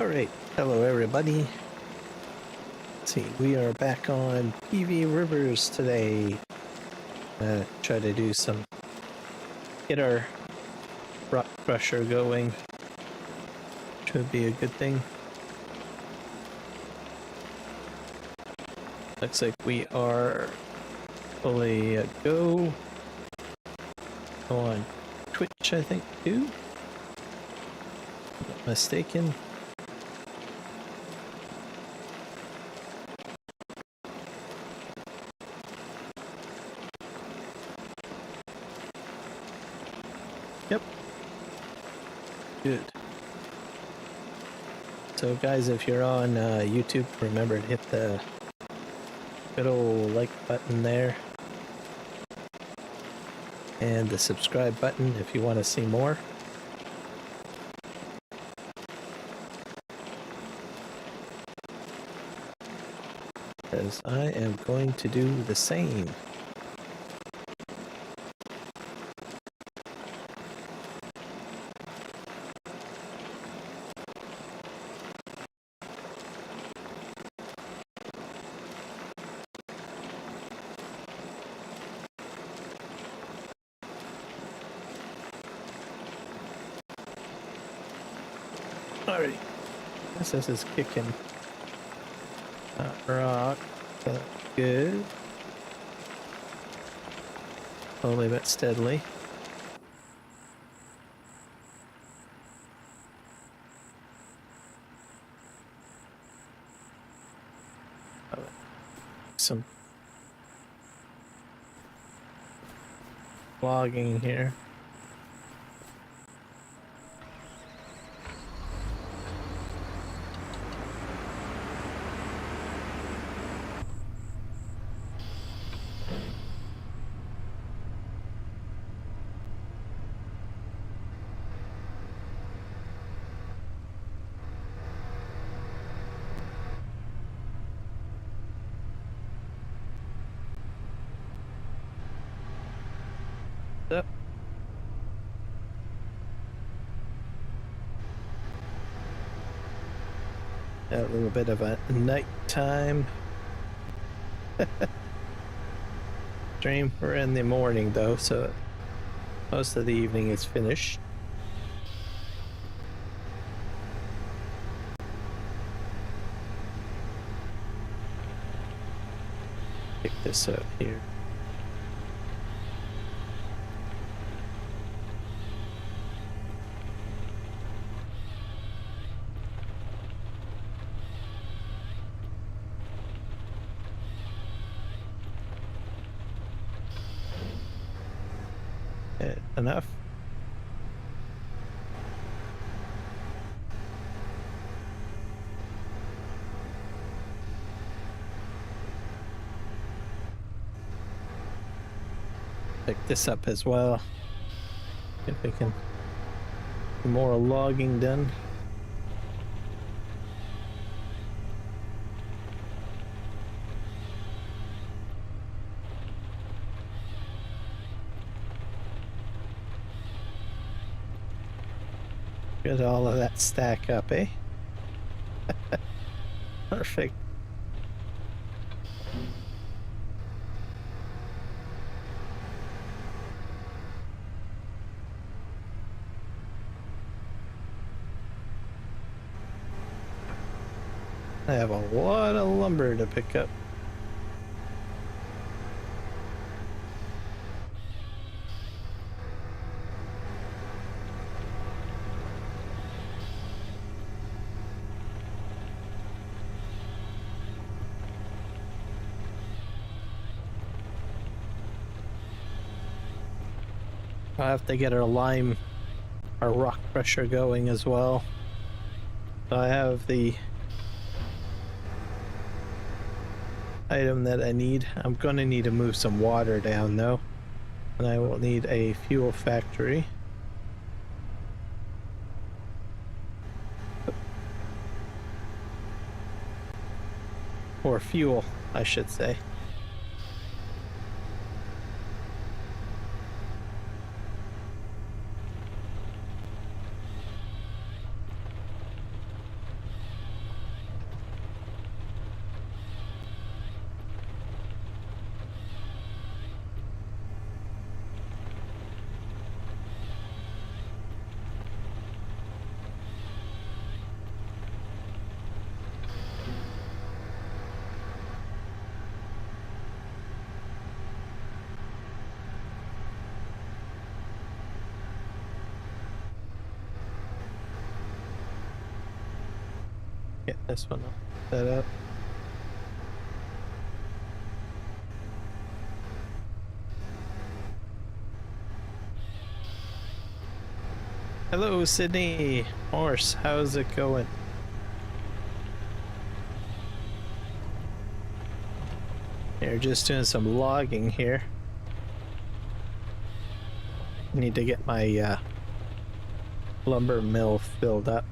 Alright, hello everybody. Let's see, we are back on PVRivers today. Try to do some, get our rock crusher going. Should be a good thing. Looks like we are fully go on Twitch, I think, too. Not mistaken. Yep. Good. So guys, if you're on YouTube, remember to hit the good old like button there. And the subscribe button if you want to see more. Because I am going to do the same. Alright, this is kicking rock, but good. Slowly but steadily. Some logging here. Up. A little bit of a nighttime stream. We're in the morning though, so most of the evening is finished. Pick this up here. Enough. Pick this up as well. If we can get more logging done. Get all of that stack up, eh? Perfect. I have a lot of lumber to pick up. I'll have to get our rock crusher going as well. So I have the item that I need. I'm going to need to move some water down though. And I will need a fuel factory. Or fuel, I should say. Get this one set up. Hello, Sydney. Morse, how's it going? They're just doing some logging here. Need to get my lumber mill filled up.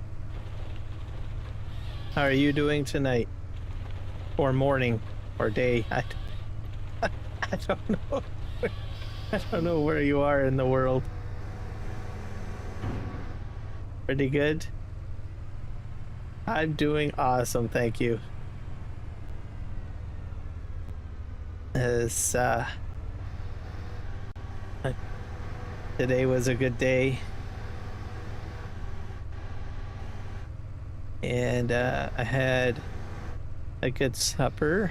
How are you doing tonight? Or morning? Or day? I don't know. I don't know where you are in the world. Pretty good? I'm doing awesome, thank you. As today was a good day. And I had a good supper.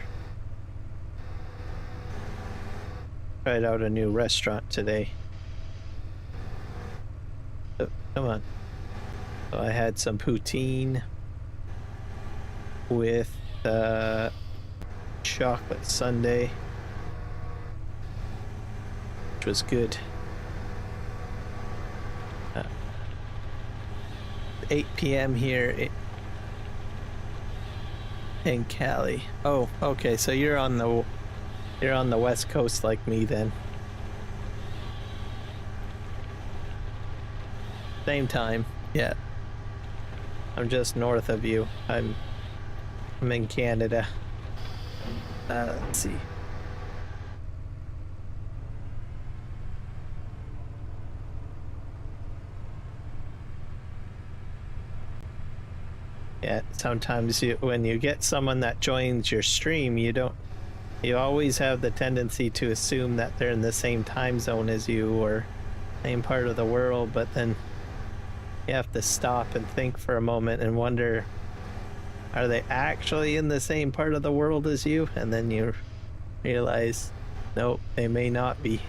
Tried out a new restaurant today. Oh, come on. So I had some poutine with chocolate sundae, which was good. 8 p.m. here in Cali. Oh, okay. So you're on the West Coast like me then. Same time. Yeah. I'm just north of you. I'm in Canada. Let's see. Yeah, sometimes when you get someone that joins your stream, you always have the tendency to assume that they're in the same time zone as you or same part of the world, but then you have to stop and think for a moment and wonder, are they actually in the same part of the world as you? And then you realize, nope, they may not be.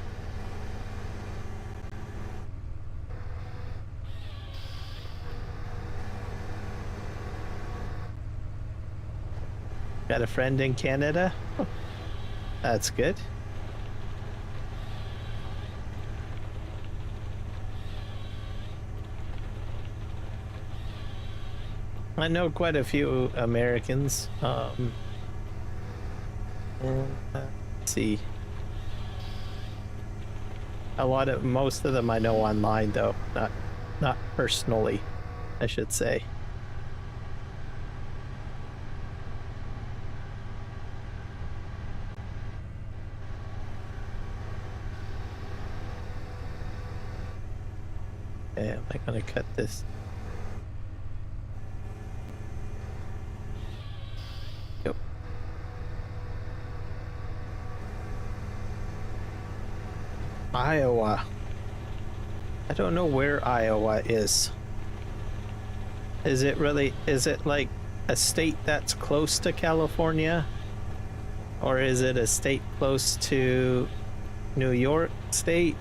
Got a friend in Canada? Oh, that's good. I know quite a few Americans. Let's see. Most of them I know online though, not personally, I should say. Okay, am I gonna cut this? Yep. Iowa. I don't know where Iowa is. Is it like a state that's close to California? Or is it a state close to New York State?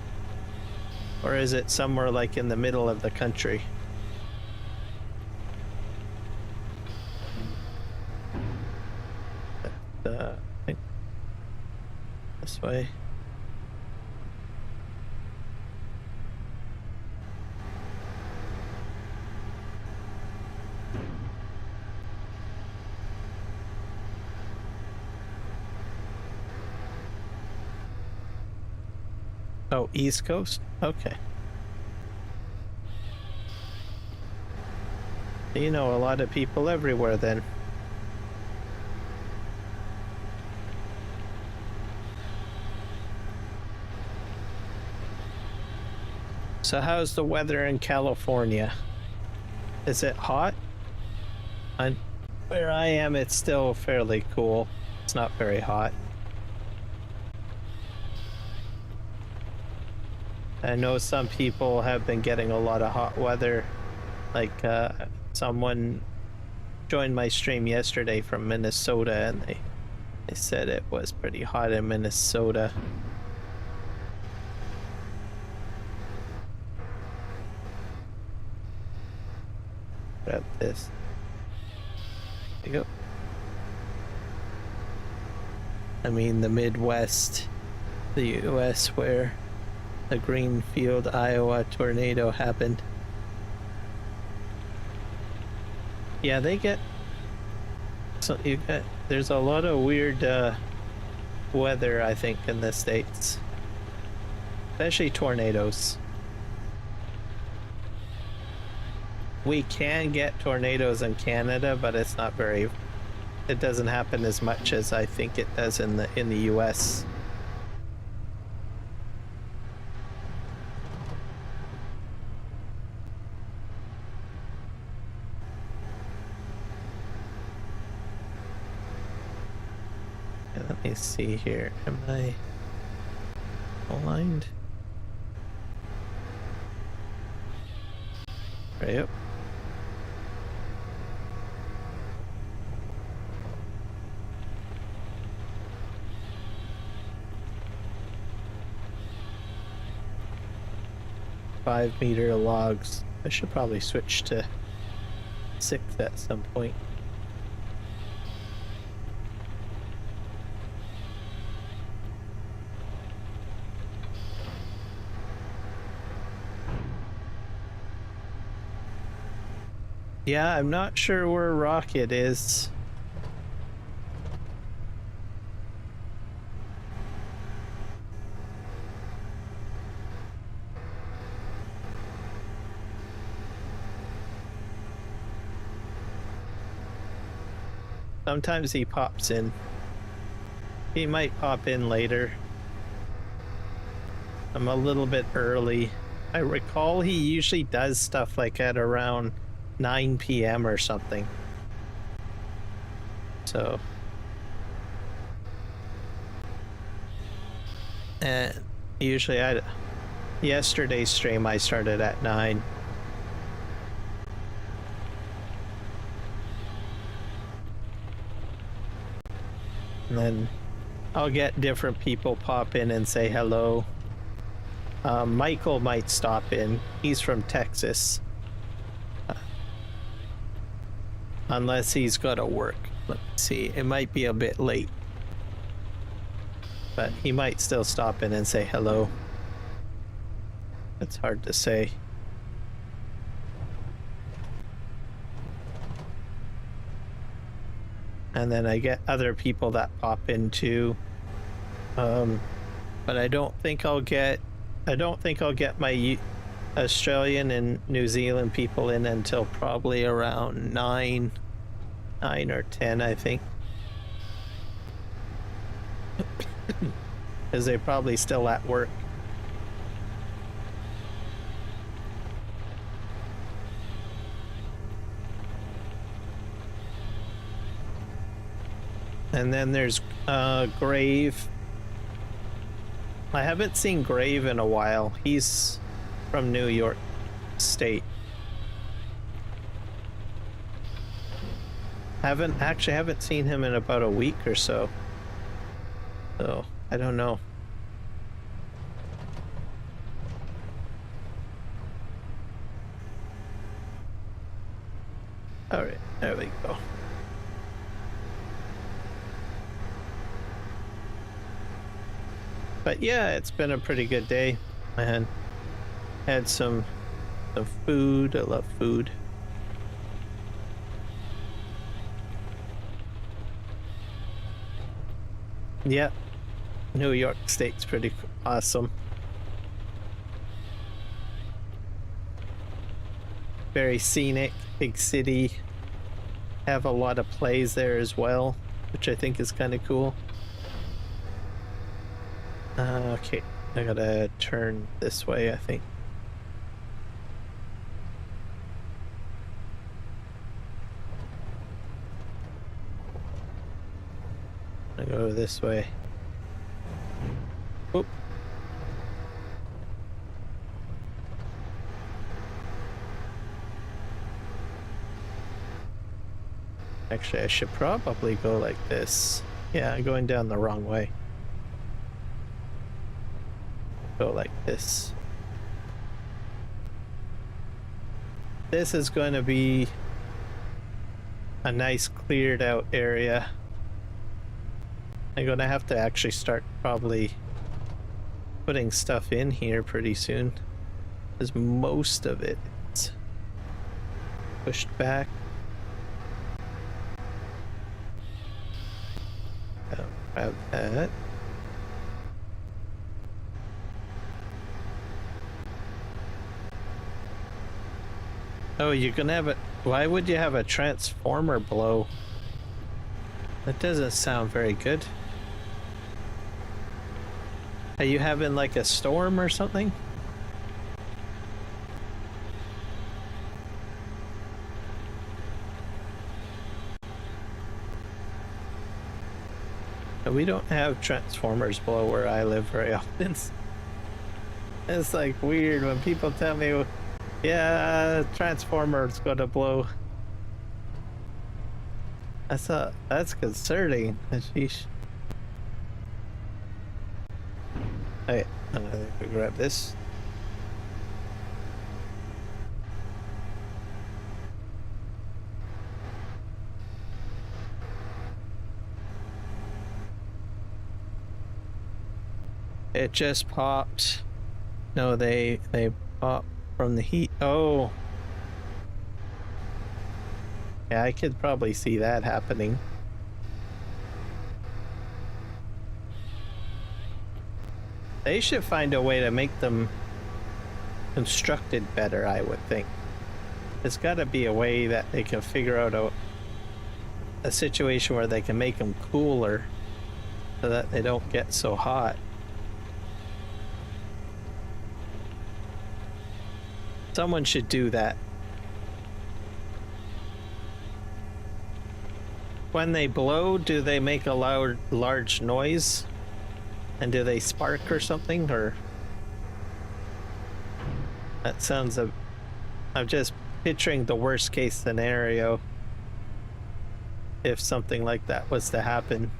Or is it somewhere like in the middle of the country? I think this way. Oh, East Coast? Okay. You know a lot of people everywhere then. So how's the weather in California? Is it hot? Where I am, it's still fairly cool. It's not very hot. I know some people have been getting a lot of hot weather. Like someone joined my stream yesterday from Minnesota and they said it was pretty hot in Minnesota. Grab this. There you go. I mean, the Midwest, the US, where the Greenfield, Iowa tornado happened. Yeah, they get, so there's a lot of weird weather, I think, in the States, especially tornadoes. We can get tornadoes in Canada, but it's not very, it doesn't happen as much as I think it does in the US. Let me see here. Am I aligned? Right up. "5-meter logs." I should probably switch to 6 at some point. Yeah, I'm not sure where Rocket is. Sometimes he pops in. He might pop in later. I'm a little bit early. I recall he usually does stuff like at around 9 p.m. or something. So. And usually yesterday's stream I started at 9. And then I'll get different people pop in and say hello. Michael might stop in. He's from Texas. Unless he's got to work. Let me see. It might be a bit late. But he might still stop in and say hello. It's hard to say. And then I get other people that pop in too. But I don't think I'll get my Australian and New Zealand people in until probably around 9 or 10, I think. Because they're probably still at work. And then there's Grave. I haven't seen Grave in a while. He's from New York State. Haven't seen him in about a week or so. So, I don't know. All right, there we go. But yeah, it's been a pretty good day. I had some food. I love food. Yeah, New York State's pretty awesome. Very scenic, big city. Have a lot of plays there as well, which I think is kind of cool. Okay, I gotta turn this way, I think. I go this way. Oop. Actually, I should probably go like this. Yeah, I'm going down the wrong way. Go like this. This is going to be a nice cleared out area. I'm gonna have to actually start probably putting stuff in here pretty soon, because most of it is pushed back. Grab that. Oh, you're gonna have a... Why would you have a transformer blow? That doesn't sound very good. Are you having like a storm or something? We don't have transformers blow where I live very often. It's like weird when people tell me, yeah, transformer's gonna blow. That's concerning. Sheesh. Okay, I'm gonna grab this. It just popped. No, they pop from the heat. Oh. Yeah, I could probably see that happening. They should find a way to make them constructed better, I would think. There's got to be a way that they can figure out a situation where they can make them cooler so that they don't get so hot. Someone should do that. When they blow, do they make a large noise? And do they spark or something? Or that sounds I'm just picturing the worst case scenario if something like that was to happen.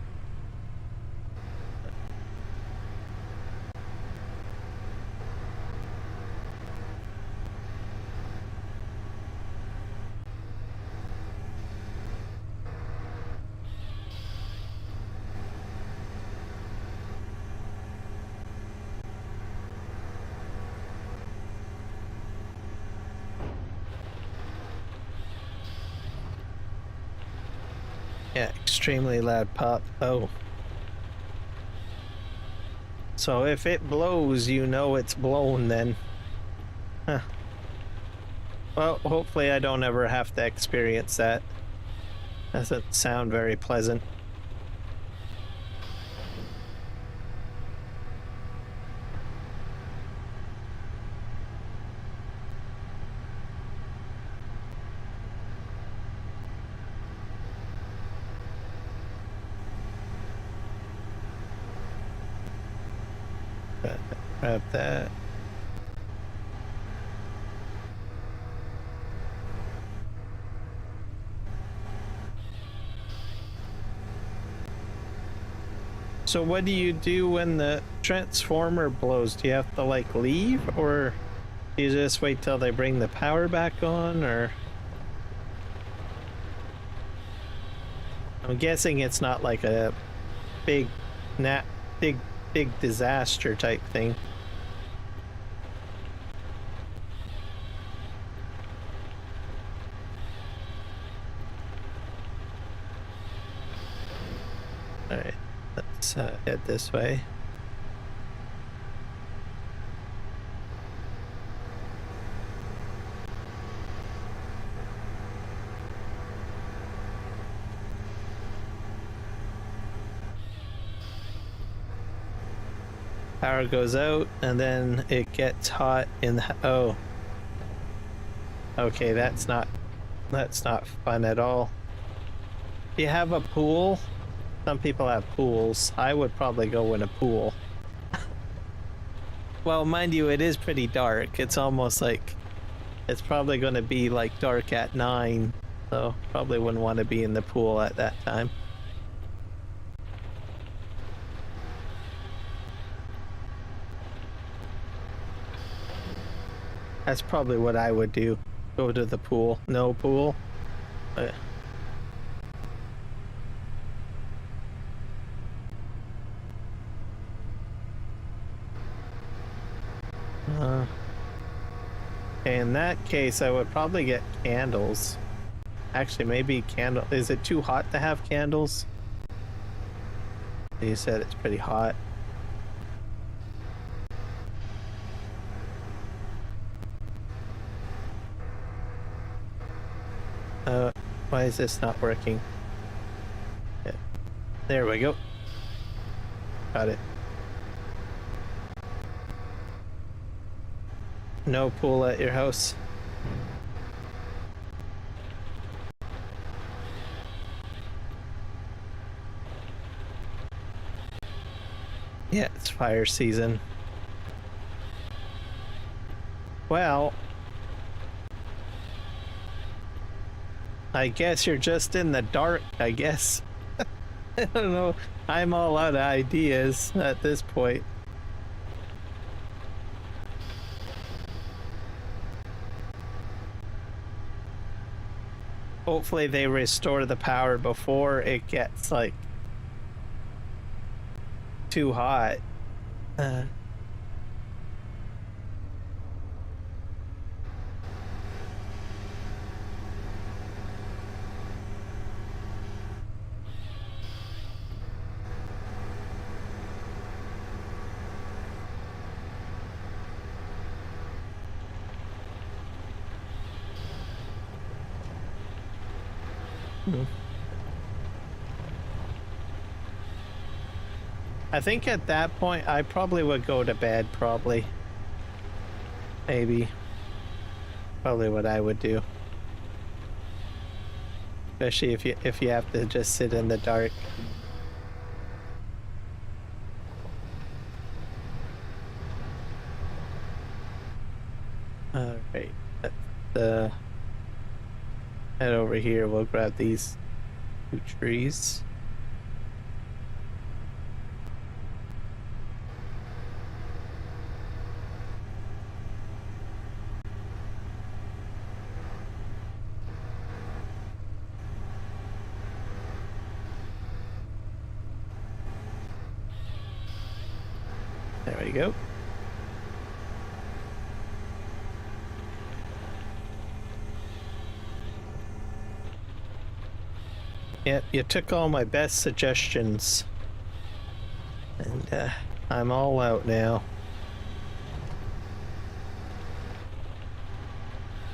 Yeah, extremely loud pop. Oh. So if it blows, you know it's blown then. Huh. Well, hopefully I don't ever have to experience that. Doesn't sound very pleasant. Grab that. So what do you do when the transformer blows? Do you have to like leave, or do you just wait till they bring the power back on, or? I'm guessing it's not like a big disaster type thing. All right, let's head this way. Power goes out and then it gets hot in the... Oh. Okay, that's not fun at all. Do you have a pool? Some people have pools. I would probably go in a pool. Well, mind you, it is pretty dark. It's almost like... It's probably going to be like dark at 9. So probably wouldn't want to be in the pool at that time. That's probably what I would do. Go to the pool. No pool. in that case, I would probably get candles. Actually, maybe candle. Is it too hot to have candles? You said it's pretty hot. Why is this not working? Yeah. There we go. Got it. No pool at your house. Yeah, it's fire season. Well, I guess you're just in the dark, I guess. I don't know. I'm all out of ideas at this point. Hopefully they restore the power before it gets, like, too hot. I think at that point I probably would go to bed, probably. Maybe. Probably what I would do. Especially if you have to just sit in the dark. Alright. Let's head over here. We'll grab these 2 trees. There we go. Yeah, you took all my best suggestions. And I'm all out now.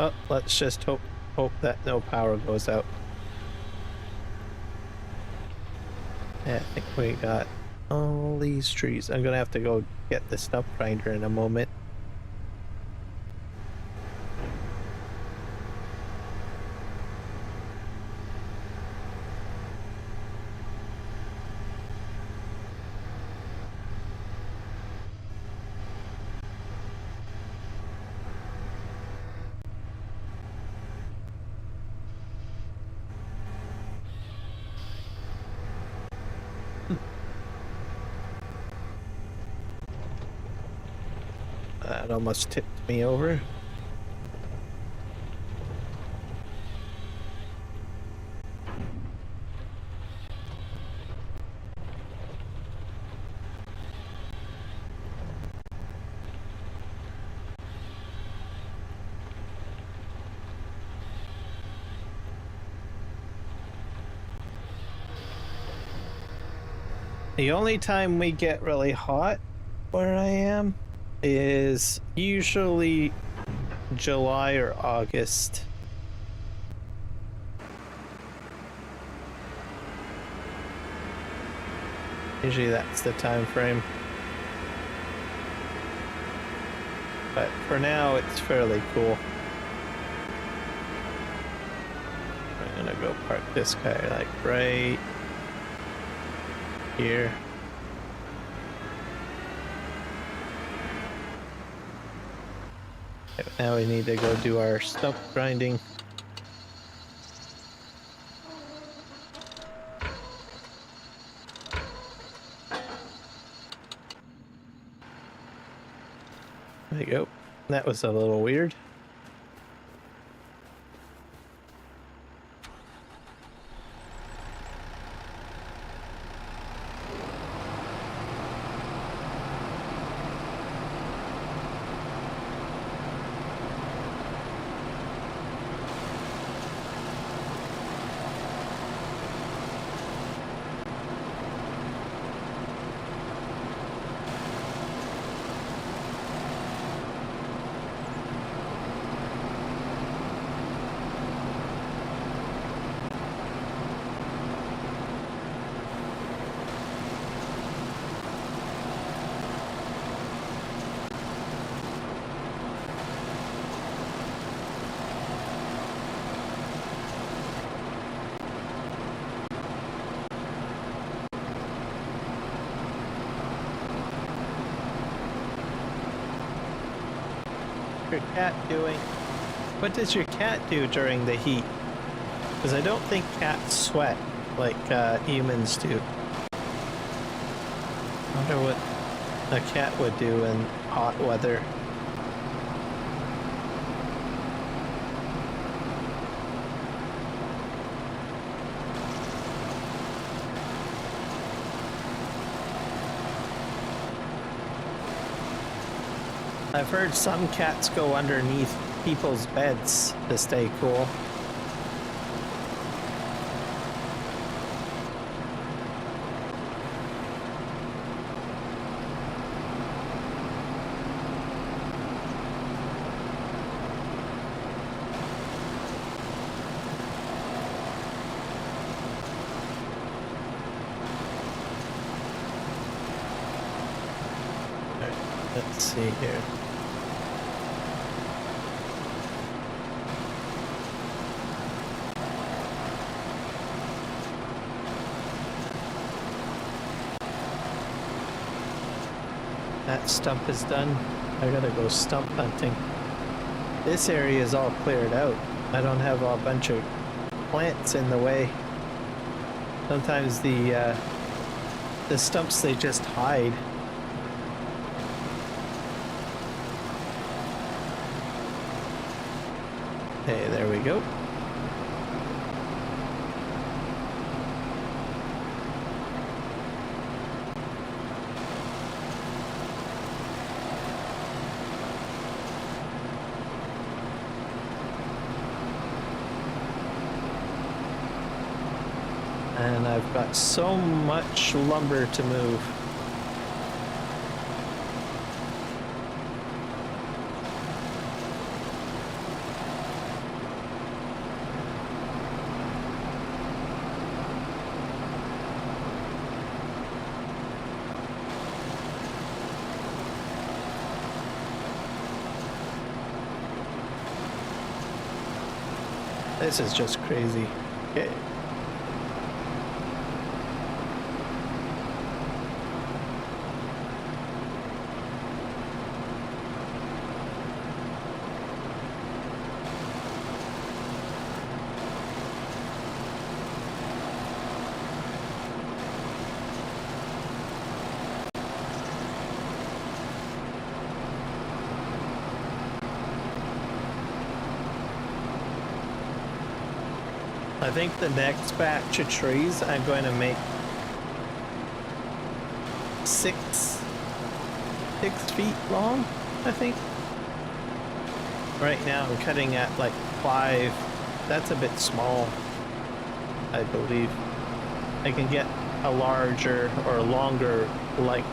Oh, let's just hope that no power goes out. Yeah, I think we got all these trees. I'm gonna have to go get the stump grinder in a moment. That almost tipped me over. The only time we get really hot where I am is usually July or August. Usually that's the time frame. But for now it's fairly cool. I'm gonna go park this guy like right here. Now we need to go do our stump grinding. There you go. That was a little weird. your cat doing? What does your cat do during the heat? Because I don't think cats sweat like humans do. I wonder what a cat would do in hot weather. I've heard some cats go underneath people's beds to stay cool. Let's see here. That stump is done. I gotta go stump hunting. This area is all cleared out. I don't have a bunch of plants in the way. Sometimes the stumps, they just hide. Hey, there we go. And I've got so much lumber to move. This is just crazy. Okay. I think the next batch of trees I'm going to make 6 feet long, I think. Right now I'm cutting at like 5. That's a bit small, I believe. I can get a larger or longer length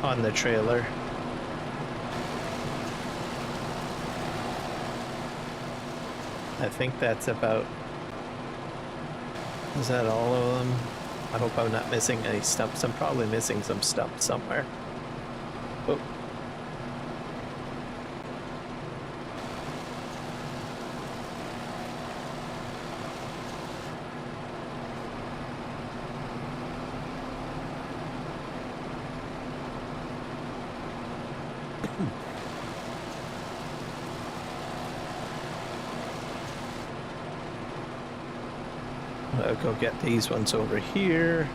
on the trailer. I think that's about... Is that all of them? I hope I'm not missing any stumps. I'm probably missing some stumps somewhere. Oh. I'll go get these ones over here.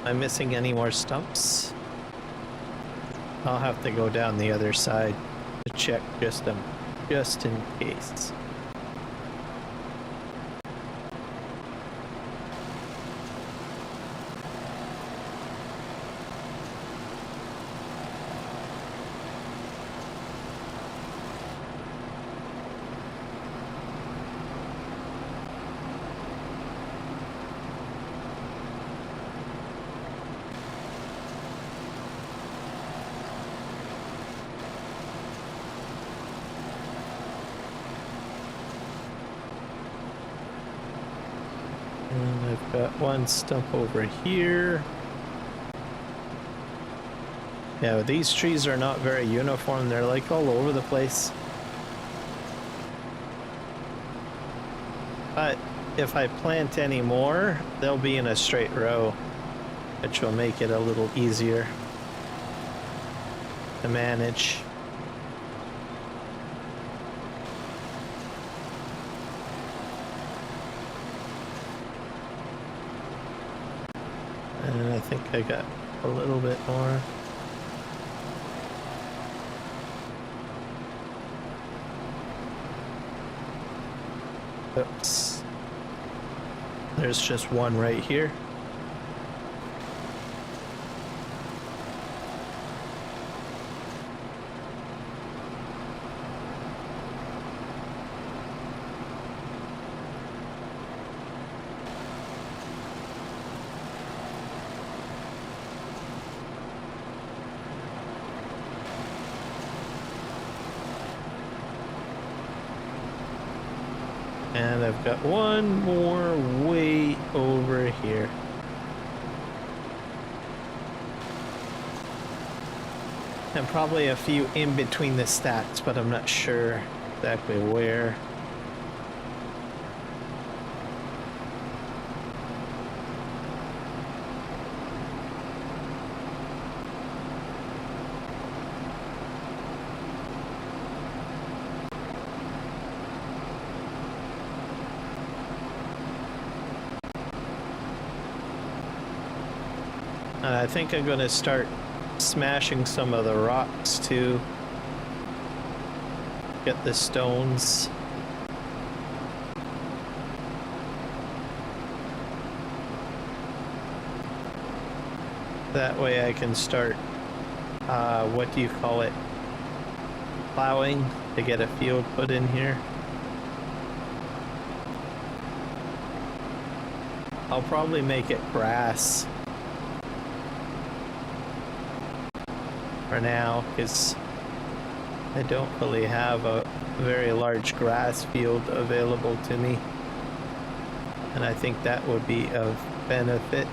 Am I missing any more stumps? I'll have to go down the other side to check just in case. Got one stump over here. Yeah, these trees are not very uniform. They're like all over the place. But if I plant any more, they'll be in a straight row, which will make it a little easier to manage. And I think I got a little bit more. Oops. There's just one right here. And I've got one more way over here. And probably a few in between the stacks, but I'm not sure exactly where. I think I'm gonna start smashing some of the rocks too. Get the stones. That way I can start, what do you call it? Plowing to get a field put in here. I'll probably make it grass for now, because I don't really have a very large grass field available to me, and I think that would be of benefit.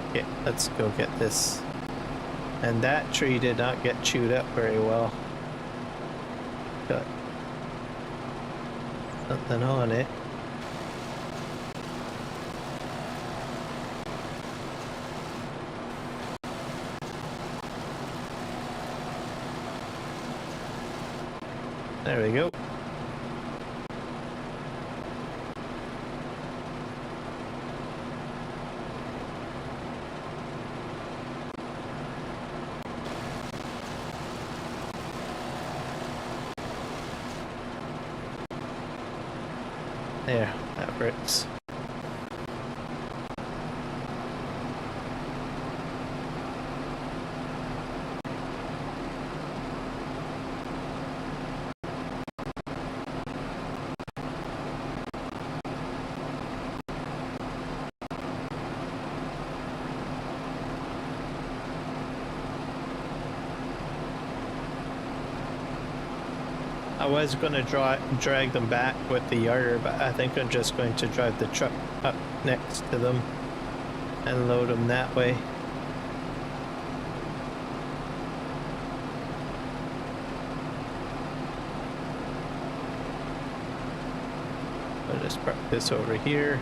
Okay, let's go get this. And that tree did not get chewed up very well. Got something on it. There we go. There, that works. I was going to drag them back with the yarder, but I think I'm just going to drive the truck up next to them and load them that way. I'll just park this over here.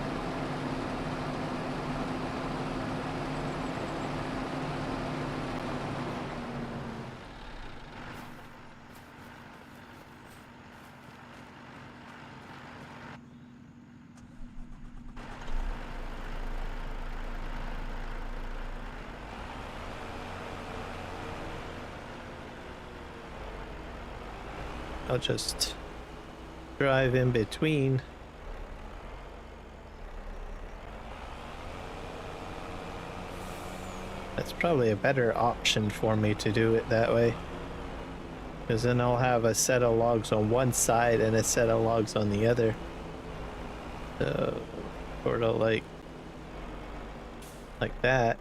I'll just drive in between. That's probably a better option for me to do it that way, because then I'll have a set of logs on one side and a set of logs on the other. So, sort of like that.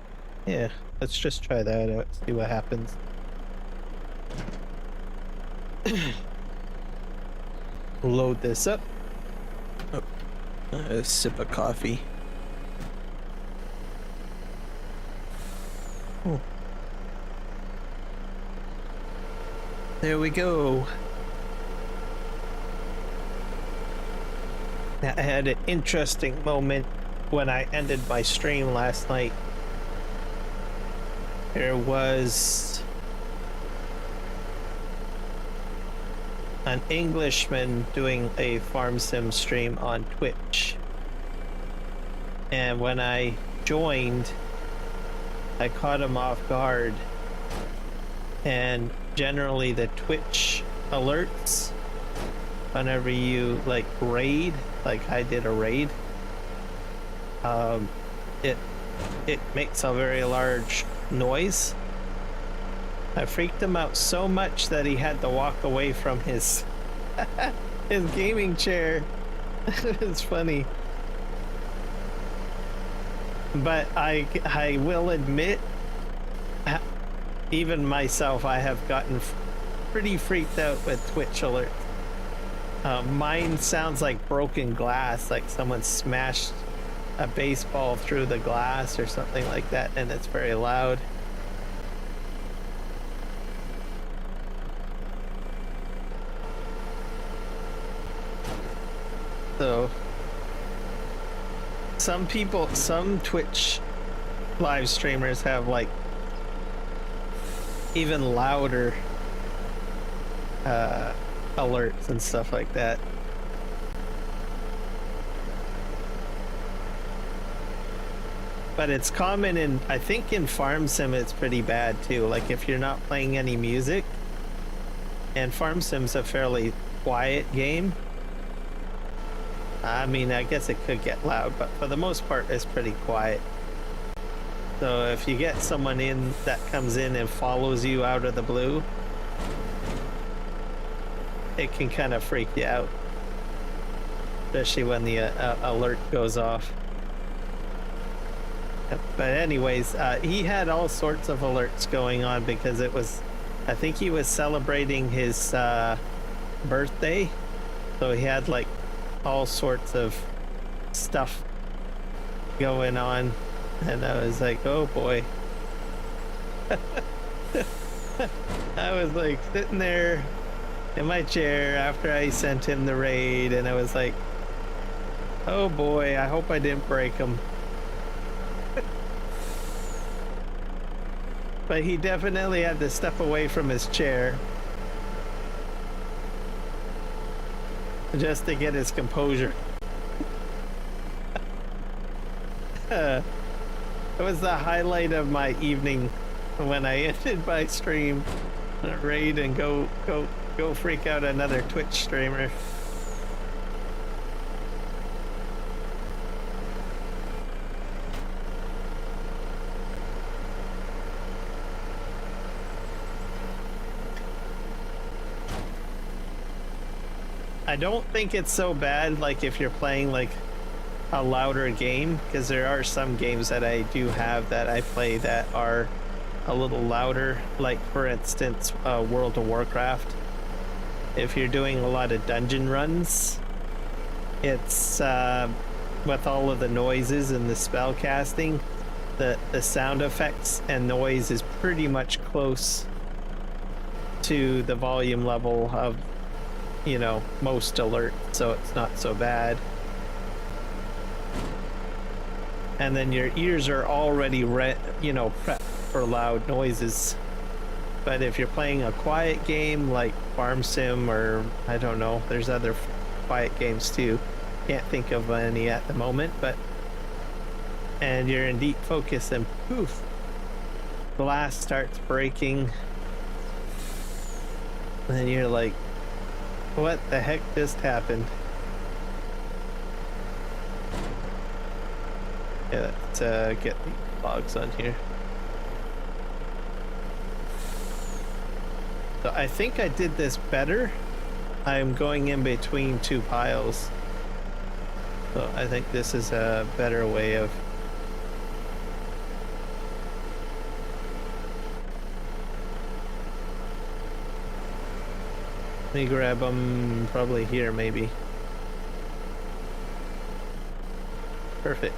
Yeah, let's just try that out, see what happens. Load this up. Oh. A sip of coffee. Oh. There we go. I had an interesting moment when I ended my stream last night. There was an Englishman doing a farm sim stream on Twitch. And when I joined, I caught him off guard. And generally the Twitch alerts, whenever you like raid, like I did a raid, it makes a very large noise. I freaked him out so much that he had to walk away from his his gaming chair. It's funny. But I will admit, even myself, I have gotten pretty freaked out with Twitch alerts. Mine sounds like broken glass, like someone smashed a baseball through the glass or something like that, and it's very loud. So some Twitch live streamers have like even louder alerts and stuff like that. But it's common in, I think in Farm Sim it's pretty bad too. Like if you're not playing any music, and Farm Sim's a fairly quiet game. I mean, I guess it could get loud, but for the most part it's pretty quiet. So if you get someone in that comes in and follows you out of the blue, it can kind of freak you out, especially when the alert goes off. But anyways, he had all sorts of alerts going on because it was, I think he was celebrating his birthday, so he had like all sorts of stuff going on, and I was like, oh boy. I was like sitting there in my chair after I sent him the raid, and I was like, oh boy, I hope I didn't break him. But he definitely had to step away from his chair just to get his composure. It was the highlight of my evening when I ended my stream, raid, and go freak out another Twitch streamer. I don't think it's so bad like if you're playing like a louder game, because there are some games that I do have that I play that are a little louder, like for instance World of Warcraft. If you're doing a lot of dungeon runs, it's with all of the noises and the spell casting, the sound effects and noise is pretty much close to the volume level of, you know, most alert, so it's not so bad. And then your ears are already prepped for loud noises. But if you're playing a quiet game like Farm Sim, or I don't know, there's other quiet games too, can't think of any at the moment, but and you're in deep focus and poof, glass starts breaking, and then you're like, what the heck just happened? Yeah, let's get the logs on here. So I think I did this better. I'm going in between two piles. So I think this is a better way of... Let me grab them probably here maybe. Perfect.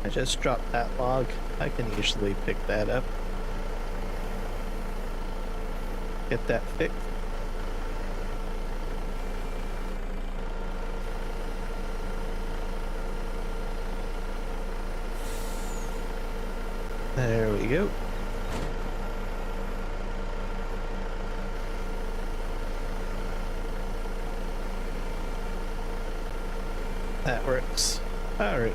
I just dropped that log. I can usually pick that up. Get that fixed. There we go. That works. All right.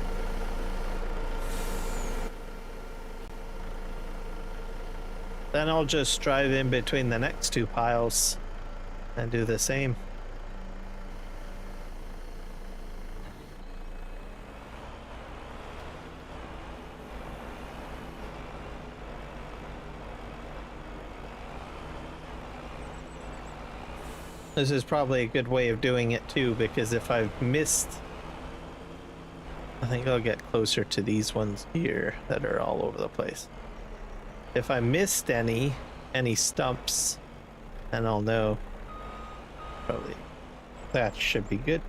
Then I'll just drive in between the next two piles and do the same. This is probably a good way of doing it too, because if I've missed, I think I'll get closer to these ones here that are all over the place. If I missed any stumps, then I'll know. Probably that should be good.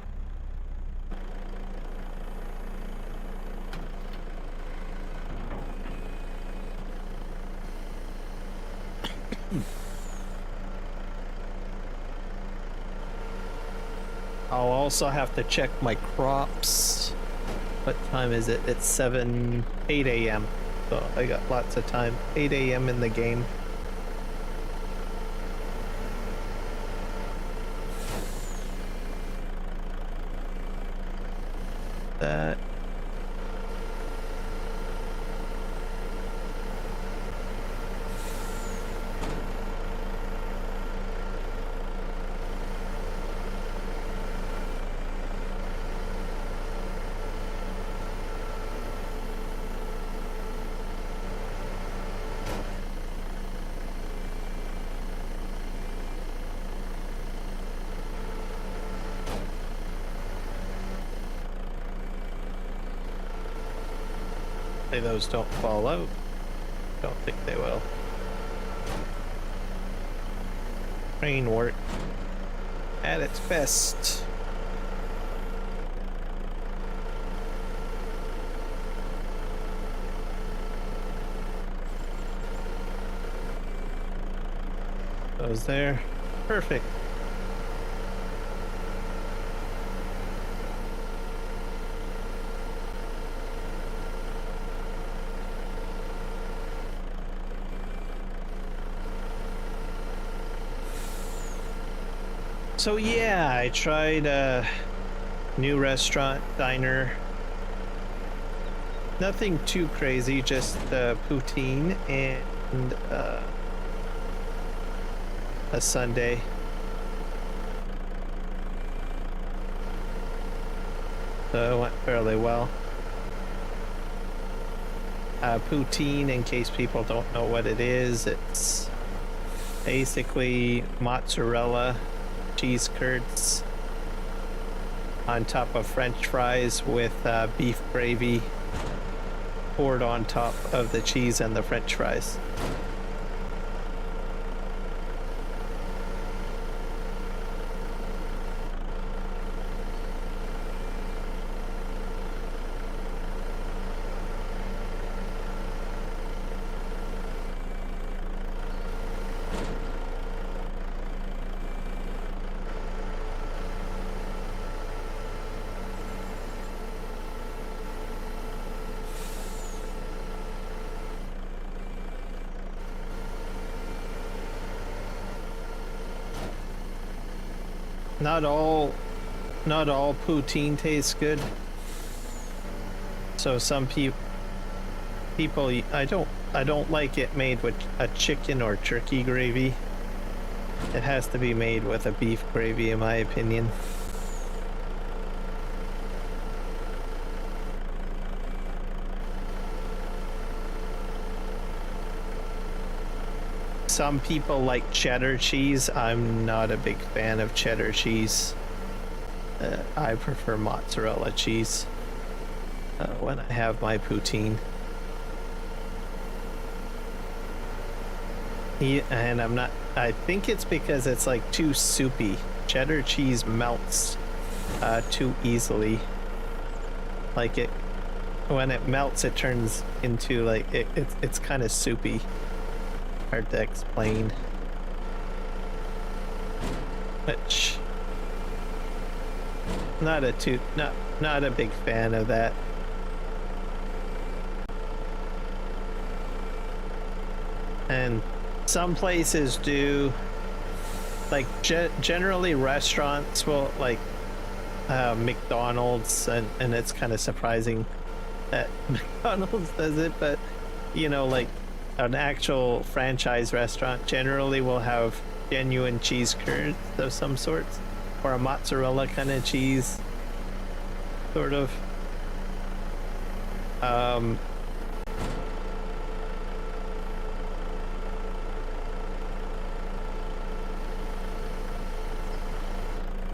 I'll also have to check my crops. What time is it? It's 8 a.m. So I got lots of time. 8 a.m. in the game. That. Those don't fall out. Don't think they will. Crane work at its best. Those there. Perfect. So yeah, I tried a new restaurant, diner. Nothing too crazy, just poutine and a sundae. So it went fairly well. Poutine, in case people don't know what it is, it's basically mozzarella cheese curds on top of French fries with beef gravy poured on top of the cheese and the French fries. Not all poutine tastes good. So some people I don't like it made with a chicken or turkey gravy. It has to be made with a beef gravy, in my opinion. Some people like cheddar cheese. I'm not a big fan of cheddar cheese. I prefer mozzarella cheese when I have my poutine. Yeah, and I'm not, I think it's because it's like too soupy. Cheddar cheese melts too easily. Like it, when it melts, it turns into like, it's kind of soupy. Hard to explain. Which, not a big fan of that. And some places do, like generally restaurants will, like McDonald's, and it's kind of surprising that McDonald's does it, but you know, like an actual franchise restaurant generally will have genuine cheese curds of some sorts, or a mozzarella kind of cheese, sort of.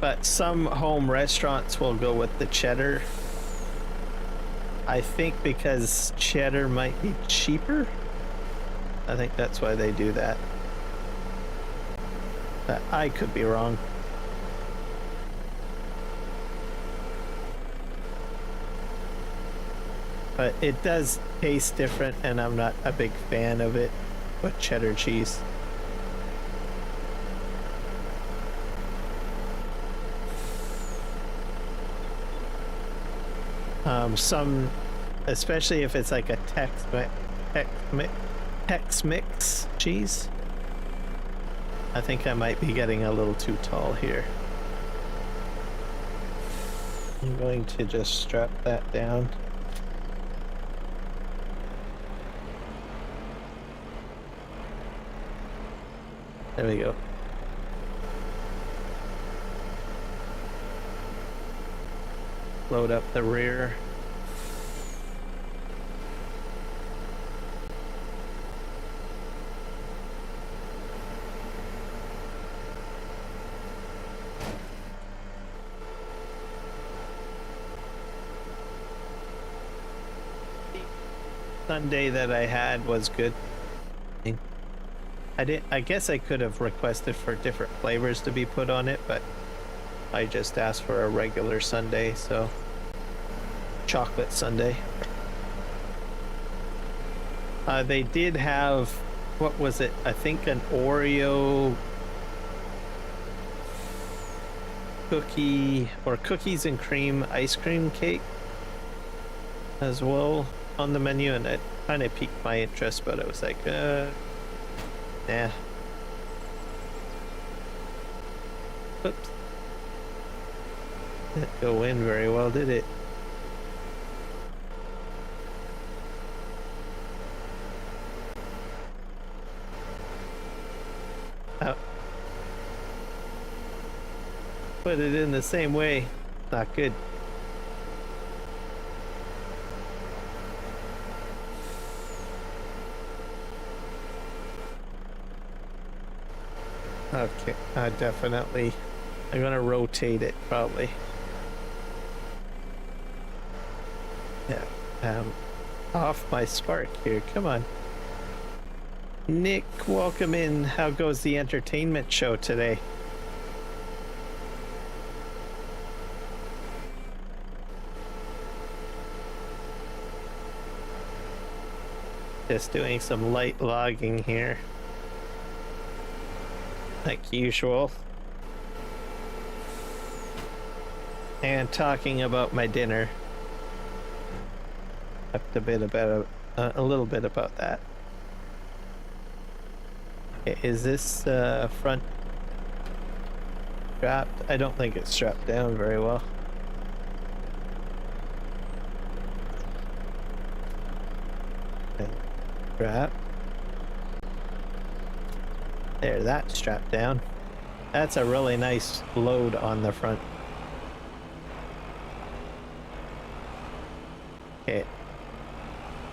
But some home restaurants will go with the cheddar. I think because cheddar might be cheaper. I think that's why they do that. But I could be wrong. But it does taste different, and I'm not a big fan of it with cheddar cheese. Some, especially if it's like a Tex-Mix cheese. I think I might be getting a little too tall here. I'm going to just strap that down. There we go. Load up the rear. Sunday that I had was good. I guess I could have requested for different flavors to be put on it, but I just asked for a regular sundae, so chocolate sundae. They did have, what was it? I think an Oreo cookie, or cookies and cream ice cream cake as well on the menu, and it kind of piqued my interest, but I was like, nah. Oops. Didn't go in very well, did it? Oh. Put it in the same way. Not good. Okay, definitely. I'm gonna rotate it probably. Yeah, off my spark here. Come on, Nick. Welcome in. How goes the entertainment show today? Just doing some light logging here, like usual, and talking about my dinner. Talked a bit about a little bit about that. Okay, is this front strapped? I don't think it's strapped down very well. Okay. Strap. There, that's strapped down. That's a really nice load on the front. Okay.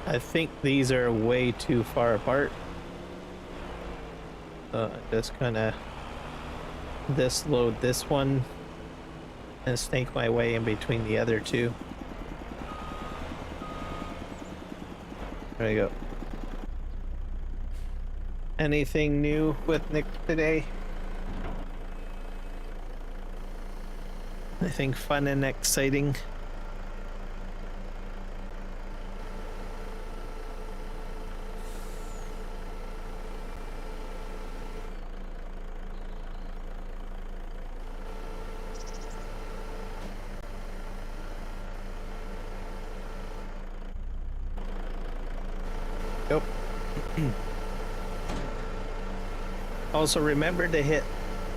I think these are way too far apart. Just kind of this load this one and snake my way in between the other two. There we go. Anything new with Nick today? Anything fun and exciting? Nope. Also, remember to hit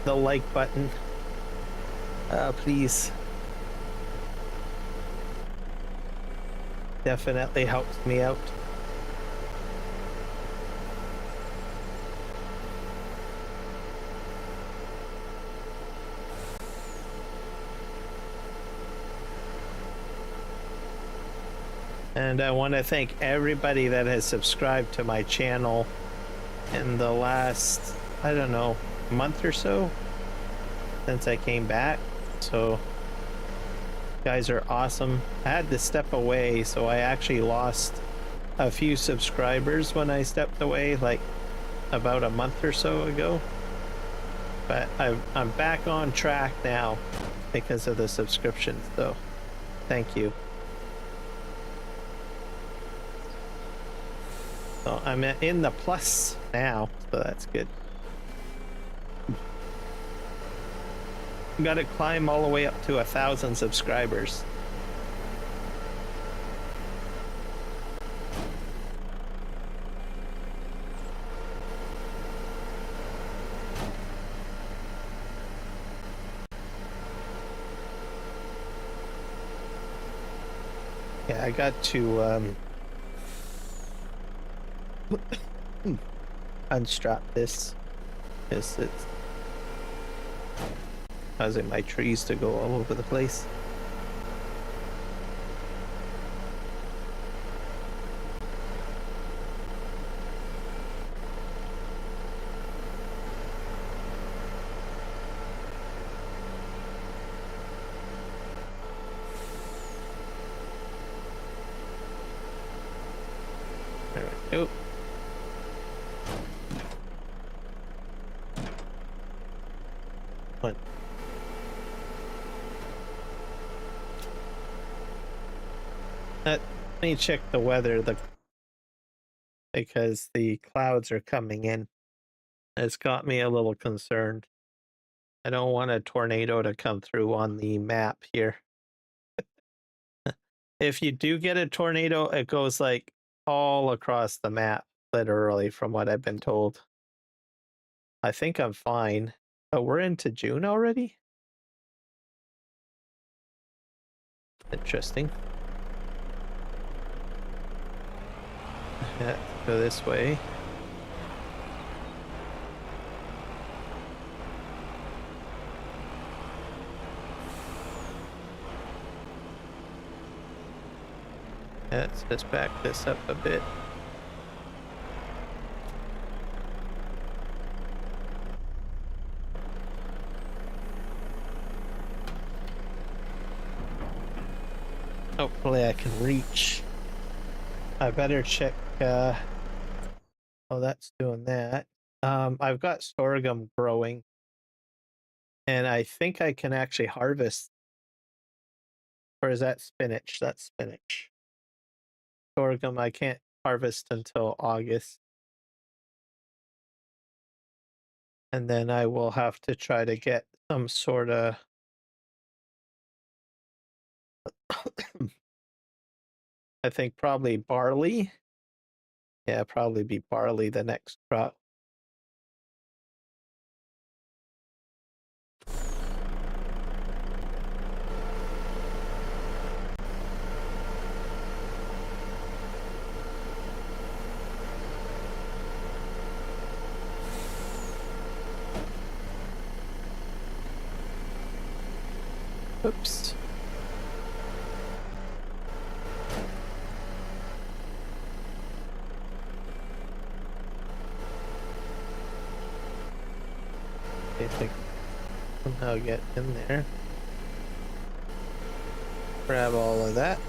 the like button, please. Definitely helps me out. And I want to thank everybody that has subscribed to my channel in the last, I don't know, month or so since I came back. So you guys are awesome. I had to step away, so I actually lost a few subscribers when I stepped away, like about a month or so ago. But I'm back on track now because of the subscriptions, so thank you. So I'm in the plus now, so that's good. Got to climb all the way up to 1,000 subscribers. Yeah, I got to unstrap this because it's causing my trees to go all over the place. There we go. What? Let me check the weather, because the clouds are coming in. It's got me a little concerned. I don't want a tornado to come through on the map here. If you do get a tornado, it goes like all across the map, literally, from what I've been told. I think I'm fine. Oh, we're into June already? Interesting. Yeah, go this way. Let's just back this up a bit. Hopefully I can reach. I better check, oh, that's doing that. I've got sorghum growing, and I think I can actually harvest. Or is that spinach? That's spinach. Sorghum I can't harvest until August. And then I will have to try to get some sort of I think probably barley. Yeah, probably be barley the next crop. Oops. I think somehow get in there. Grab all of that.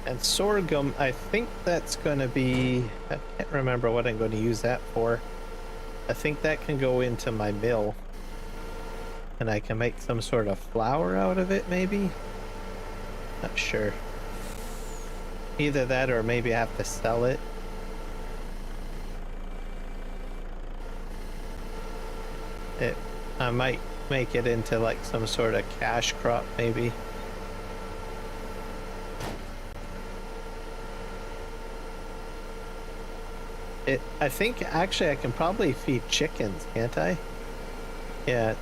And sorghum, I think that's going to be, I can't remember what I'm going to use that for. I think that can go into my mill. And I can make some sort of flour out of it, maybe? Not sure. Either that or maybe I have to sell it. I might make it into like some sort of cash crop, maybe. I think actually I can probably feed chickens, can't I? Yeah,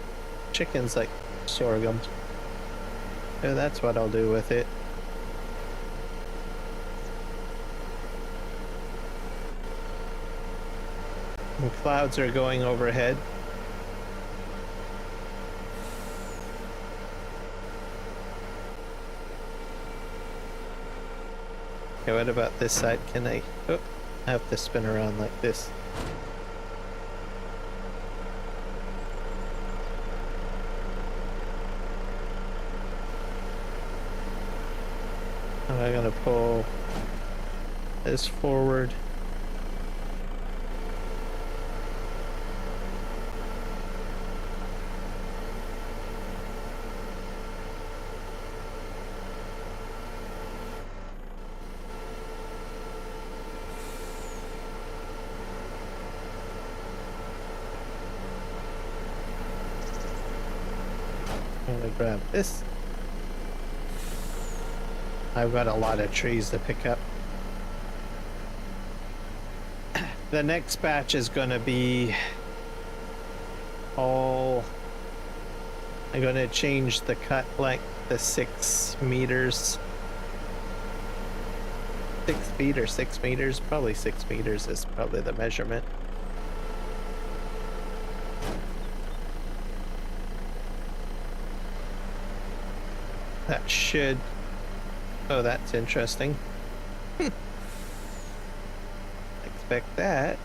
chickens like sorghum. So that's what I'll do with it. And clouds are going overhead. Okay, what about this side? Can I... Oh, I have to spin around like this. I'm gonna pull this forward. I'm gonna grab this. I've got a lot of trees to pick up. The next batch is gonna be all... I'm gonna change the cut length to 6 meters. 6 feet or 6 meters? Probably 6 meters is probably the measurement. That should... Oh, that's interesting. Expect that.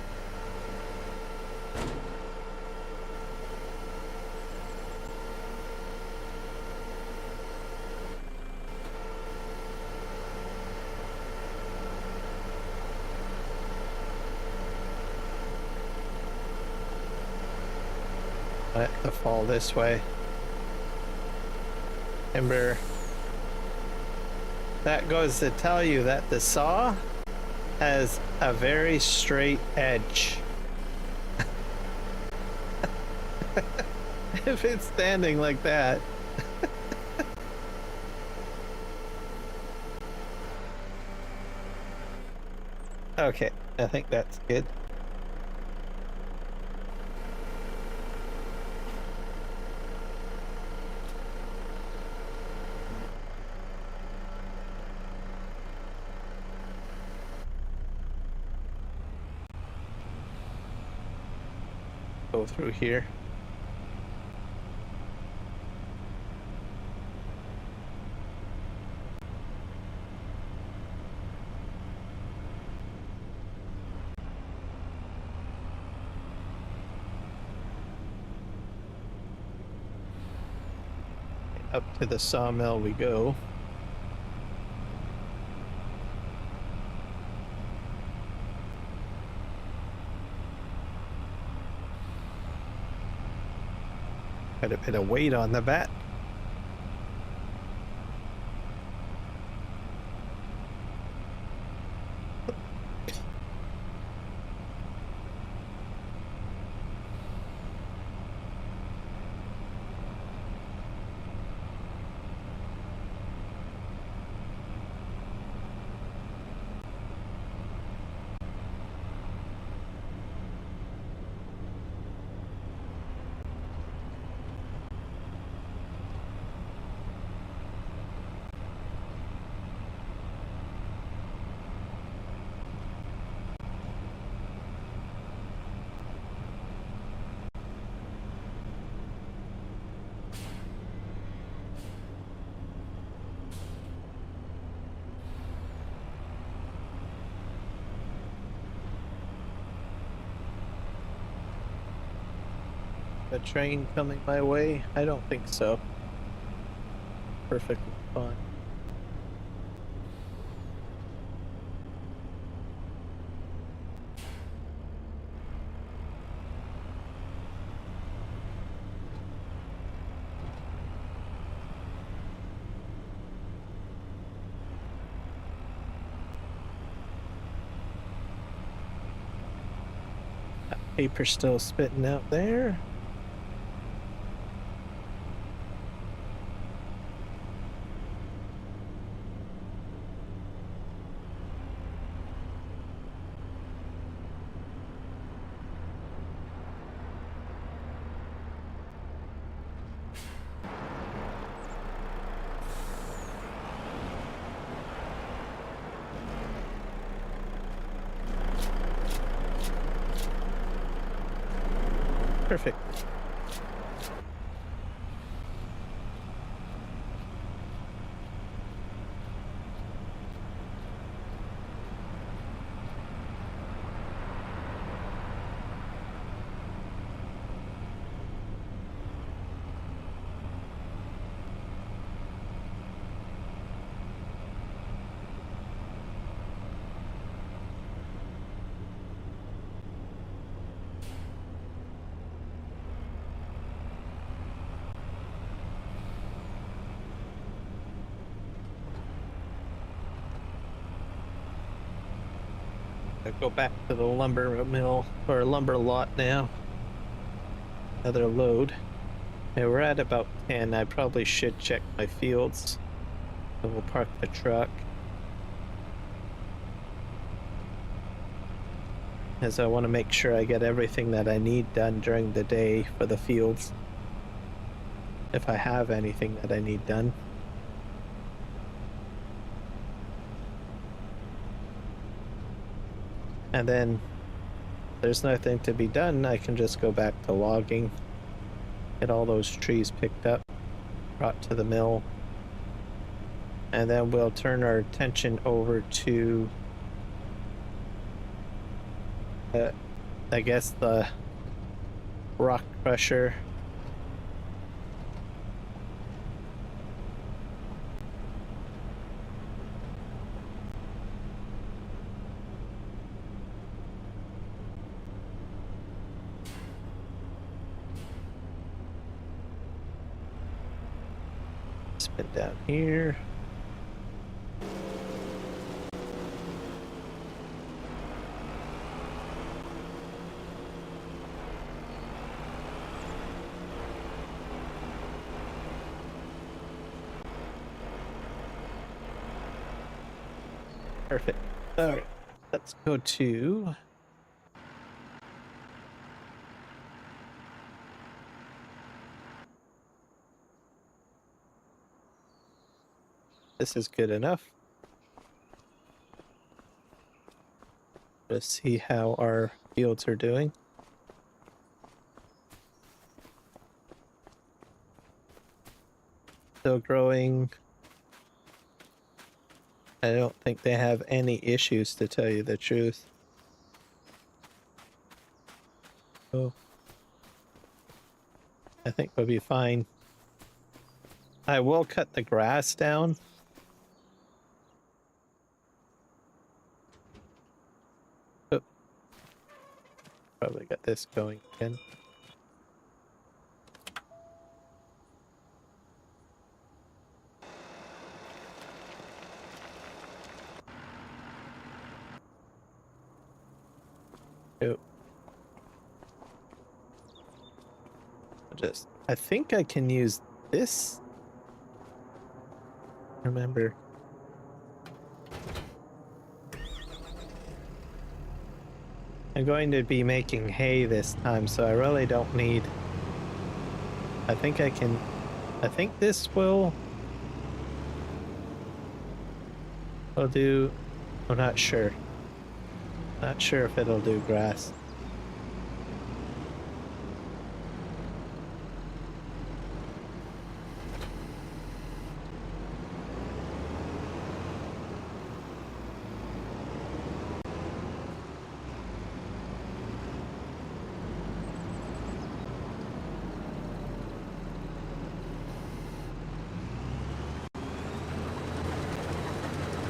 I have to fall this way. Timber. That goes to tell you that the saw has a very straight edge. If it's standing like that. Okay, I think that's good. Go through here. Up to the sawmill we go. Quite a bit of weight on the bat. a train coming my way? I don't think so. Perfectly fine. That paper still spitting out there. Perfect. I go back to the lumber mill or lumber lot now. Another load. Yeah, we're at about 10. I probably should check my fields. So we'll park the truck. As I want to make sure I get everything that I need done during the day for the fields. If I have anything that I need done. And then if there's nothing to be done, I can just go back to logging. Get all those trees picked up, brought to the mill. And then we'll turn our attention over to I guess the rock crusher. Spin down here. Perfect. All right, let's go to this is good enough. Let's see how our fields are doing. Still growing. I don't think they have any issues, to tell you the truth. So I think we'll be fine. I will cut the grass down. Oh. Probably got this going again. Oh. I think I can use this. Remember. I'm going to be making hay this time, so I really don't need. I think this will do. I'm not sure. Not sure if it'll do grass.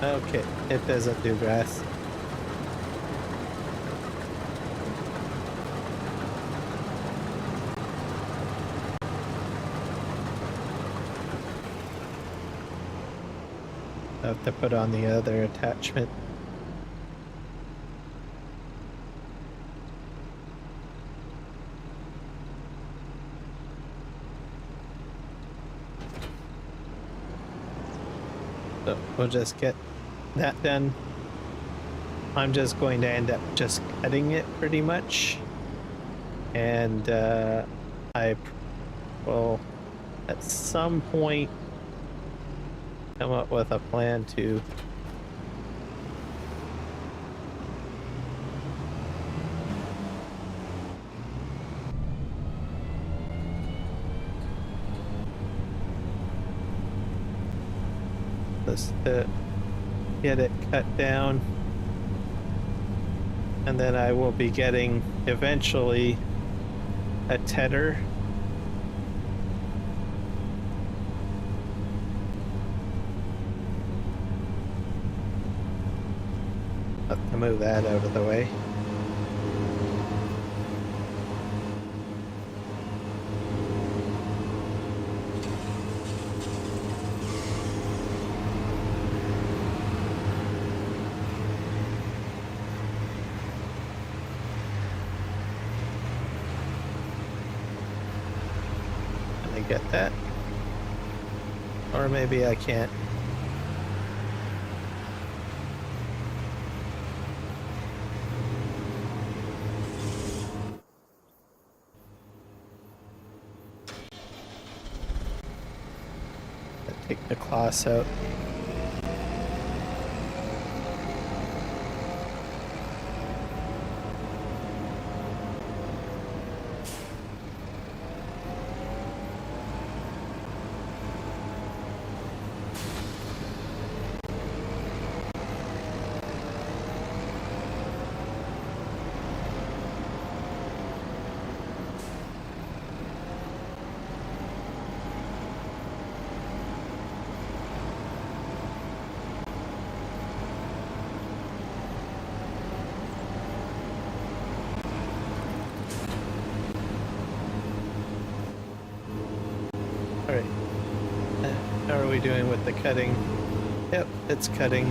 Okay, it doesn't do grass. I have to put on the other attachment. So we'll just get that done. I'm just going to end up just cutting it pretty much. And I will at some point come up with a plan to get it cut down, and then I will be getting eventually a tedder. Have to move that out of the way. Get that, or maybe I can't. Take the cloths out. Alright. How are we doing with the cutting? Yep, it's cutting.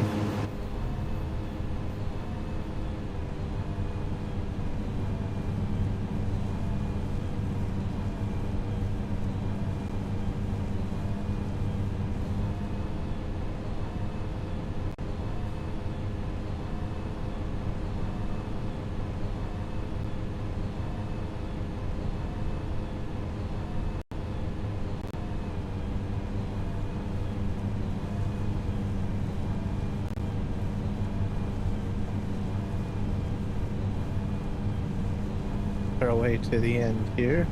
Our way to the end here.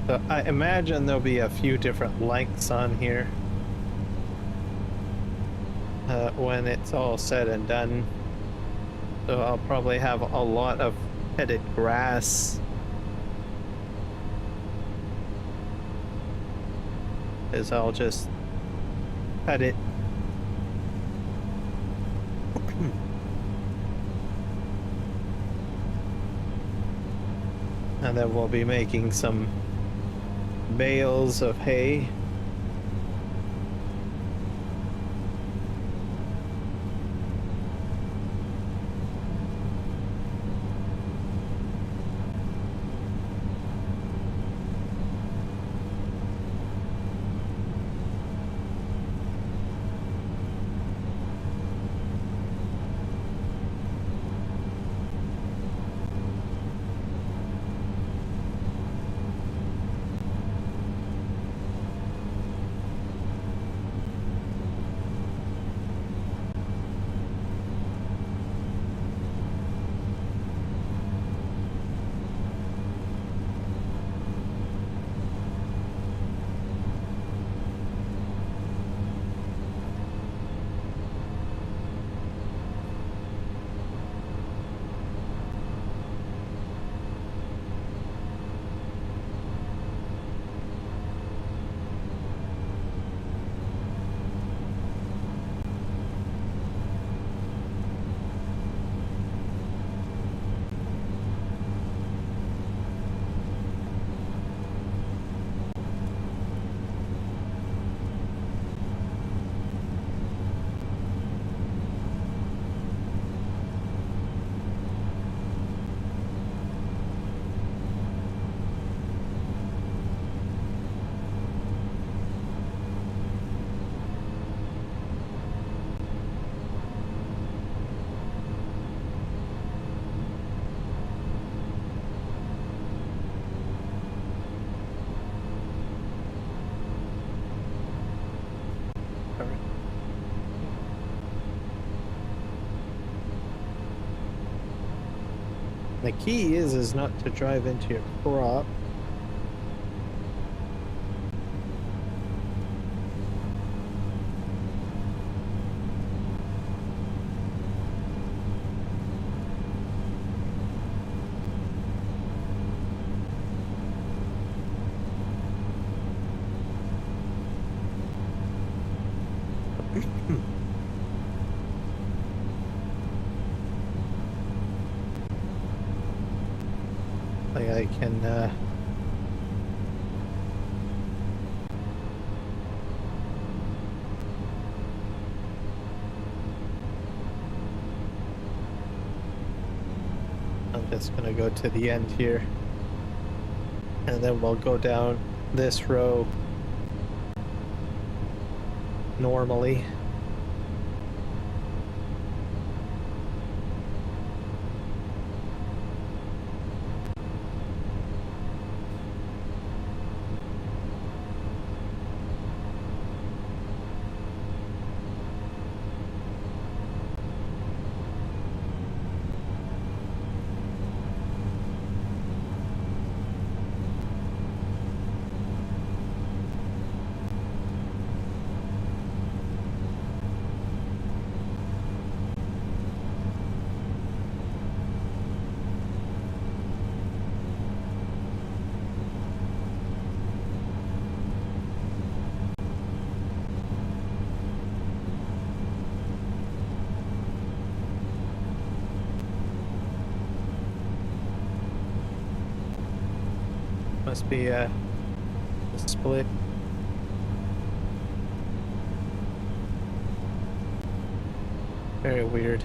So I imagine there'll be a few different lengths on here when it's all said and done. So I'll probably have a lot of headed grass. As I'll just cut it. And then we'll be making some bales of hay. The key is not to drive into your crop. Like I can I'm just gonna go to the end here, and then we'll go down this row normally. Must be a split. Very weird.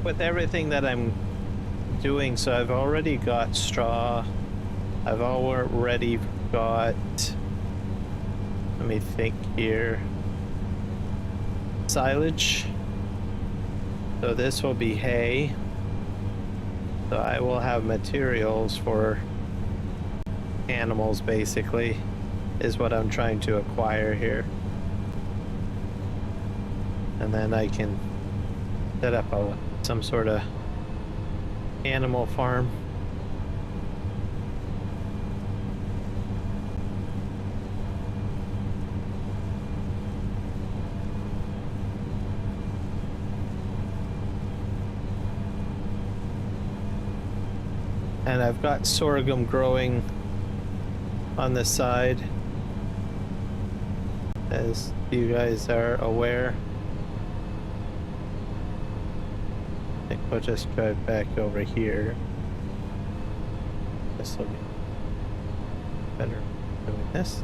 With everything that I'm doing, so I've already got straw, I've already got, let me think here, silage, so this will be hay, so I will have materials for animals basically, is what I'm trying to acquire here, and then I can set up some sort of animal farm. And I've got sorghum growing on the side, as you guys are aware. I think we'll just drive back over here. This will be better doing this.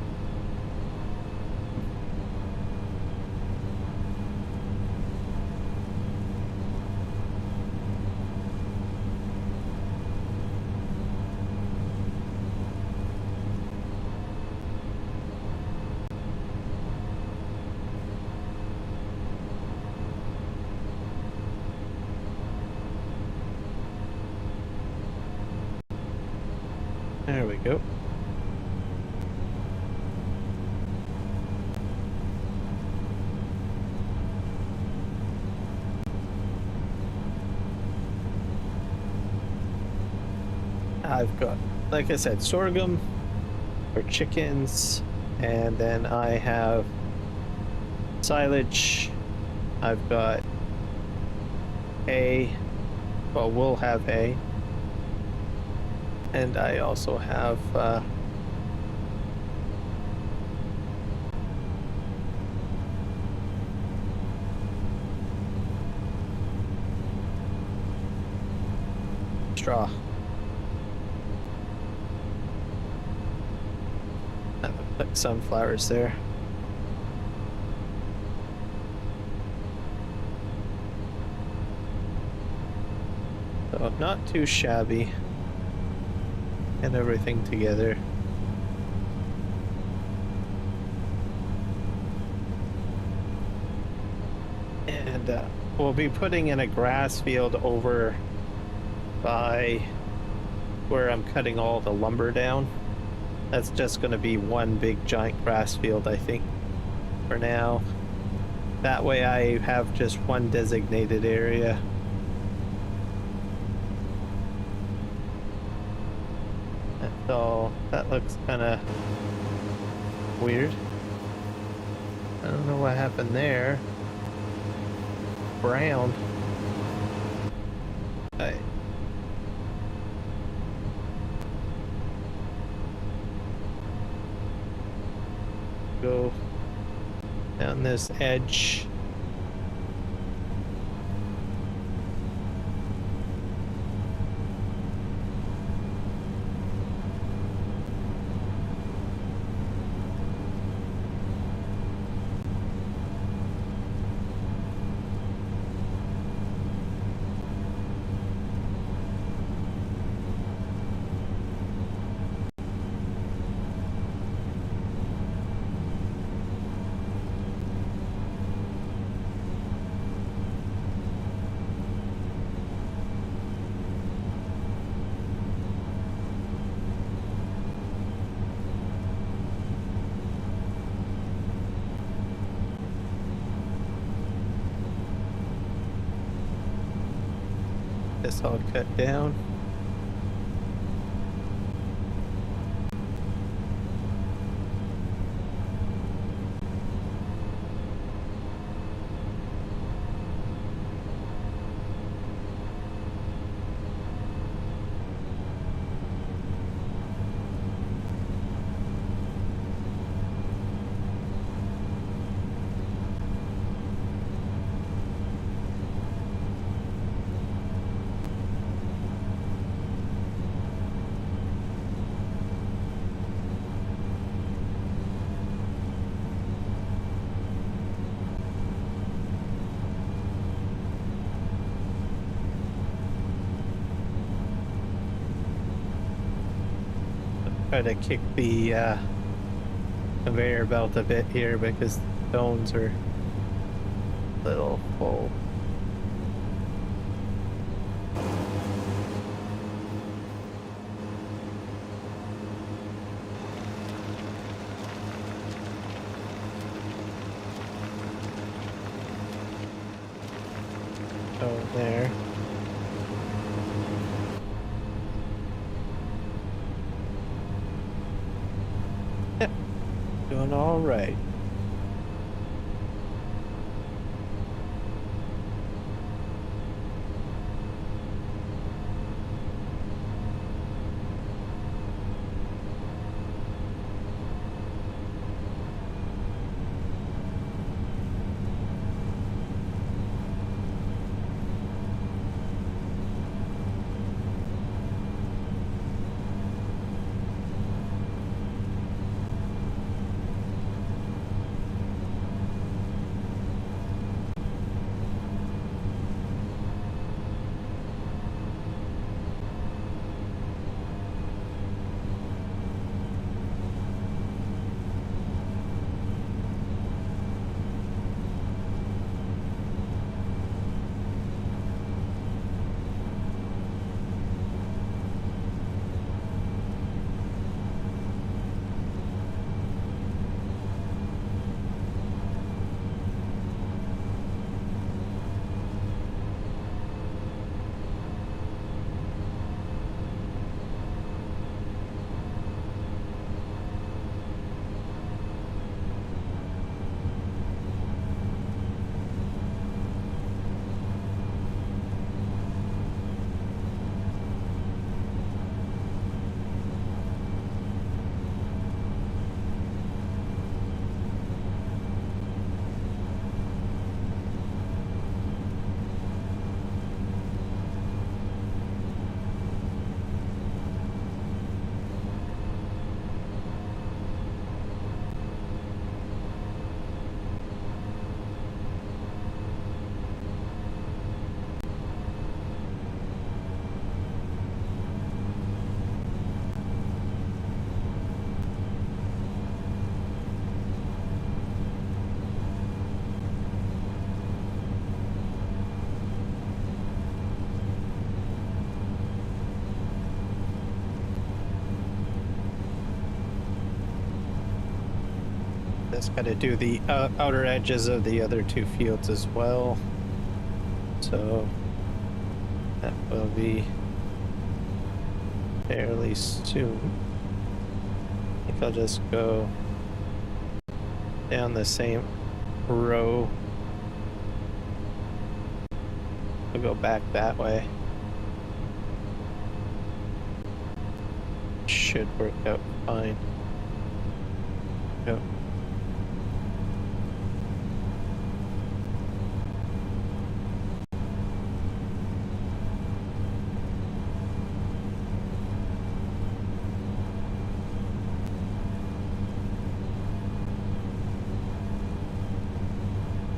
There we go. I've got, like I said, sorghum for chickens, and then I have silage. I've got hay. Well, we'll have hay. And I also have straw. Like sunflowers there. So not too shabby. And everything together. And we'll be putting in a grass field over by where I'm cutting all the lumber down. That's just going to be one big giant grass field, I think, for now. That way I have just one designated area. So that looks kind of weird. I don't know what happened there. Brown. Right. Go down this edge. This all cut down. Try to kick the conveyor belt a bit here because the stones are a little full. Oh, there. Doing all right. Just got to do the outer edges of the other two fields as well. So that will be fairly soon. I think I'll just go down the same row. We'll go back that way. Should work out fine. Go.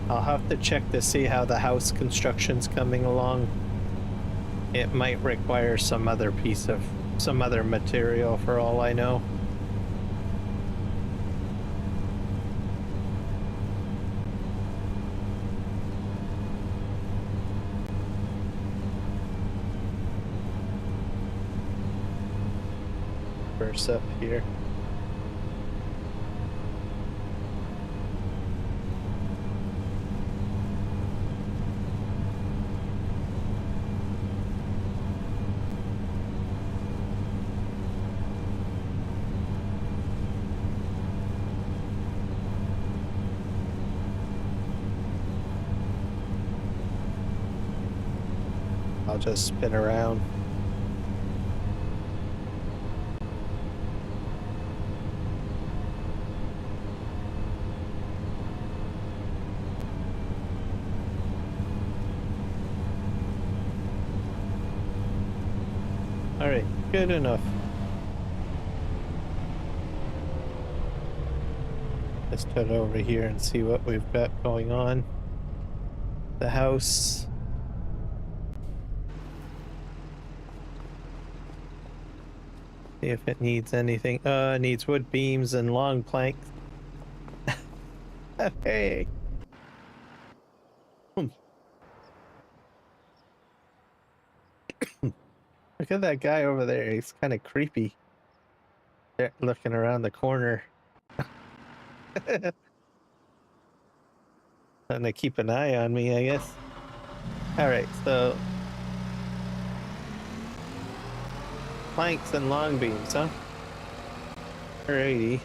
I'll have to check to see how the house construction's coming along. It might require some other material for all I know. First up here. I'll just spin around. All right, good enough. Let's head over here and see what we've got going on. The house. See if it needs anything. It needs wood beams and long planks. Hey. Look at that guy over there. He's kind of creepy. They're looking around the corner. Trying to keep an eye on me, I guess. Alright, so planks and long beams, huh? Alrighty.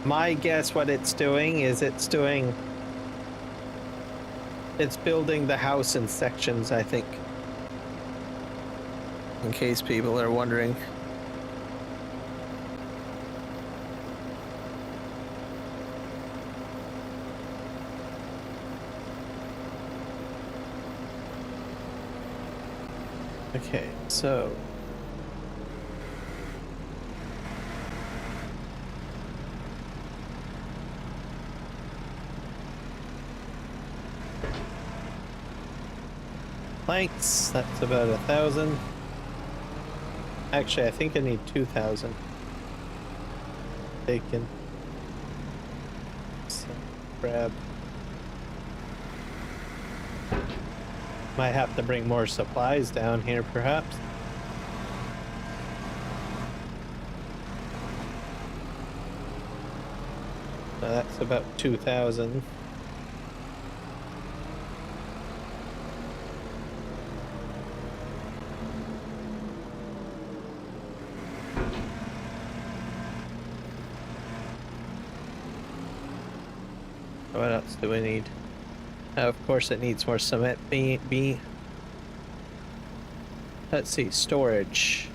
My guess what it's doing is it's building the house in sections, I think. In case people are wondering. Okay, so planks, that's about 1,000. Actually, I think I need 2,000. Taken. So, grab. Might have to bring more supplies down here, perhaps. So that's about 2,000. What else do we need? Of course it needs more cement. Let's see, storage.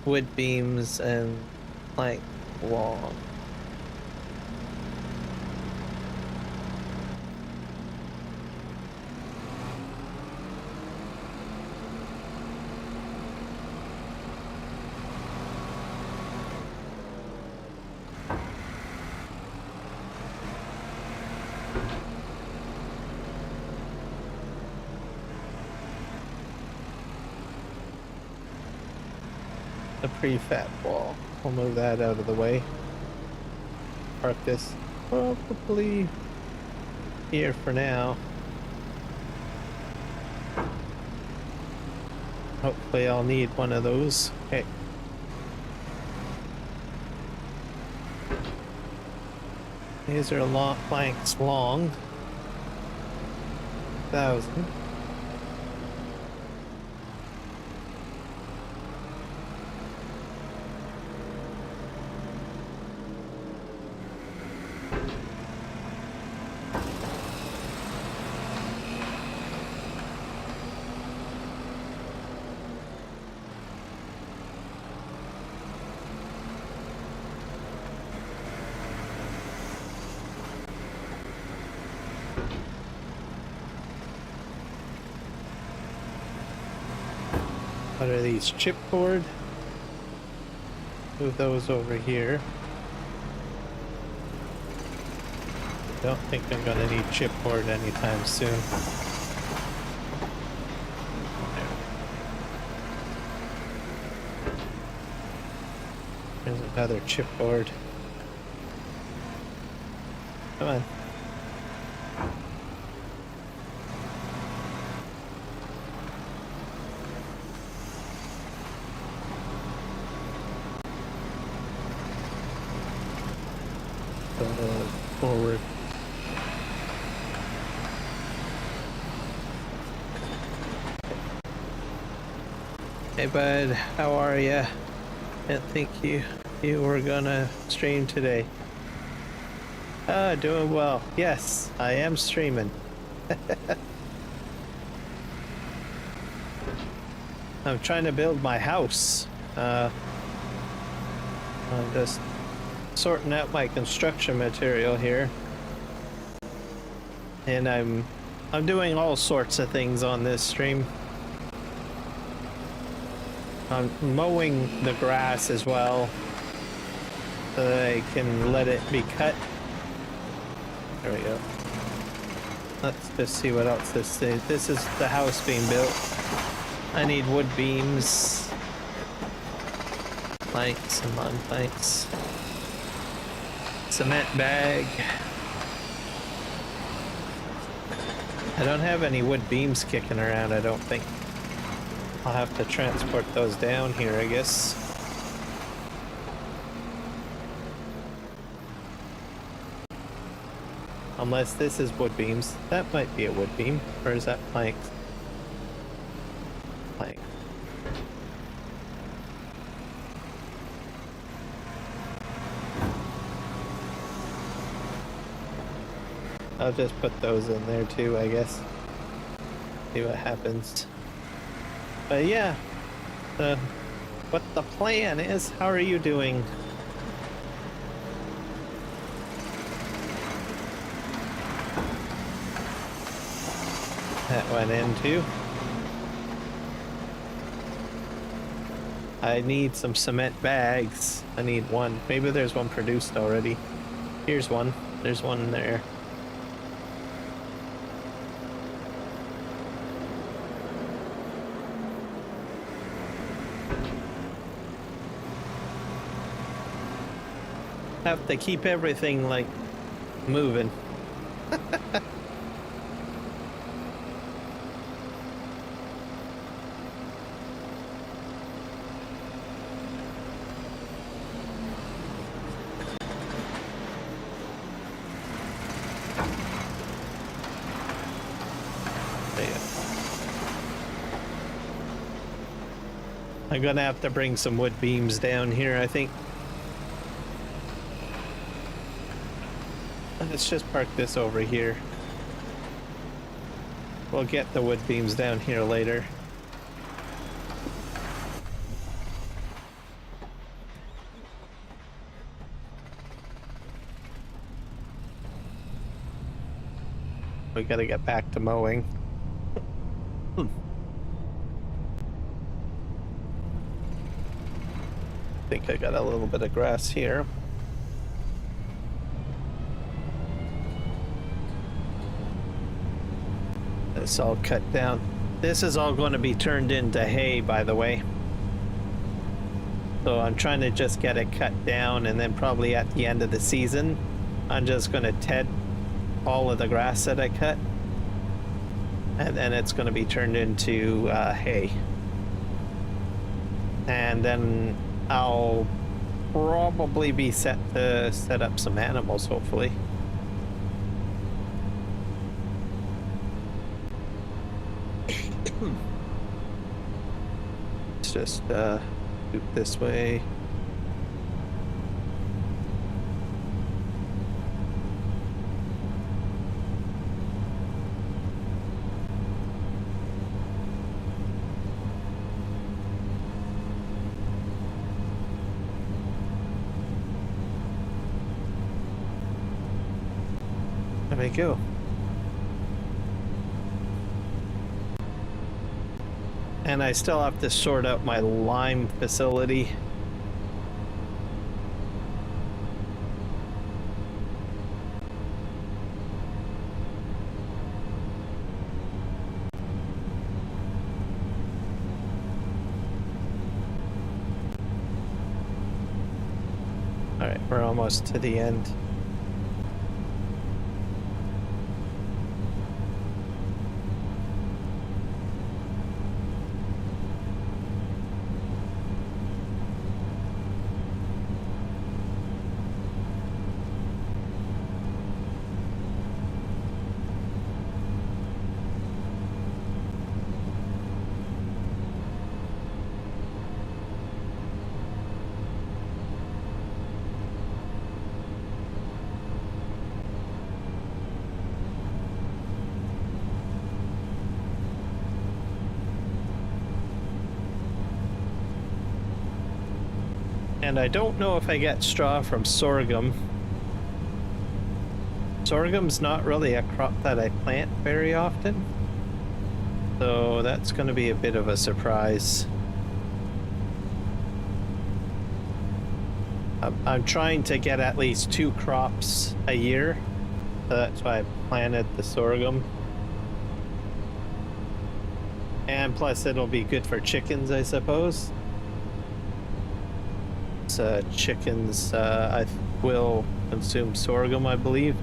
Wood beams and plank wall. The prefab wall. We'll move that out of the way. Park this probably here for now. Hopefully I'll need one of those. Okay. These are long planks long. 1,000. What are these? Chipboard? Move those over here. Don't think I'm gonna need chipboard anytime soon. There's another chipboard. Come on. Forward. Hey bud, how are ya? Didn't think you were gonna stream today. Ah, doing well. Yes, I am streaming. I'm trying to build my house. I'm just sorting out my construction material here, and I'm doing all sorts of things on this stream. I'm mowing the grass as well, so that I can let it be cut. There we go. Let's just see what else this is. This is the house being built. I need wood beams, planks and mud planks. Cement bag. I don't have any wood beams kicking around, I don't think. I'll have to transport those down here, I guess. Unless this is wood beams. That might be a wood beam. Or is that planks? Plank. I'll just put those in there too, I guess. See what happens. But yeah, what the plan is. How are you doing? That went in too. I need some cement bags. I need one. Maybe there's one produced already. Here's one. There's one there. Have to keep everything like moving. I'm gonna have to bring some wood beams down here, I think. Let's just park this over here. We'll get the wood beams down here later. We gotta get back to mowing. I think I got a little bit of grass here. It's all cut down. This is all going to be turned into hay, by the way. So I'm trying to just get it cut down, and then probably at the end of the season, I'm just going to all of the grass that I cut, and then it's going to be turned into hay. And then I'll probably be set to set up some animals, hopefully. Let's just loop this way. There we go. And I still have to sort out my lime facility. All right, we're almost to the end. And I don't know if I get straw from sorghum. Sorghum's not really a crop that I plant very often, so that's going to be a bit of a surprise. I'm trying to get at least 2 crops a year, so that's why I planted the sorghum. And plus it'll be good for chickens, I suppose. Chickens I will consume sorghum, I believe.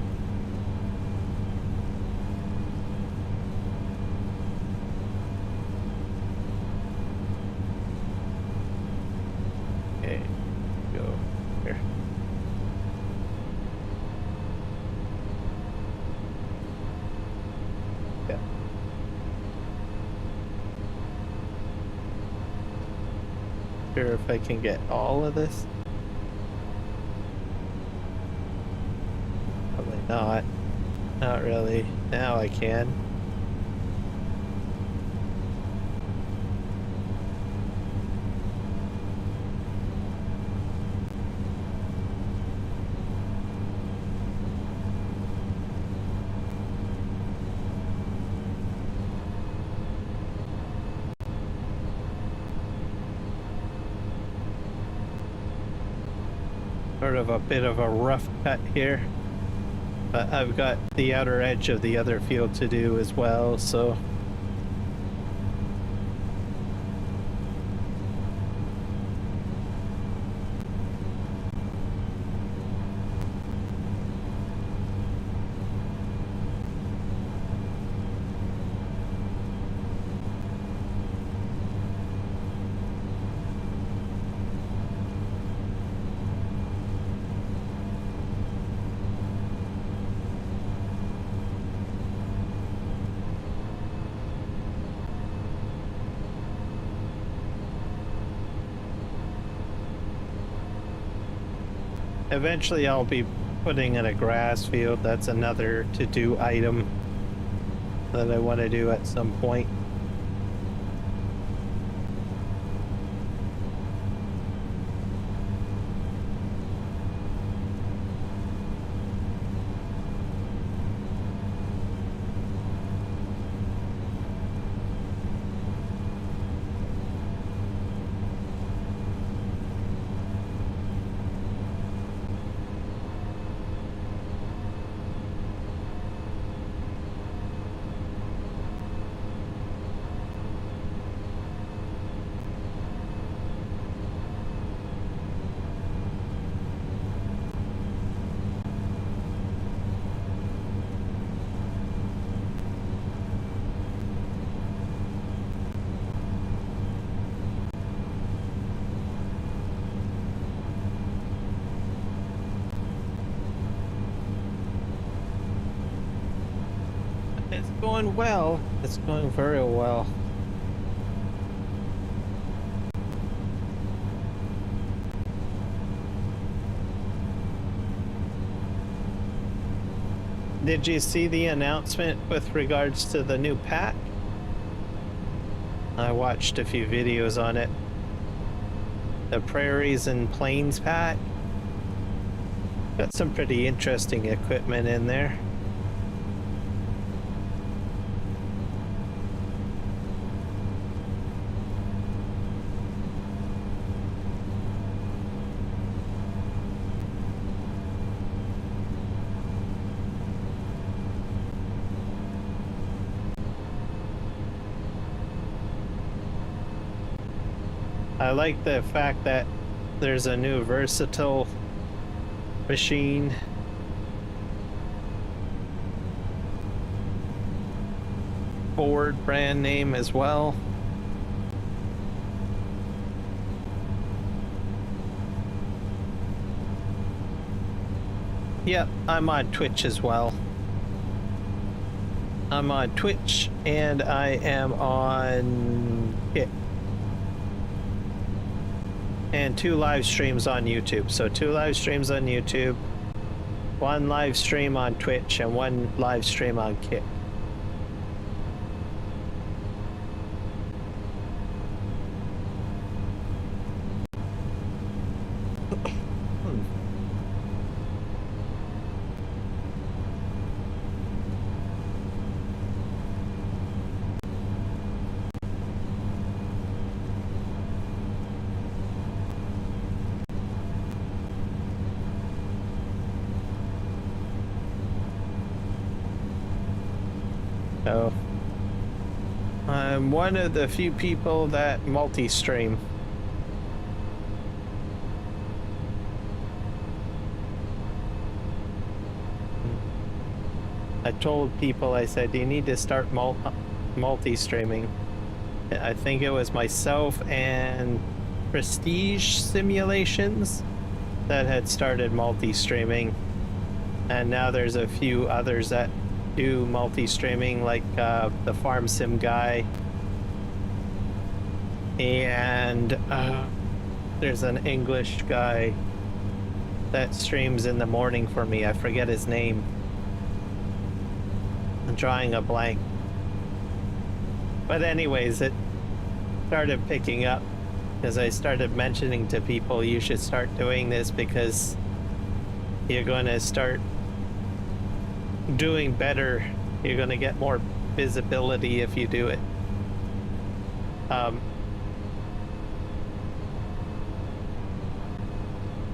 Okay, go here. Yeah. Sure if I can get all of this. Probably not. Not really. Now I can. Sort of a bit of a rough cut here, but I've got the outer edge of the other field to do as well, so eventually I'll be putting in a grass field. That's another to-do item that I want to do at some point. It's going well. It's going very well. Did you see the announcement with regards to the new pack? I watched a few videos on it. The Prairies and Plains pack. Got some pretty interesting equipment in there. I like the fact that there's a new versatile machine. Ford brand name as well. Yep, I'm on Twitch as well. I'm on Twitch and I am on Kick. And 2 live streams on YouTube. So 2 live streams on YouTube, 1 live stream on Twitch, and 1 live stream on Kick. So I'm one of the few people that multi-stream. I told people, I said, you need to start multi-streaming. I think it was myself and Prestige Simulations that had started multi-streaming. And now there's a few others that do multi-streaming, like the Farm Sim guy, and there's an English guy that streams in the morning for me. I forget his name. I'm drawing a blank. But anyways, it started picking up because I started mentioning to people, you should start doing this because you're going to start doing better. You're going to get more visibility if you do it.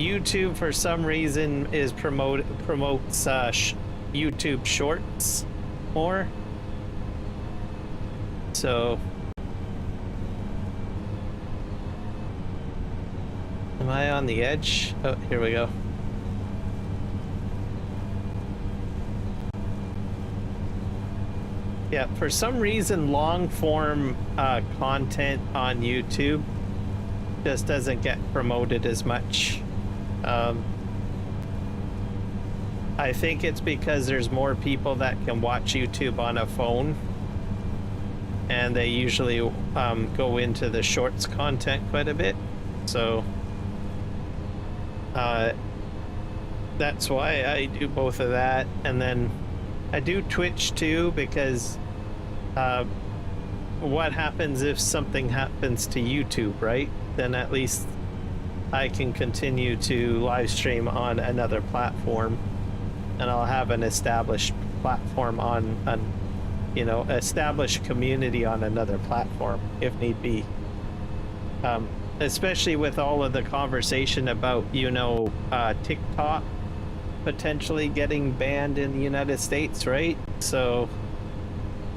YouTube for some reason is promotes YouTube Shorts more. So am I on the edge? Oh, here we go. Yeah, for some reason, long form content on YouTube just doesn't get promoted as much. I think it's because there's more people that can watch YouTube on a phone, and they usually go into the shorts content quite a bit. So that's why I do both of that, and then I do Twitch too, because what happens if something happens to YouTube, right? Then at least I can continue to live stream on another platform, and I'll have an established platform on an, you know, established community on another platform if need be. Especially with all of the conversation about, you know, TikTok potentially getting banned in the United States, right? So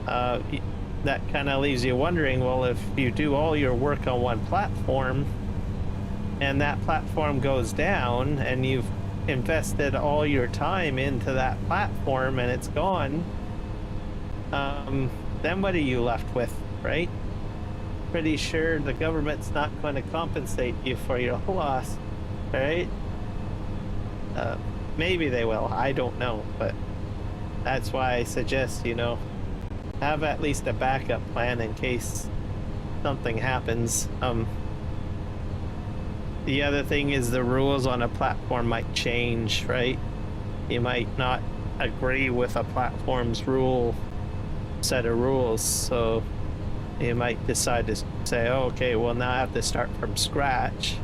that kind of leaves you wondering, well, if you do all your work on one platform and that platform goes down and you've invested all your time into that platform and it's gone, then what are you left with, right? Pretty sure the government's not going to compensate you for your loss, right? Maybe they will, I don't know, but that's why I suggest, you know, have at least a backup plan in case something happens. The other thing is the rules on a platform might change, right? You might not agree with a platform's set of rules, so you might decide to say, oh, okay, well now I have to start from scratch,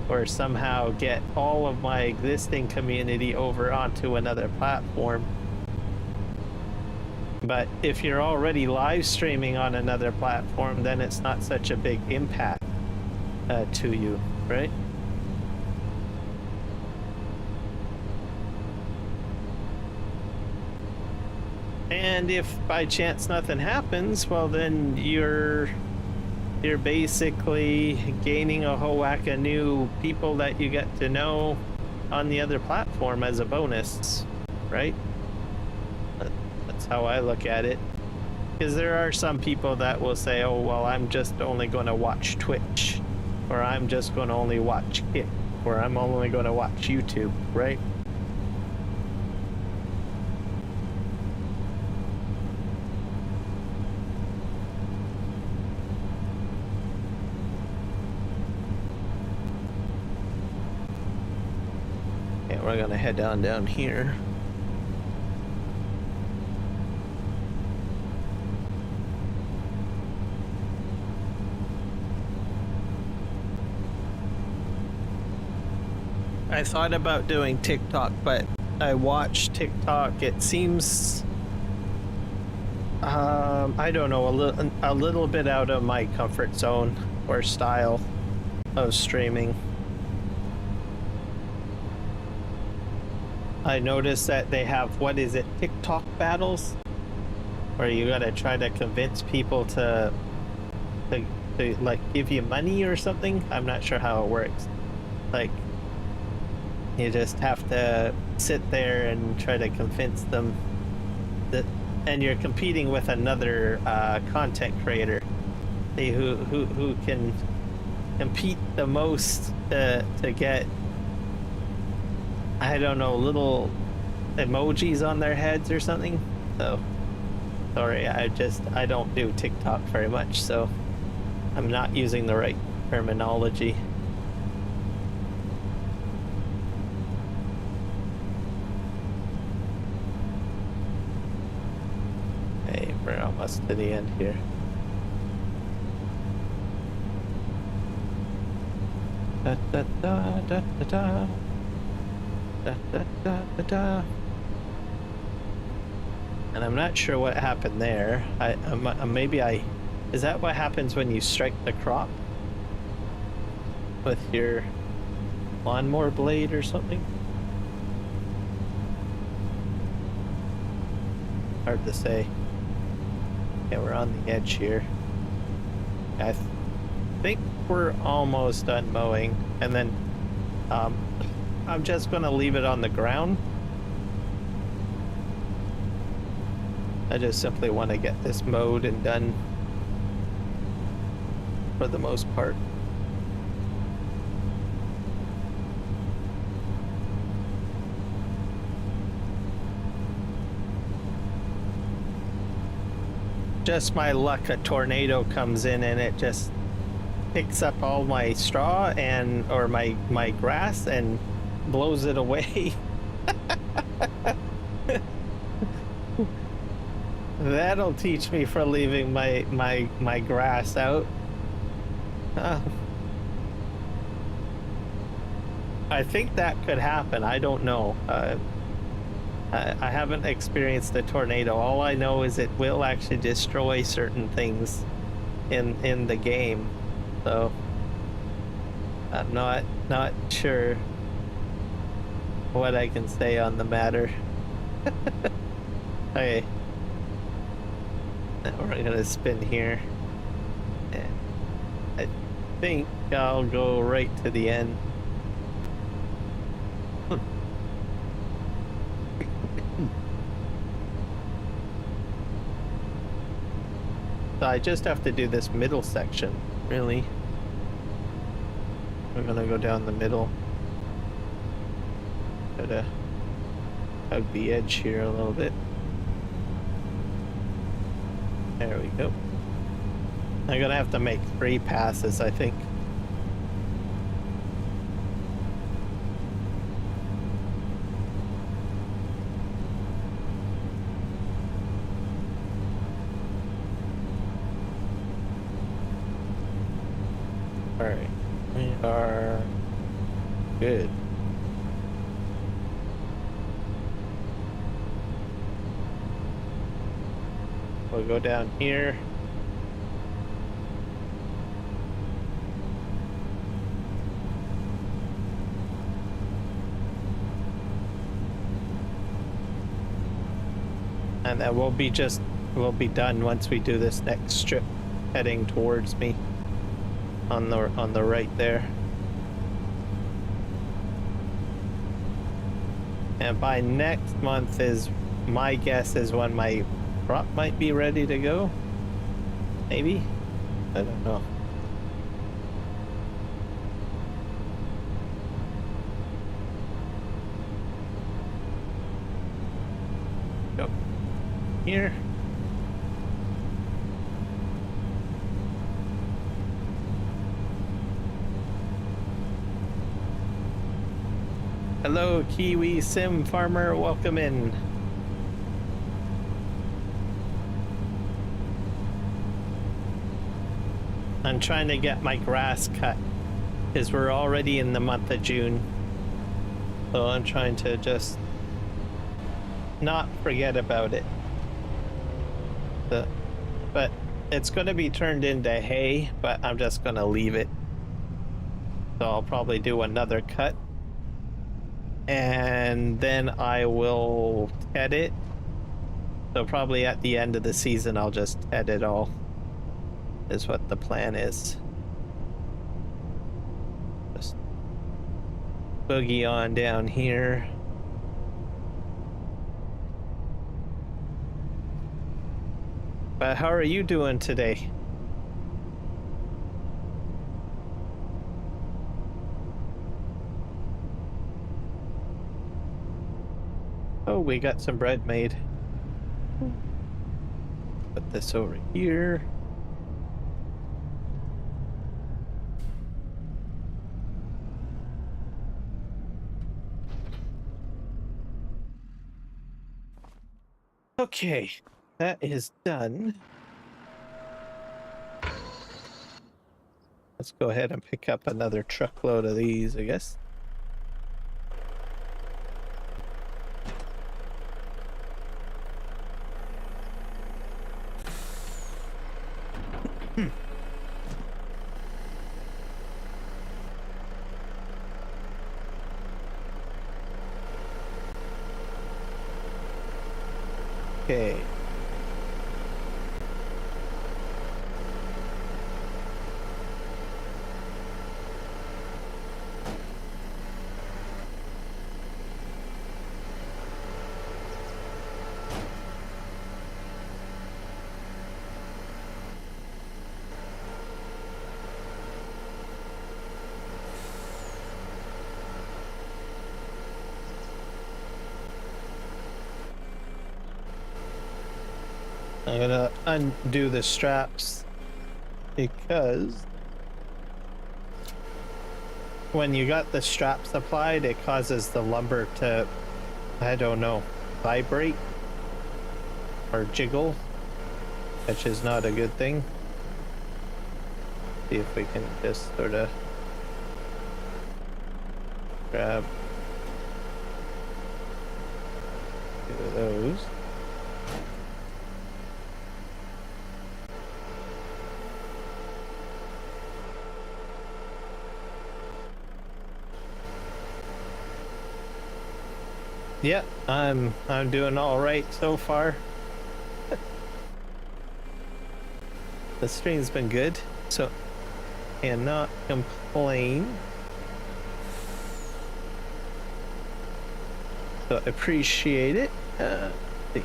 or somehow get all of my existing community over onto another platform. But if you're already live streaming on another platform, then it's not such a big impact to you, right? And if by chance nothing happens, well then you're basically gaining a whole whack of new people that you get to know on the other platform as a bonus, right? That's how I look at it. Because there are some people that will say, oh, well, I'm just only going to watch Twitch, or I'm just going to only watch Kick, or I'm only going to watch YouTube, right? Okay, we're going to head down here. I thought about doing TikTok, but I watched TikTok. It seems, I don't know, a little bit out of my comfort zone or style of streaming. I noticed that they have, what is it, TikTok battles? Where you gotta try to convince people to like give you money or something. I'm not sure how it works. Like, you just have to sit there and try to convince them that, and you're competing with another content creator who can compete the most to get, I don't know, little emojis on their heads or something. So sorry, I don't do TikTok very much, so I'm not using the right terminology. We're almost to the end here. Da da da da da da da da da da da. And I'm not sure what happened there. Is that what happens when you strike the crop with your lawnmower blade or something? Hard to say. Yeah, we're on the edge here. I think we're almost done mowing, and then I'm just gonna leave it on the ground. I just simply want to get this mowed and done for the most part. Just my luck, a tornado comes in and it just picks up all my straw or my grass and blows it away. That'll teach me for leaving my grass out. I think that could happen. I don't know. I haven't experienced a tornado. All I know is it will actually destroy certain things in the game. So I'm not sure what I can say on the matter. Okay. Now we're gonna spin here. And I think I'll go right to the end. So I just have to do this middle section, really. We're gonna go down the middle. Gotta hug the edge here a little bit. There we go. I'm gonna have to make 3 passes, I think. All right, we are good. We'll go down here. And then we'll be done once we do this next strip heading towards me on the right there. And by next month is my guess is when my crop might be ready to go. Maybe. I don't know. Go here. Hello, Kiwi Sim Farmer. Welcome in. I'm trying to get my grass cut because we're already in the month of June. So I'm trying to just not forget about it. But it's going to be turned into hay, but I'm just going to leave it. So I'll probably do another cut. And then I will ted it. So probably at the end of the season, I'll just ted it all. Is what the plan is. Just boogie on down here. But how are you doing today? Oh, we got some bread made. Put this over here. Okay, that is done. Let's go ahead and pick up another truckload of these, I guess. Okay. I'm gonna undo the straps because when you got the straps applied, it causes the lumber to, I don't know, vibrate or jiggle, which is not a good thing. See if we can just sort of grab two of those. Yeah, I'm doing all right so far. The stream's been good, so cannot complain. So appreciate it. Let's see.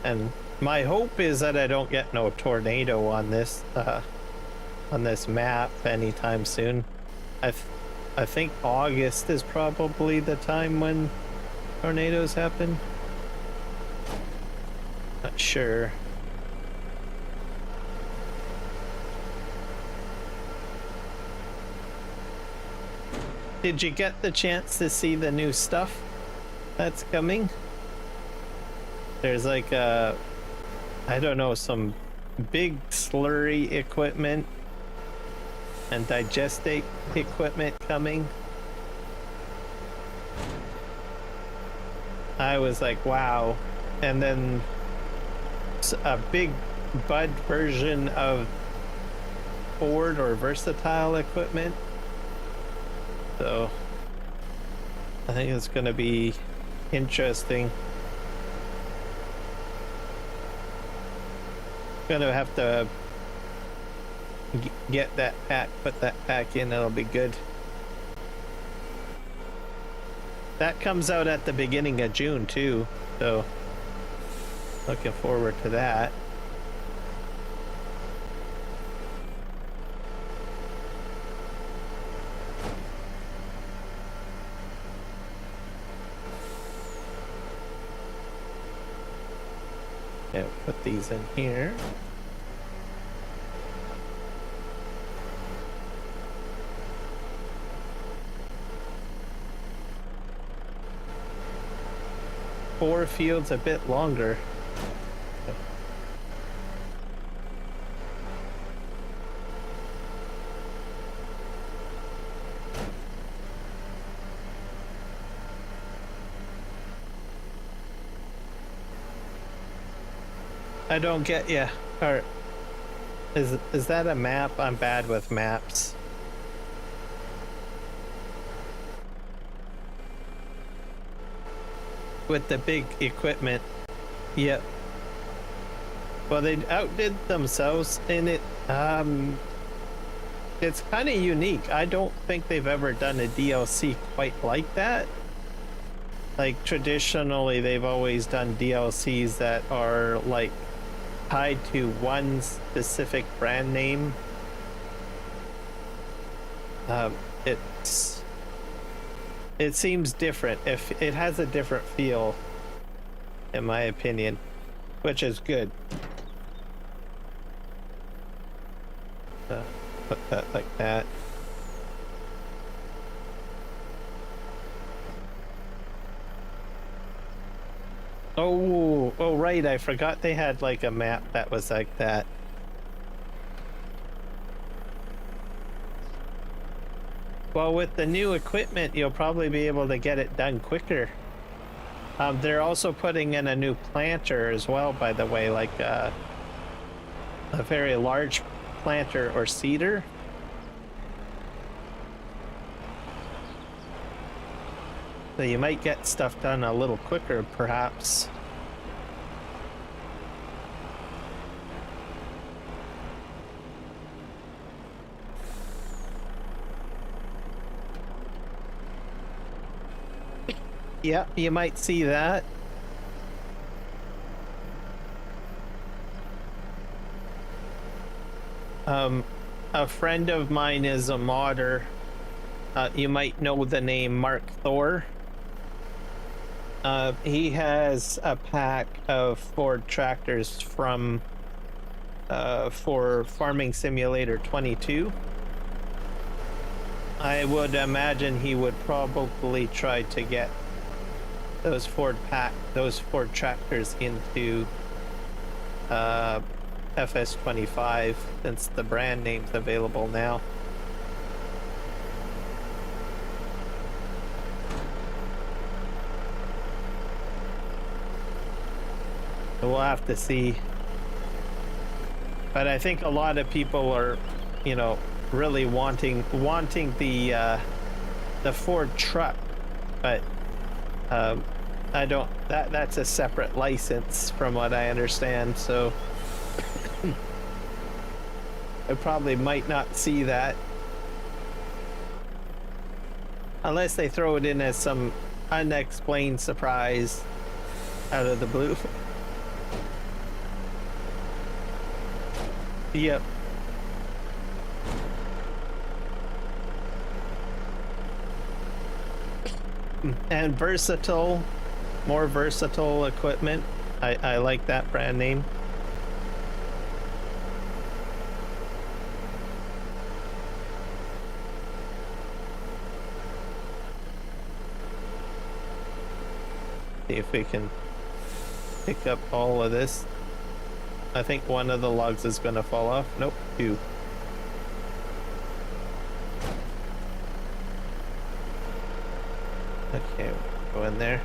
And My hope is that I don't get no tornado on this map anytime soon. I think August is probably the time when tornadoes happen. Not sure. Did you get the chance to see the new stuff that's coming? There's like I don't know, some big slurry equipment and digestate equipment coming. I was like, wow. And then a big bud version of Ford or versatile equipment. So I think it's going to be interesting. Gonna have to get that pack, put that pack in, it'll be good. That comes out at the beginning of June too, so looking forward to that. Yeah, put these in here. Four fields a bit longer. I don't get you. Or is that a map? I'm bad with maps. With the big equipment. Yep. Well, they outdid themselves in it. It's kind of unique. I don't think they've ever done a DLC quite like that. Like traditionally, they've always done DLCs that are like tied to one specific brand name. It seems different. If it has a different feel, in my opinion, which is good. Put that like that. Oh, right. I forgot they had like a map that was like that. Well, with the new equipment, you'll probably be able to get it done quicker. They're also putting in a new planter as well, by the way, like a very large planter or seeder. So you might get stuff done a little quicker, perhaps. Yeah, you might see that. A friend of mine is a modder. You might know the name Mark Thor. He has a pack of Ford tractors from for Farming Simulator 22. I would imagine he would probably try to get those Ford tractors into FS25 since the brand name's available now. So we'll have to see. But I think a lot of people are, you know, really wanting the Ford truck, but I don't. That's a separate license from what I understand. So I probably might not see that unless they throw it in as some unexplained surprise out of the blue. Yep. And versatile, more versatile equipment. I like that brand name. See if we can pick up all of this. I think one of the logs is going to fall off. Nope, two. Okay, go in there.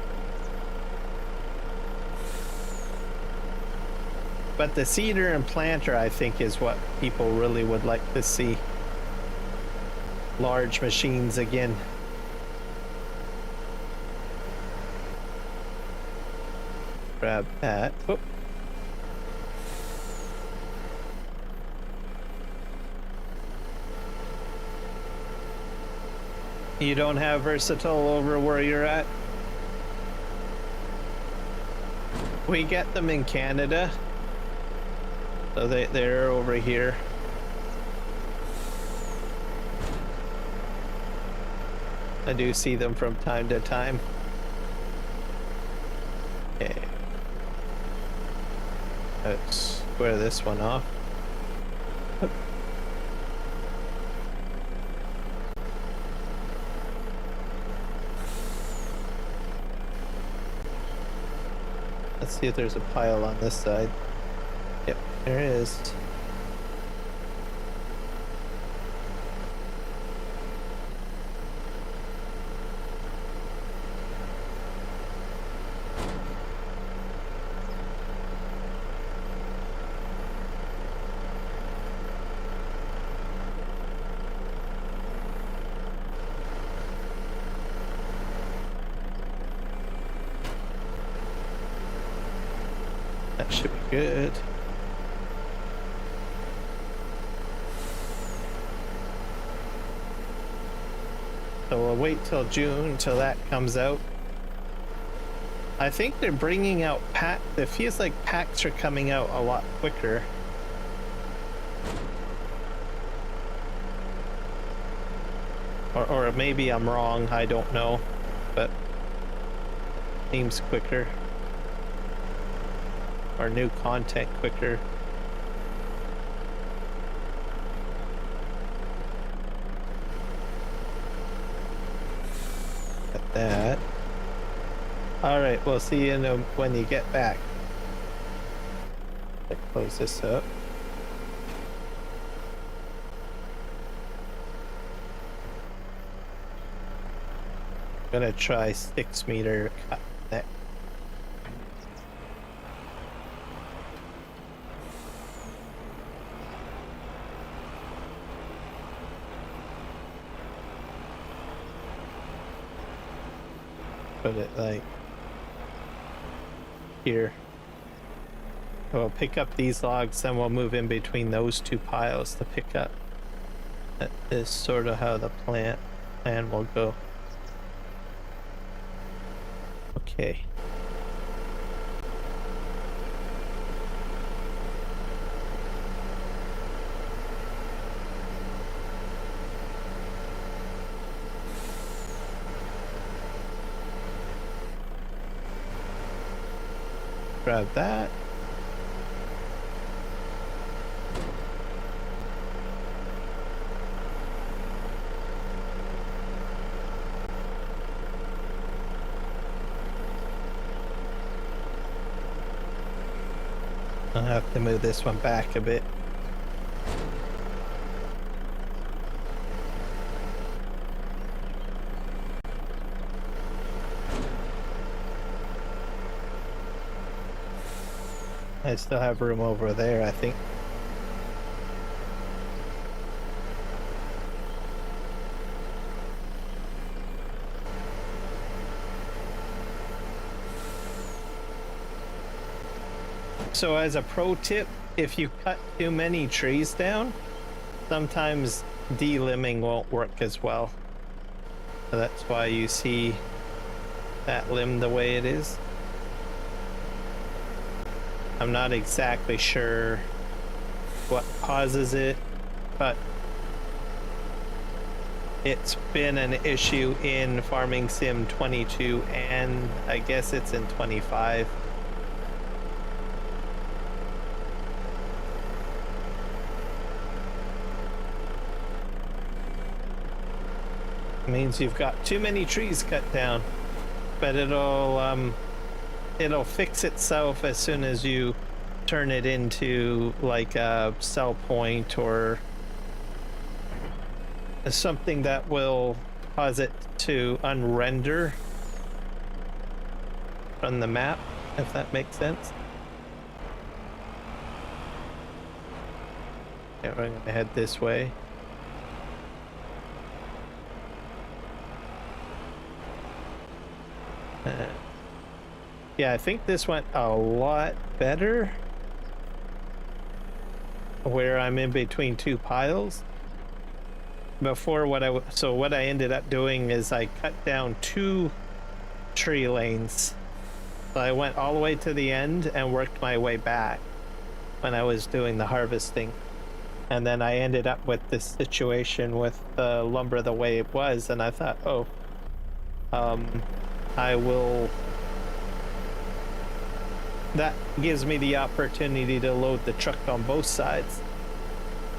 But the seeder and planter, I think, is what people really would like to see. Large machines again. Grab that. Whoop. You don't have versatile over where you're at? We get them in Canada. So they're over here. I do see them from time to time. Okay. Let's square this one off. Let's see if there's a pile on this side. Yep, there is. That should be good. So we'll wait till June till that comes out. I think they're bringing out pack. It feels like packs are coming out a lot quicker. Or maybe I'm wrong, I don't know, but it seems quicker. Or new content quicker. Got that. Alright, we'll see you when you get back. Let's close this up. I'm gonna try 6 meter cut next. Put it like here. We'll pick up these logs, then we'll move in between those two piles to pick up. That is sort of how the plan will go. Okay. Grab that. I'll have to move this one back a bit. I still have room over there, I think. So as a pro tip, if you cut too many trees down, sometimes de-limbing won't work as well. So that's why you see that limb the way it is. I'm not exactly sure what causes it, but it's been an issue in Farming Sim 22 and I guess it's in 25. It means you've got too many trees cut down, but it'll fix itself as soon as you turn it into like a sell point or something that will cause it to unrender from the map, if that makes sense. Yeah, we're gonna head this way. Yeah, I think this went a lot better where I'm in between two piles. Before, what I ended up doing is I cut down 2 tree lanes. So I went all the way to the end and worked my way back when I was doing the harvesting. And then I ended up with this situation with the lumber the way it was, and I thought, oh, that gives me the opportunity to load the truck on both sides,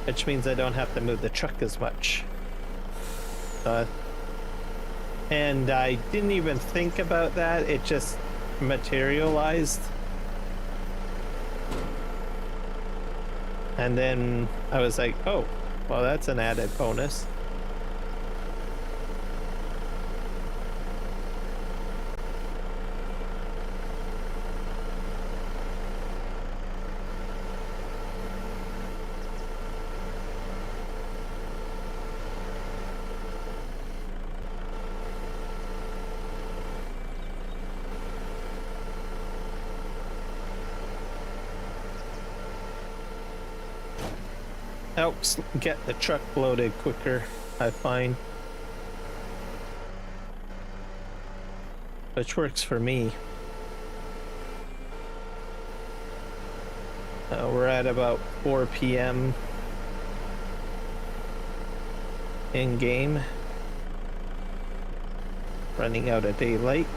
which means I don't have to move the truck as much. And I didn't even think about that, it just materialized. And then I was like, oh, well, that's an added bonus. Helps get the truck loaded quicker, I find. Which works for me. We're at about 4 p.m. in game. Running out of daylight.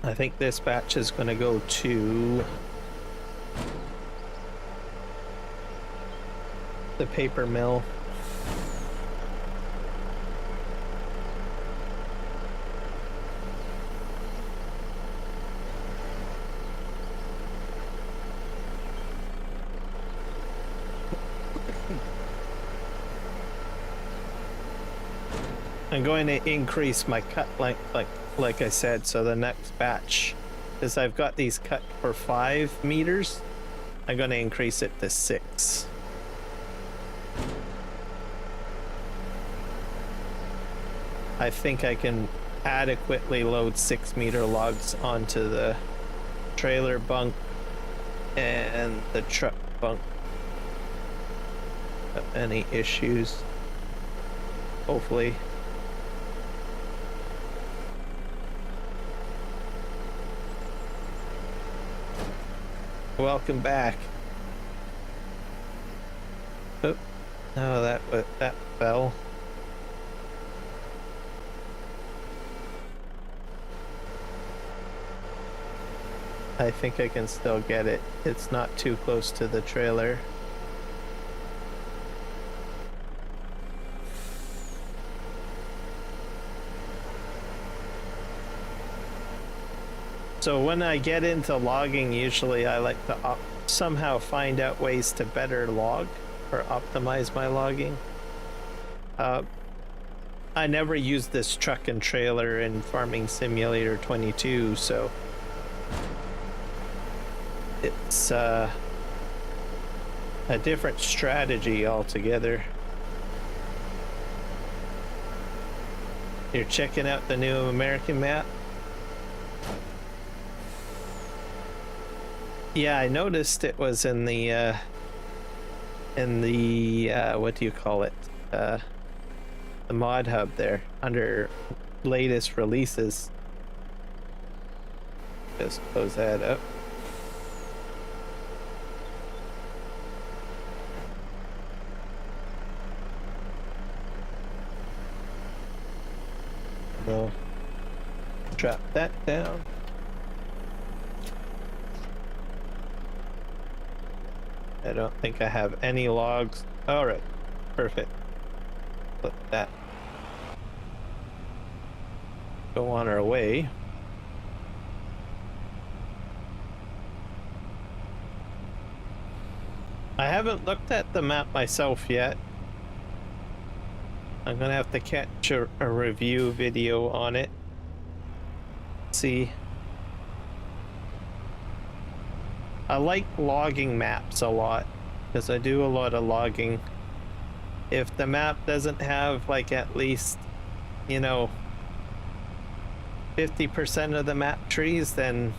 I think this batch is going to go to the paper mill. I'm going to increase my cut length, like I said, so the next batch, because I've got these cut for 5 meters, I'm going to increase it to 6. I think I can adequately load 6-meter logs onto the trailer bunk and the truck bunk without any issues, hopefully. Welcome back. Oh, no, that fell. I think I can still get it. It's not too close to the trailer. So when I get into logging, usually I like to somehow find out ways to better log or optimize my logging. I never used this truck and trailer in Farming Simulator 22, so it's a different strategy altogether. You're checking out the new American map? Yeah, I noticed it was in the what do you call it? the mod hub there under latest releases. Just close that up. We'll drop that down. I don't think I have any logs. All right, perfect. Let that go on our way. I haven't looked at the map myself yet. I'm gonna have to catch a review video on it. See. I like logging maps a lot because I do a lot of logging. If the map doesn't have like at least, you know, 50% of the map trees, then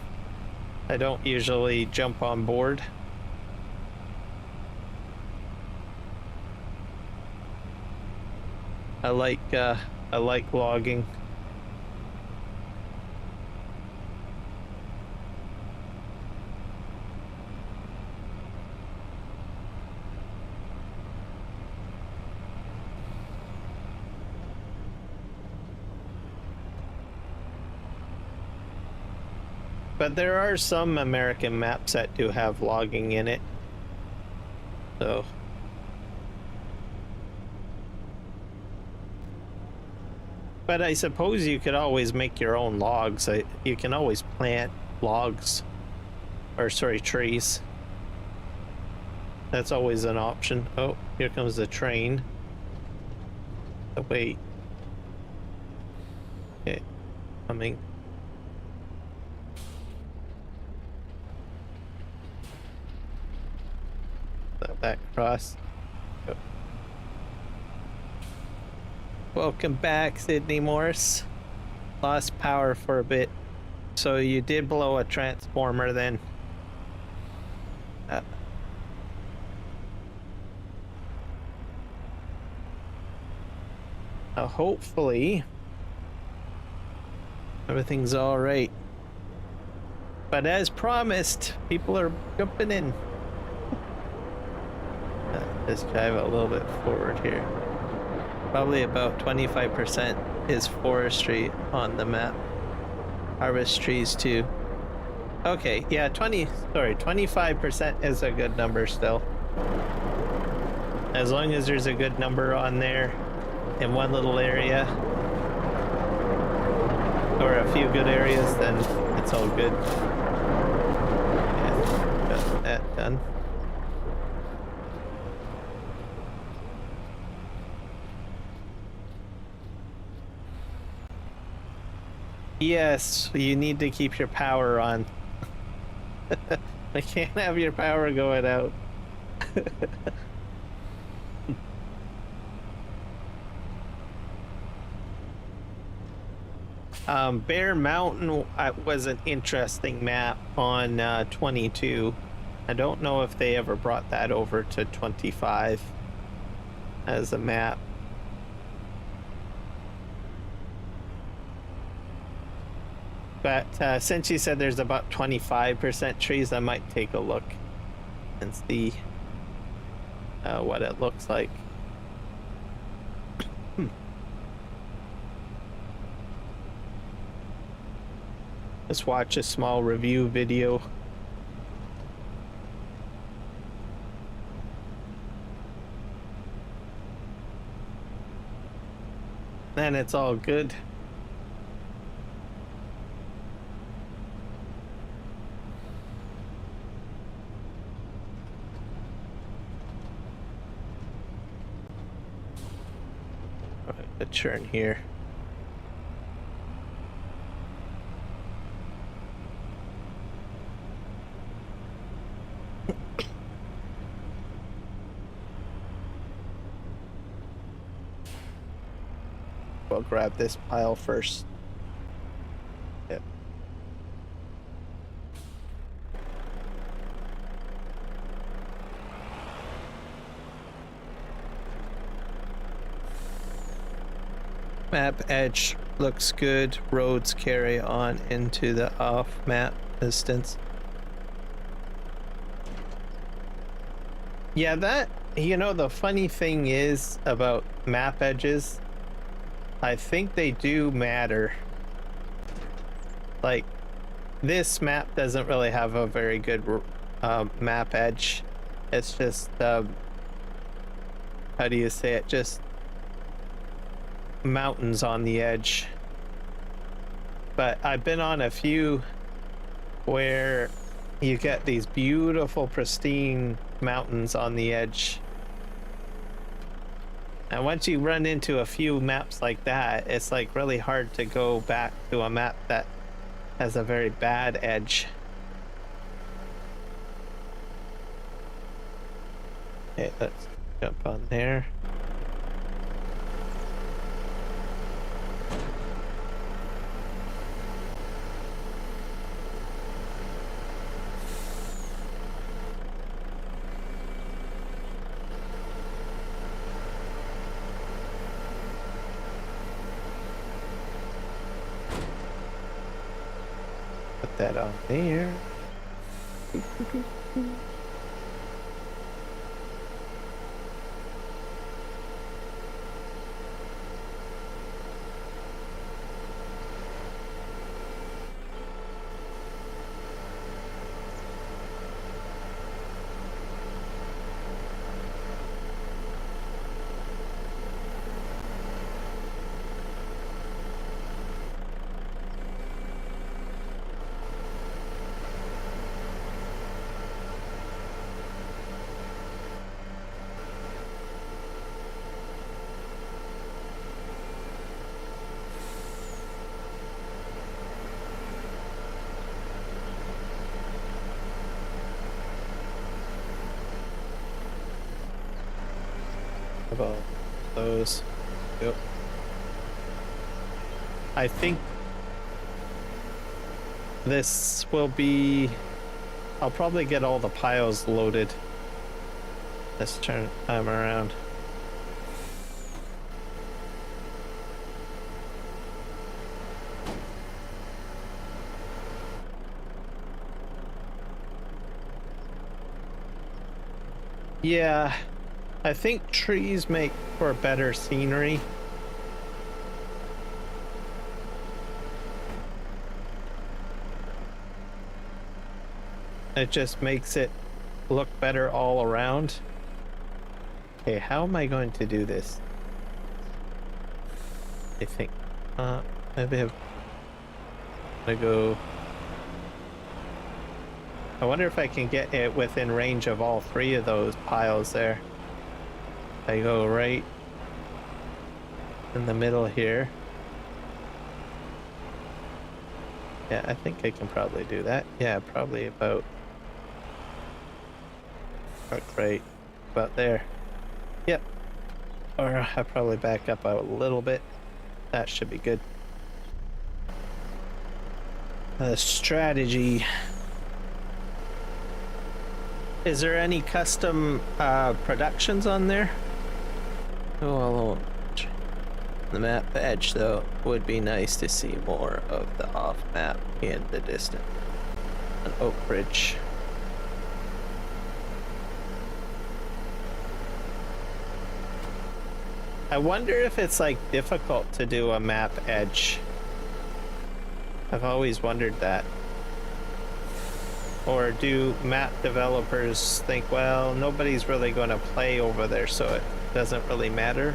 I don't usually jump on board. I like logging. But there are some American maps that do have logging in it. So but I suppose you could always make your own logs. You can always plant logs, or sorry, trees. That's always an option. Oh, here comes the train. Oh, wait. Okay, coming. That cross. Oh. Welcome back, Sydney Morris. Lost power for a bit. So you did blow a transformer then? Hopefully everything's all right. But as promised, people are jumping in. Let's drive a little bit forward here. Probably about 25% is forestry on the map. Harvest trees too. Okay, yeah, 25% is a good number still. As long as there's a good number on there in one little area, or a few good areas, then it's all good. Yeah, got that done. Yes, you need to keep your power on. I can't have your power going out. Bear Mountain was an interesting map on 22. I don't know if they ever brought that over to 25 as a map. But since you said there's about 25% trees, I might take a look and see what it looks like. Let's watch a small review video. Then it's all good. The churn here. We'll grab this pile first. Yep. Map edge looks good. Roads carry on into the off map distance. Yeah, that, you know, the funny thing is about map edges, I think they do matter. Like, this map doesn't really have a very good map edge. It's just, how do you say it? Just mountains on the edge. But I've been on a few where you get these beautiful, pristine mountains on the edge. And once you run into a few maps like that, it's like really hard to go back to a map that has a very bad edge. Okay, let's jump on there. Put that on there. About those. Yep. I think this will be, I'll probably get all the piles loaded this time around. Yeah, I think trees make for better scenery. It just makes it look better all around. Okay, how am I going to do this? I think, maybe I'm gonna go. I wonder if I can get it within range of all three of those piles there. I go right in the middle here. Yeah, I think I can probably do that. Yeah, probably about right about there. Yep. Or I'll probably back up a little bit. That should be good. Strategy. Is there any custom productions on there? Oh, the map edge though would be nice to see more of the off map in the distance. An oak bridge. I wonder if it's like difficult to do a map edge. I've always wondered that. Or do map developers think, well, nobody's really going to play over there, so it doesn't really matter?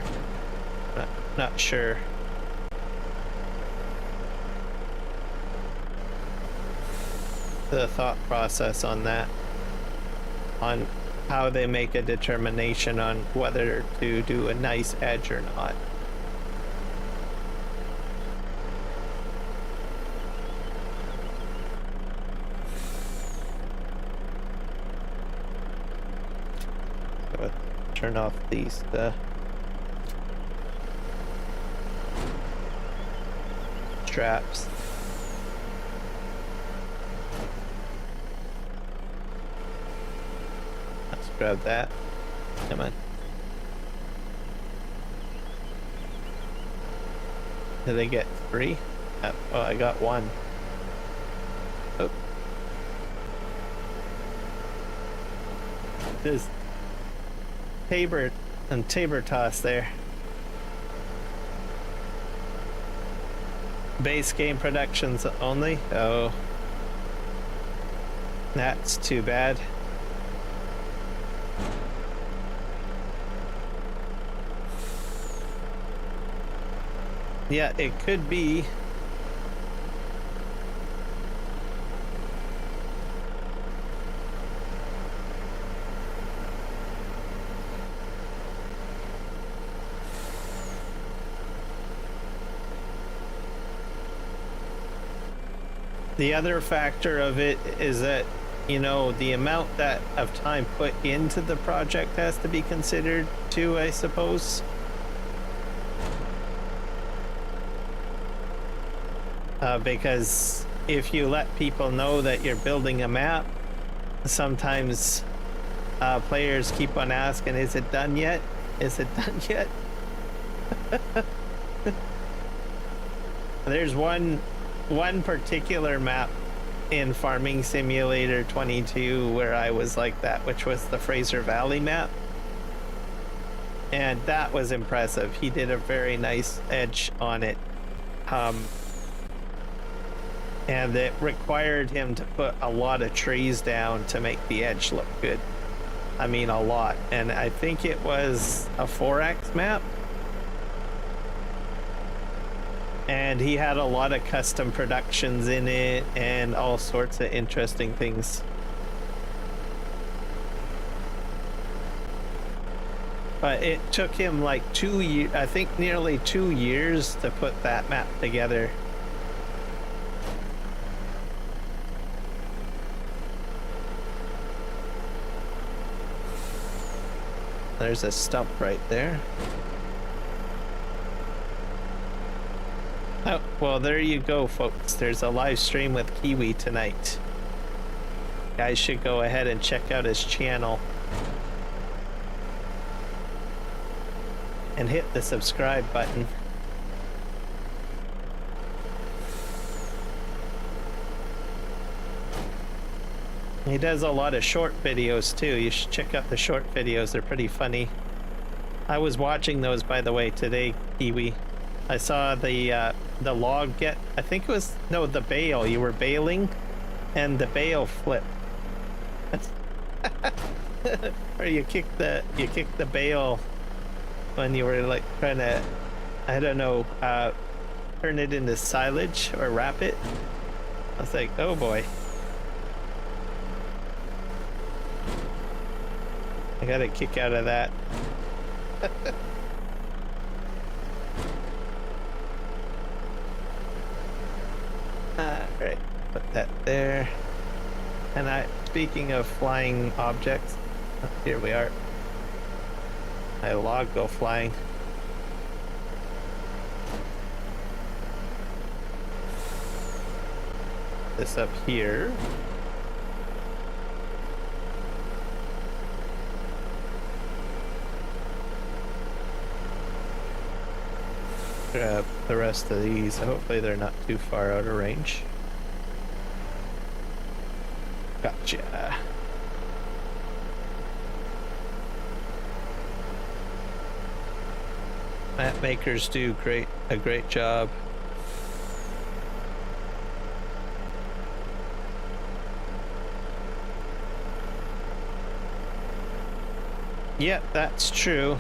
Not sure. The thought process on that, on how they make a determination on whether to do a nice edge or not. Turn off these traps. Let's grab that. Come on. Did I get 3? Oh, I got 1. Oh. There's Tabor and Tabor toss there. Base game productions only? Oh. That's too bad. Yeah, it could be. The other factor of it is that, you know, the amount that of time put into the project has to be considered too, I suppose. Because if you let people know that you're building a map, sometimes players keep on asking, is it done yet? Is it done yet? There's one particular map in Farming Simulator 22 where I was like that, which was the Fraser Valley map. And that was impressive. He did a very nice edge on it. And it required him to put a lot of trees down to make the edge look good. I mean, a lot. And I think it was a 4X map. And he had a lot of custom productions in it and all sorts of interesting things. But it took him like 2 years, I think nearly 2 years to put that map together. There's a stump right there. Oh, well, there you go, folks. There's a live stream with Kiwi tonight. Guys should go ahead and check out his channel. And hit the subscribe button. He does a lot of short videos too. You should check out the short videos. They're pretty funny. I was watching those, by the way, today, Kiwi. I saw the log get, I think it was, no, the bale. You were baling and the bale flipped. Or you kicked the bale when you were like trying to, I don't know, turn it into silage or wrap it. I was like, oh boy. I got a kick out of that. Alright, put that there. And speaking of flying objects, here we are. My log go flying. This up here. Grab the rest of these. Hopefully they're not too far out of range. Gotcha. Map makers do a great job. Yeah, that's true.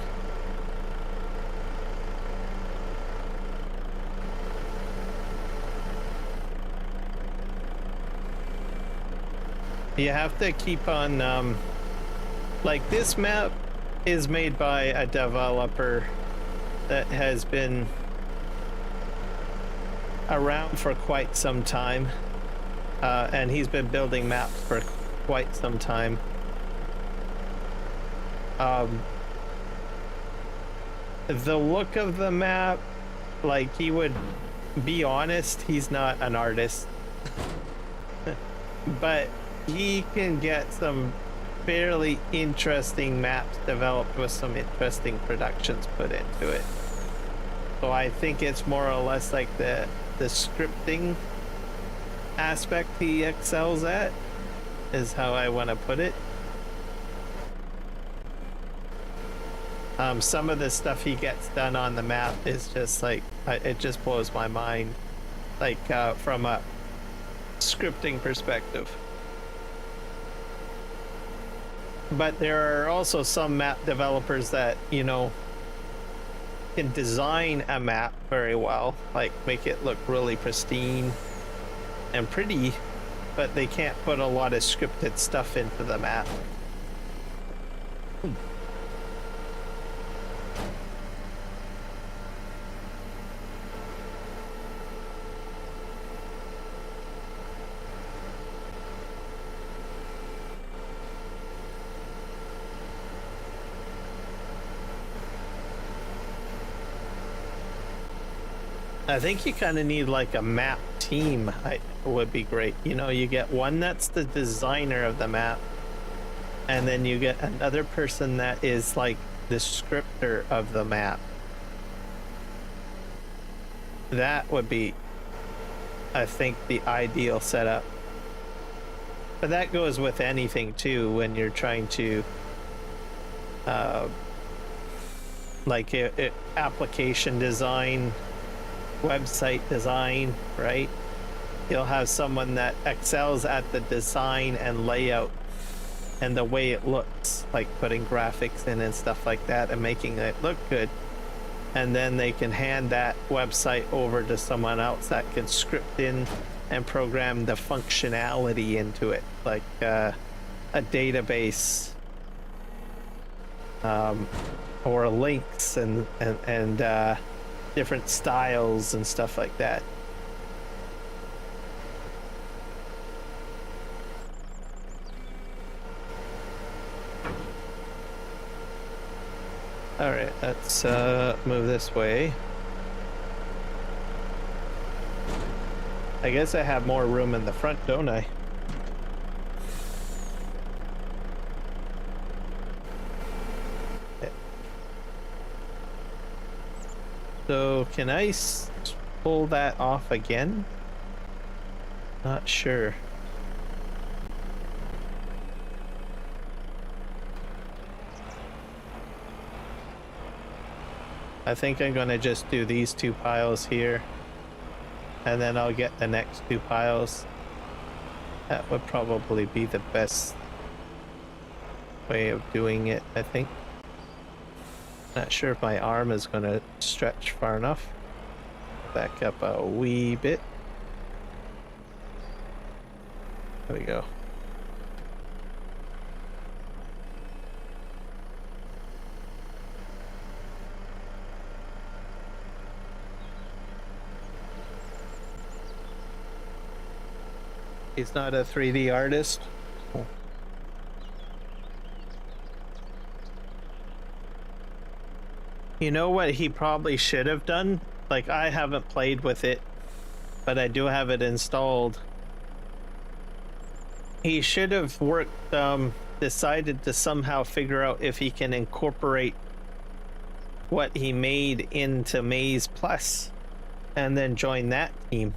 You have to keep on, like this map is made by a developer that has been around for quite some time, and he's been building maps for quite some time. The look of the map, like, he would be honest, he's not an artist. But he can get some fairly interesting maps developed with some interesting productions put into it. So I think it's more or less like the scripting aspect he excels at, is how I want to put it. Some of the stuff he gets done on the map is just like, it just blows my mind, like from a scripting perspective. But there are also some map developers that, you know, can design a map very well, like make it look really pristine and pretty, but they can't put a lot of scripted stuff into the map. I think you kind of need like a map team. Would be great. You know, you get one that's the designer of the map, and then you get another person that is like the scripter of the map. That would be, I think, the ideal setup. But that goes with anything too, when you're trying to like application design, website design, right? You'll have someone that excels at the design and layout and the way it looks, like putting graphics in and stuff like that and making it look good. And then they can hand that website over to someone else that can script in and program the functionality into it, like a database or links and different styles and stuff like that. All right, let's move this way. I guess I have more room in the front, don't I? So can I pull that off again? Not sure. I think I'm gonna just do these two piles here, and then I'll get the next two piles. That would probably be the best way of doing it, I think. Not sure if my arm is gonna stretch far enough. Back up a wee bit. There we go. He's not a 3D artist. You know what he probably should have done? Like, I haven't played with it, but I do have it installed. He should have decided to somehow figure out if he can incorporate what he made into Maze Plus and then join that team.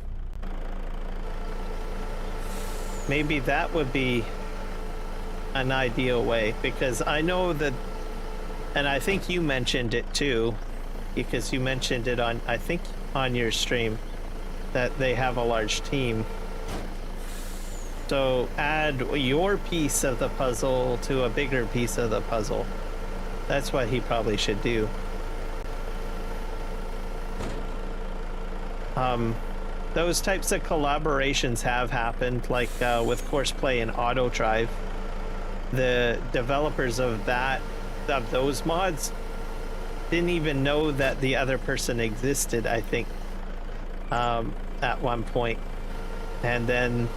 Maybe that would be an ideal way, because I know that, and I think you mentioned it too, because you mentioned it on, I think, on your stream, that they have a large team. So add your piece of the puzzle to a bigger piece of the puzzle. That's what he probably should do. Those types of collaborations have happened, like with Courseplay and AutoDrive. The developers of those mods didn't even know that the other person existed, I think, at one point. And then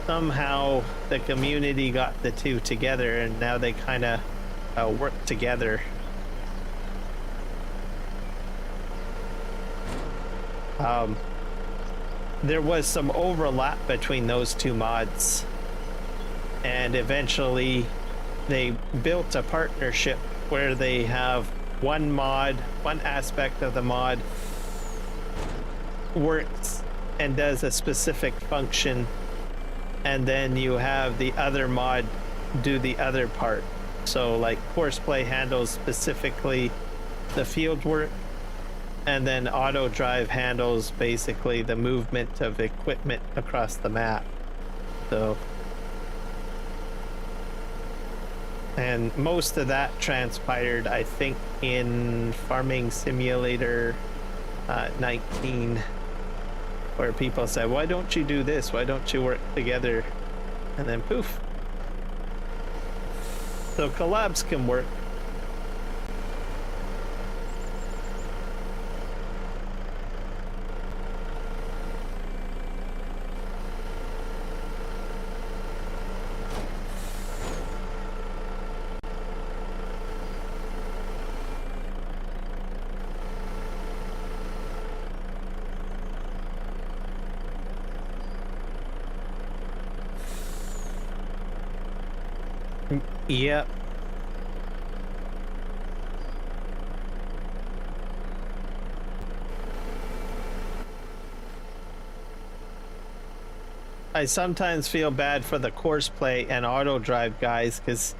somehow the community got the two together, and now they kind of work together. There was some overlap between those two mods, and eventually they built a partnership where they have one aspect of the mod works and does a specific function, and then you have the other mod do the other part. So like horseplay handles specifically the field work, and then auto drive handles basically the movement of equipment across the map. So, and most of that transpired, I think, in Farming Simulator 19, where people said, why don't you do this? Why don't you work together? And then poof. So collabs can work. Yep. I sometimes feel bad for the courseplay and auto drive guys because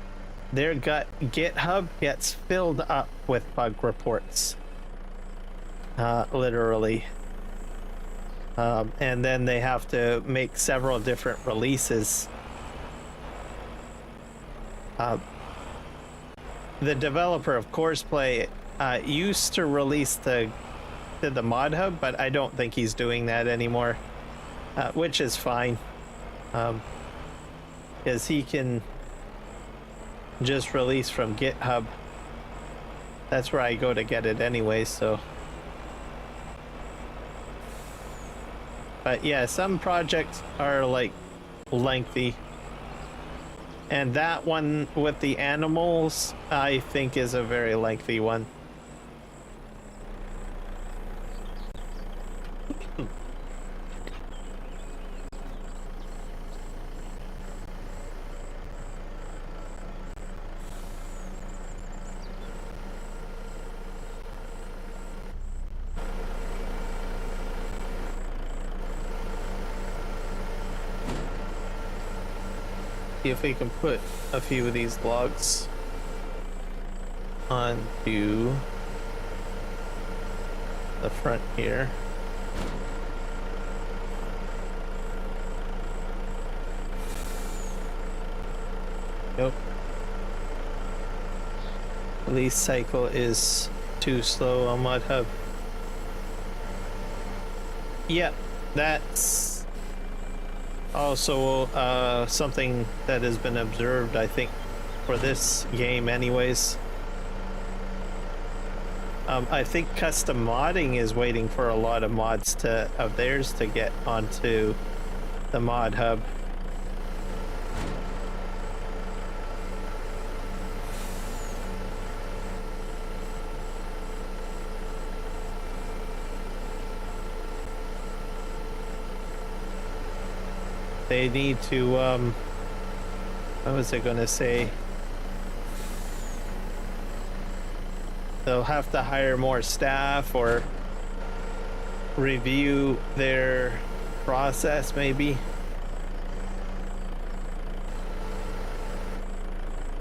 their GitHub gets filled up with bug reports. Literally. And then they have to make several different releases. The developer of Courseplay used to release to the mod hub, but I don't think he's doing that anymore, which is fine, because he can just release from GitHub. That's where I go to get it anyway, so. But yeah, some projects are like lengthy. And that one with the animals, I think, is a very lengthy one. See if we can put a few of these logs onto the front here. Nope. Release cycle is too slow on Mod Hub. Yep, that's also something that has been observed, I think, for this game anyways. I think custom modding is waiting for a lot of mods of theirs to get onto the mod hub. They need to, what was I gonna say? They'll have to hire more staff or review their process, maybe.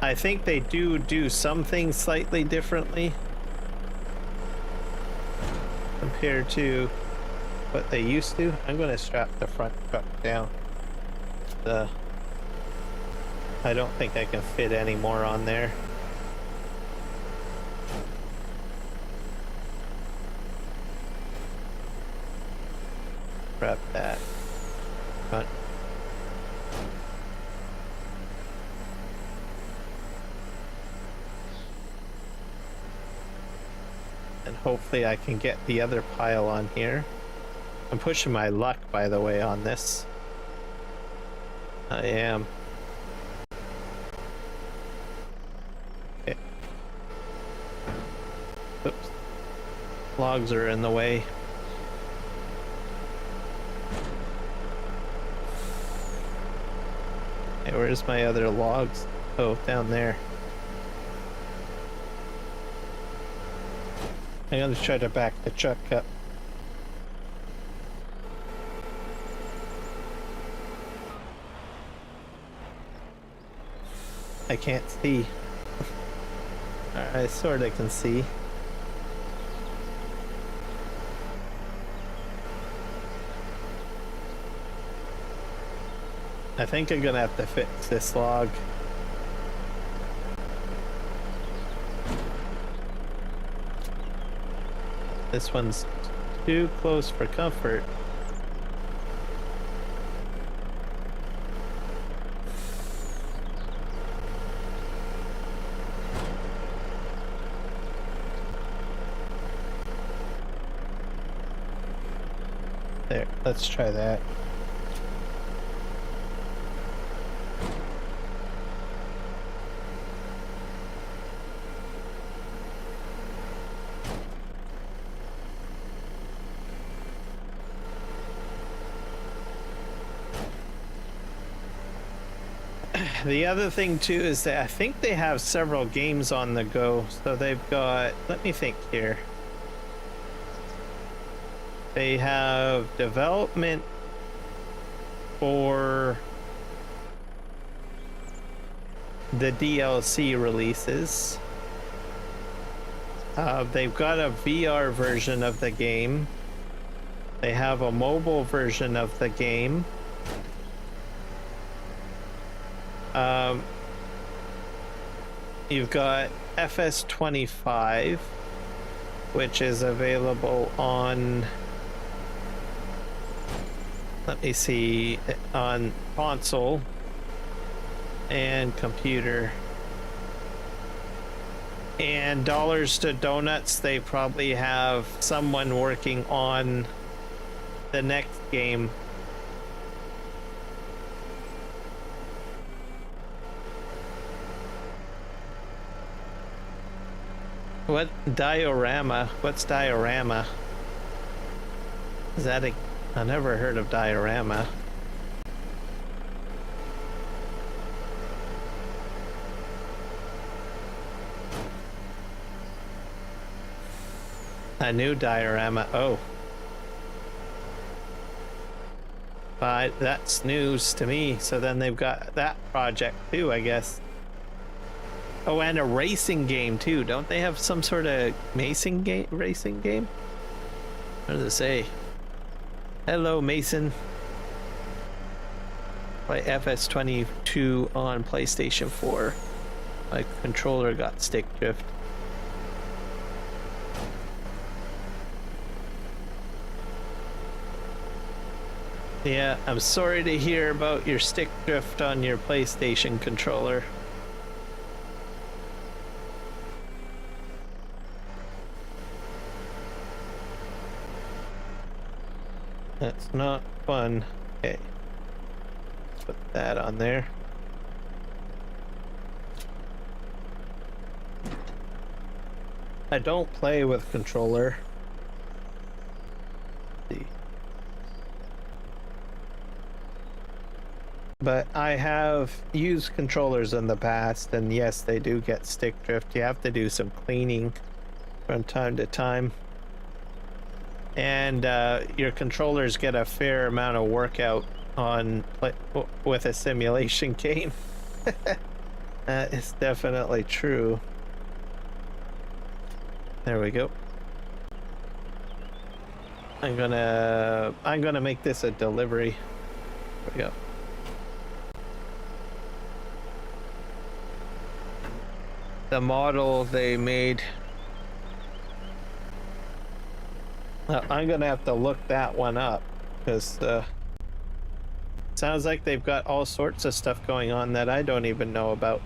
I think they do some things slightly differently compared to what they used to. I'm gonna strap the front truck down. I don't think I can fit any more on there. Wrap that front. And hopefully I can get the other pile on here. I'm pushing my luck, by the way, on this. I am. Okay. Oops. Logs are in the way. Okay, where's my other logs? Oh, down there. I'm gonna try to back the truck up. I can't see. I sort of can see. I think I'm gonna have to fix this log. This one's too close for comfort. There, let's try that. The other thing too is that I think they have several games on the go. So they've got, let me think here. They have development for the DLC releases. They've got a VR version of the game. They have a mobile version of the game. You've got FS25, which is available on, let me see, on console and computer. And Dollars to Donuts, they probably have someone working on the next game. What diorama? What's diorama? Is that a... I never heard of diorama. A new diorama. Oh. That's news to me. So then they've got that project too, I guess. Oh, and a racing game too. Don't they have some sort of racing game? What does it say? Hello, Mason. Play FS22 on PlayStation 4. My controller got stick drift. Yeah, I'm sorry to hear about your stick drift on your PlayStation controller. That's not fun. Okay. Put that on there. I don't play with controller. Let's see. But I have used controllers in the past, and yes, they do get stick drift. You have to do some cleaning from time to time. And your controllers get a fair amount of workout on with a simulation game. That is definitely true. There we go. I'm gonna make this a delivery. There we go. The model they made. I'm gonna have to look that one up because sounds like they've got all sorts of stuff going on that I don't even know about.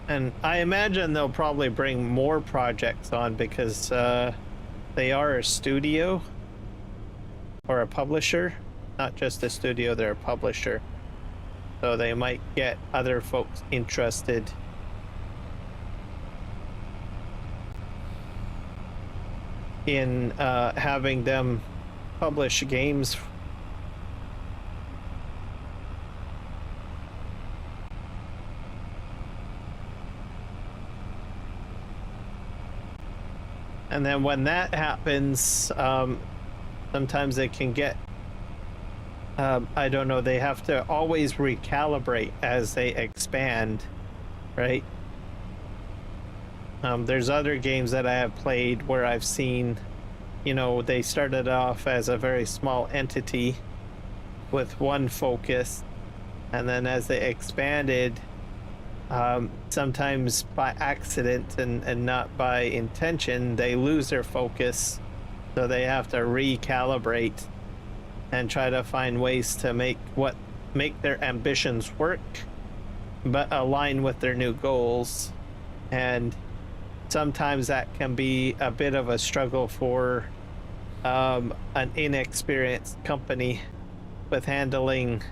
And I imagine they'll probably bring more projects on because they are a studio or a publisher, not just a studio, they're a publisher. So they might get other folks interested in having them publish games. And then when that happens, sometimes it can get, I don't know, they have to always recalibrate as they expand, right? There's other games that I have played where I've seen, you know, they started off as a very small entity with one focus, and then as they expanded, sometimes by accident and not by intention, they lose their focus, so they have to recalibrate and try to find ways to make their ambitions work but align with their new goals. And sometimes that can be a bit of a struggle for an inexperienced company with handling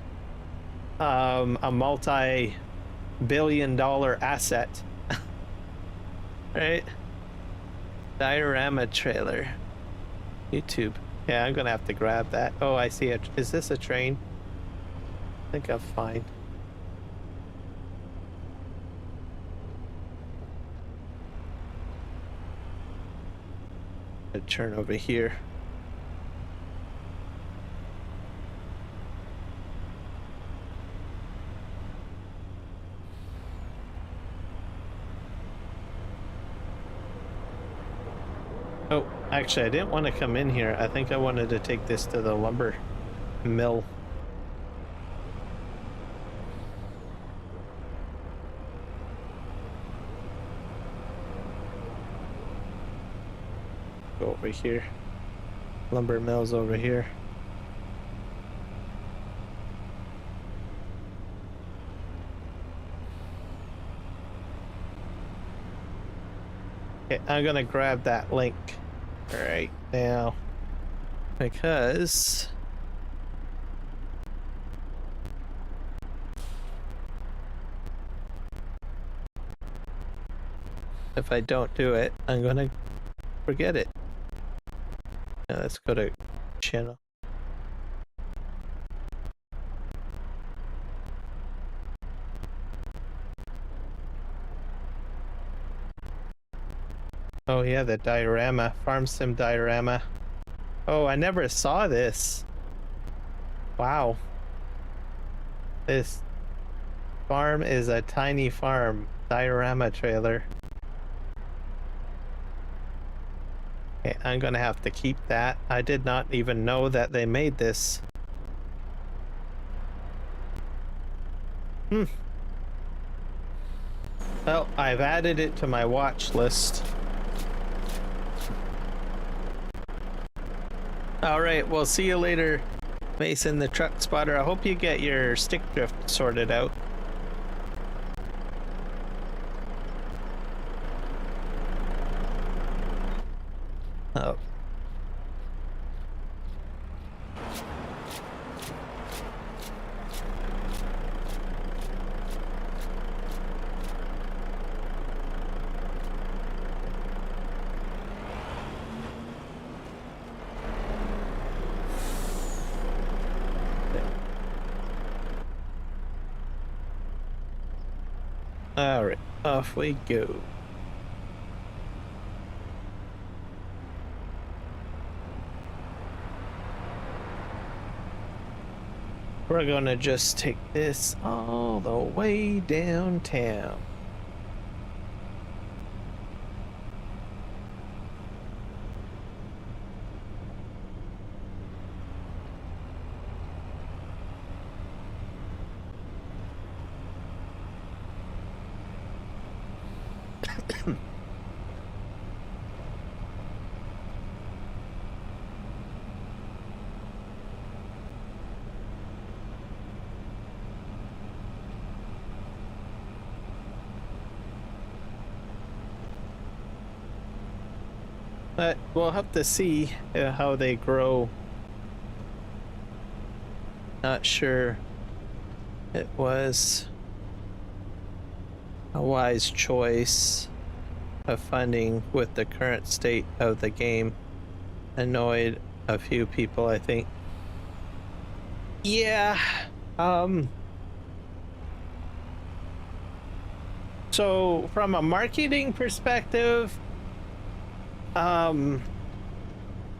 a multi-billion-dollar asset. Right? Diorama trailer. YouTube. Yeah, I'm gonna have to grab that. Oh, I see it. Is this a train? I think I'm fine. I'll turn over here. Oh, actually, I didn't want to come in here. I think I wanted to take this to the lumber mill. Go over here. Lumber mill's over here. Okay, I'm gonna grab that link right now because if I don't do it, I'm gonna forget it. Now let's go to channel. Oh yeah, the diorama, farm sim diorama. Oh, I never saw this. Wow. This farm is a tiny farm diorama trailer. Okay, I'm gonna have to keep that. I did not even know that they made this. Well, I've added it to my watch list. All right, we'll see you later, Mason the truck spotter. I hope you get your stick drift sorted out. Oh. All right, off we go. We're gonna just take this all the way downtown. But we'll have to see how they grow. Not sure it was a wise choice of funding with the current state of the game. Annoyed a few people, I think. Yeah. So from a marketing perspective,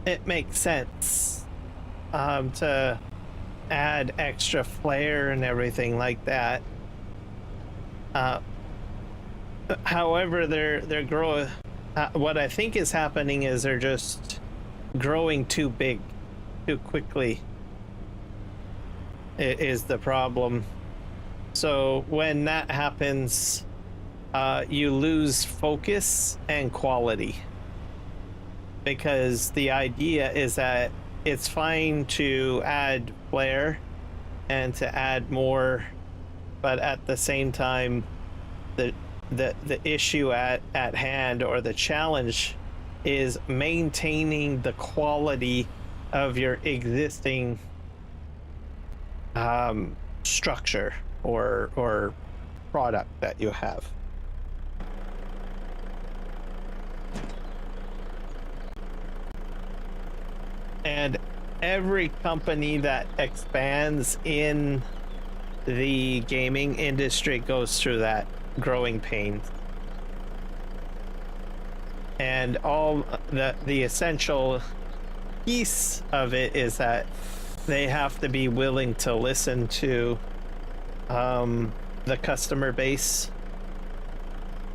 It makes sense to add extra flair and everything like that. However, they're growing. What I think is happening is they're just growing too big, too quickly. It is the problem. So when that happens, you lose focus and quality. Because the idea is that it's fine to add flair and to add more, but at the same time, the issue at hand, or the challenge, is maintaining the quality of your existing structure or product that you have. And every company that expands in the gaming industry goes through that growing pains. And all the essential piece of it is that they have to be willing to listen to the customer base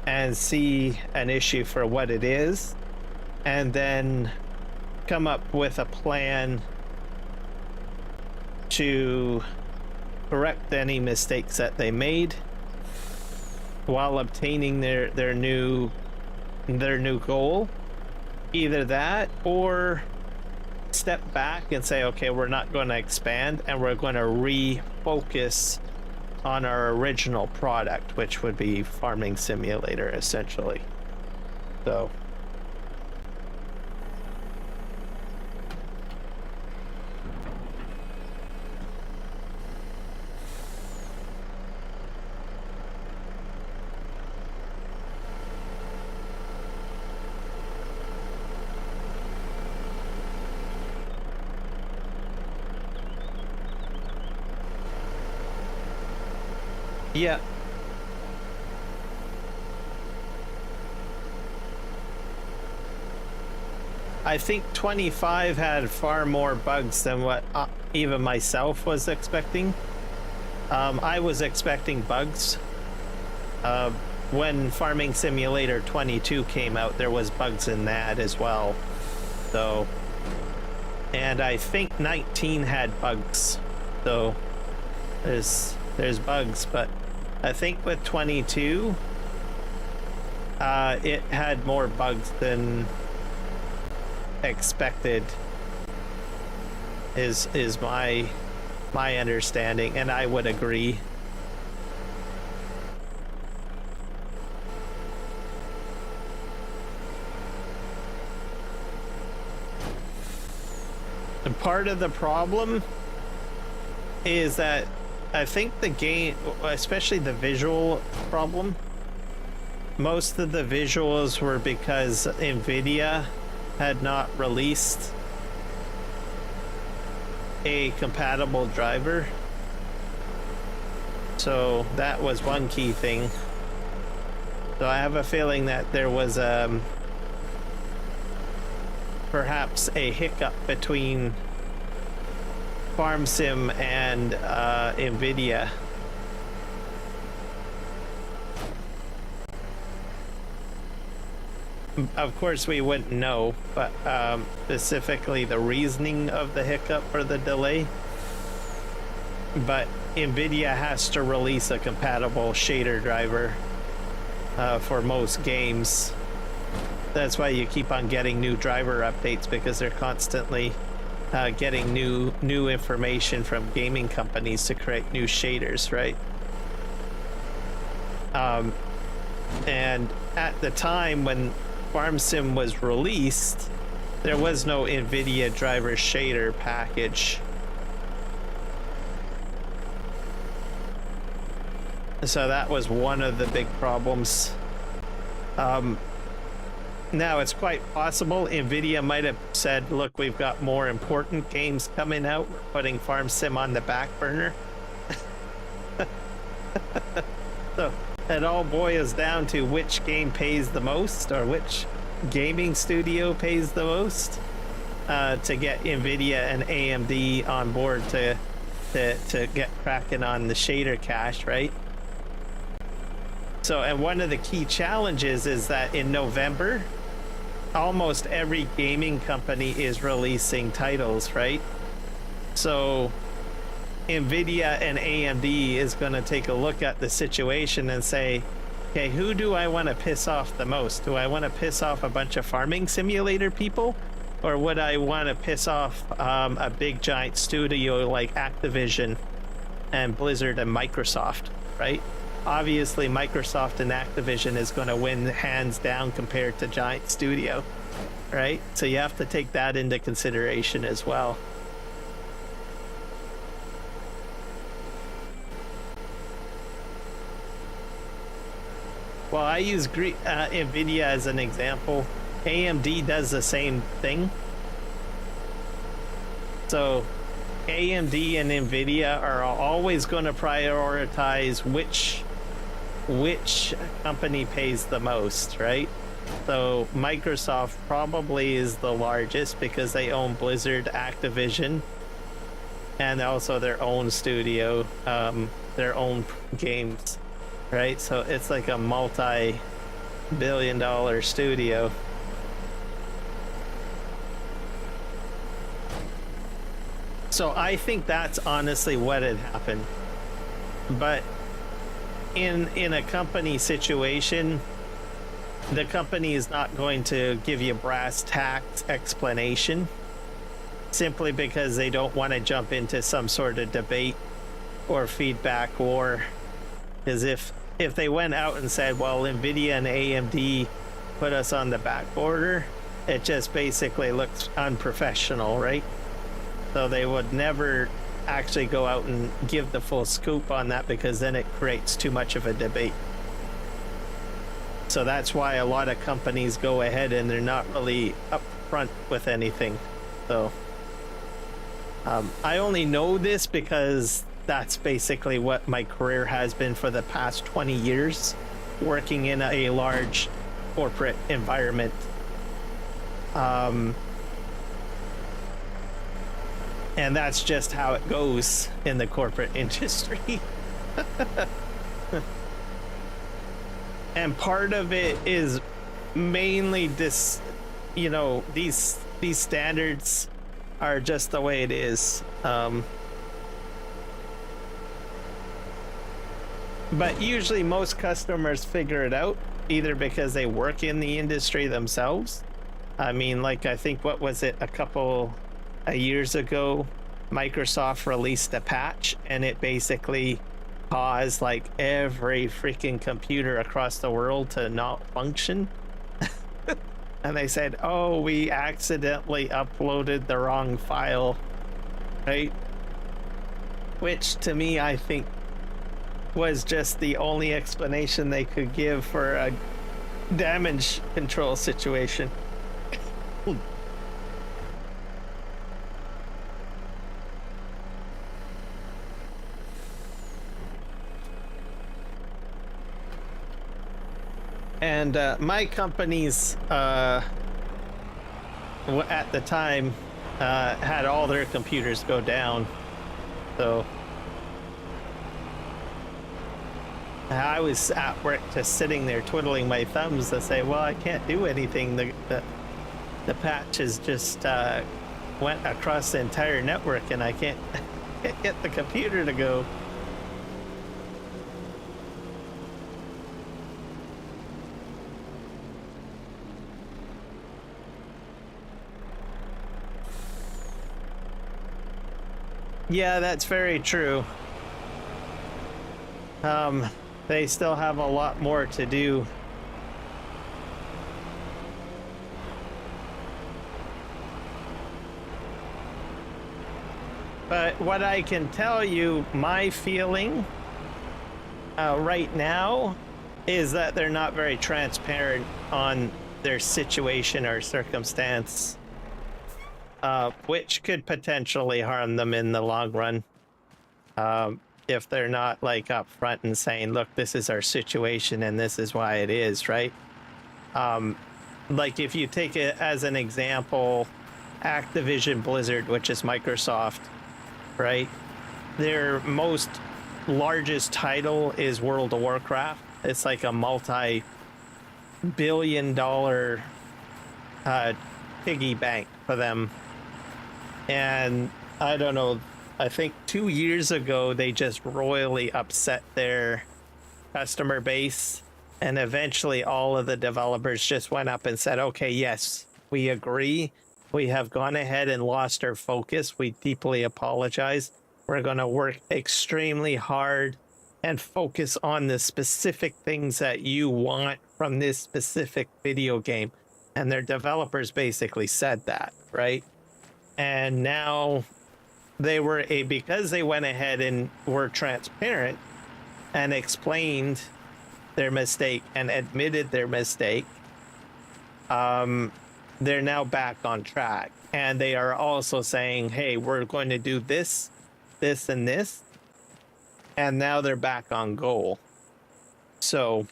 and see an issue for what it is, and then come up with a plan to correct any mistakes that they made while obtaining their new goal. Either that, or step back and say, okay, we're not going to expand and we're going to refocus on our original product, which would be farming simulator, essentially. So yeah. I think 25 had far more bugs than what even myself was expecting. I was expecting bugs. When Farming Simulator 22 came out, there was bugs in that as well. So, and I think 19 had bugs. So there's bugs, but I think with 22, it had more bugs than expected, is my understanding, and I would agree. And part of the problem is that I think the game, especially the visual problem, most of the visuals were because NVIDIA had not released a compatible driver. So that was one key thing. So I have a feeling that there was perhaps a hiccup between FarmSim and NVIDIA. Of course we wouldn't know, but specifically the reasoning of the hiccup or the delay. But NVIDIA has to release a compatible shader driver for most games. That's why you keep on getting new driver updates, because they're constantly getting new information from gaming companies to create new shaders, right? And at the time when FarmSim was released, there was no NVIDIA driver shader package. So that was one of the big problems. Now, it's quite possible NVIDIA might have said, look, we've got more important games coming out. We're putting FarmSim on the back burner. So it all boils down to which game pays the most, or which gaming studio pays the most to get NVIDIA and AMD on board to get cracking on the shader cache, right? So, and one of the key challenges is that in November, almost every gaming company is releasing titles, right? So NVIDIA and AMD is going to take a look at the situation and say, okay, who do I want to piss off the most? Do I want to piss off a bunch of farming simulator people? Or would I want to piss off a big giant studio like Activision and Blizzard and Microsoft, right? Obviously, Microsoft and Activision is going to win hands down compared to Giant Studio, right? So you have to take that into consideration as well. Well, I use NVIDIA as an example. AMD does the same thing. So AMD and NVIDIA are always going to prioritize which company pays the most, right? So Microsoft probably is the largest because they own Blizzard, Activision, and also their own studio, their own games, right? So it's like a multi-billion-dollar studio. So I think that's honestly what had happened. But in a company situation, the company is not going to give you brass tacks explanation simply because they don't want to jump into some sort of debate or feedback war. Because if they went out and said, well, NVIDIA and AMD put us on the back order, it just basically looks unprofessional, right? So they would never actually go out and give the full scoop on that because then it creates too much of a debate. So that's why a lot of companies go ahead and they're not really upfront with anything. So I only know this because that's basically what my career has been for the past 20 years, working in a large corporate environment. And that's just how it goes in the corporate industry. And part of it is mainly this, you know, these standards are just the way it is. But usually most customers figure it out either because they work in the industry themselves. I mean, like, I think, what was it, a couple years ago, Microsoft released a patch and it basically caused like every freaking computer across the world to not function. And they said, oh, we accidentally uploaded the wrong file, right? Which to me, I think, was just the only explanation they could give for a damage control situation. And my companies at the time had all their computers go down, so I was at work just sitting there twiddling my thumbs to say, well, I can't do anything. The patches just went across the entire network and I can't get the computer to go. Yeah, that's very true. They still have a lot more to do. But what I can tell you, my feeling right now is that they're not very transparent on their situation or circumstance. Which could potentially harm them in the long run. If they're not like up front and saying, look, this is our situation and this is why it is, right? like if you take it as an example, Activision Blizzard, which is Microsoft, right? Their most largest title is World of Warcraft. It's like a multi-billion-dollar piggy bank for them. And I don't know, I think 2 years ago they just royally upset their customer base, and eventually all of the developers just went up and said, okay, yes, we agree. We have gone ahead and lost our focus. We deeply apologize. We're going to work extremely hard and focus on the specific things that you want from this specific video game. And their developers basically said that, right? And now because they went ahead and were transparent and explained their mistake and admitted their mistake, they're now back on track. And they are also saying, hey, we're going to do this, this, and this. And now they're back on goal. So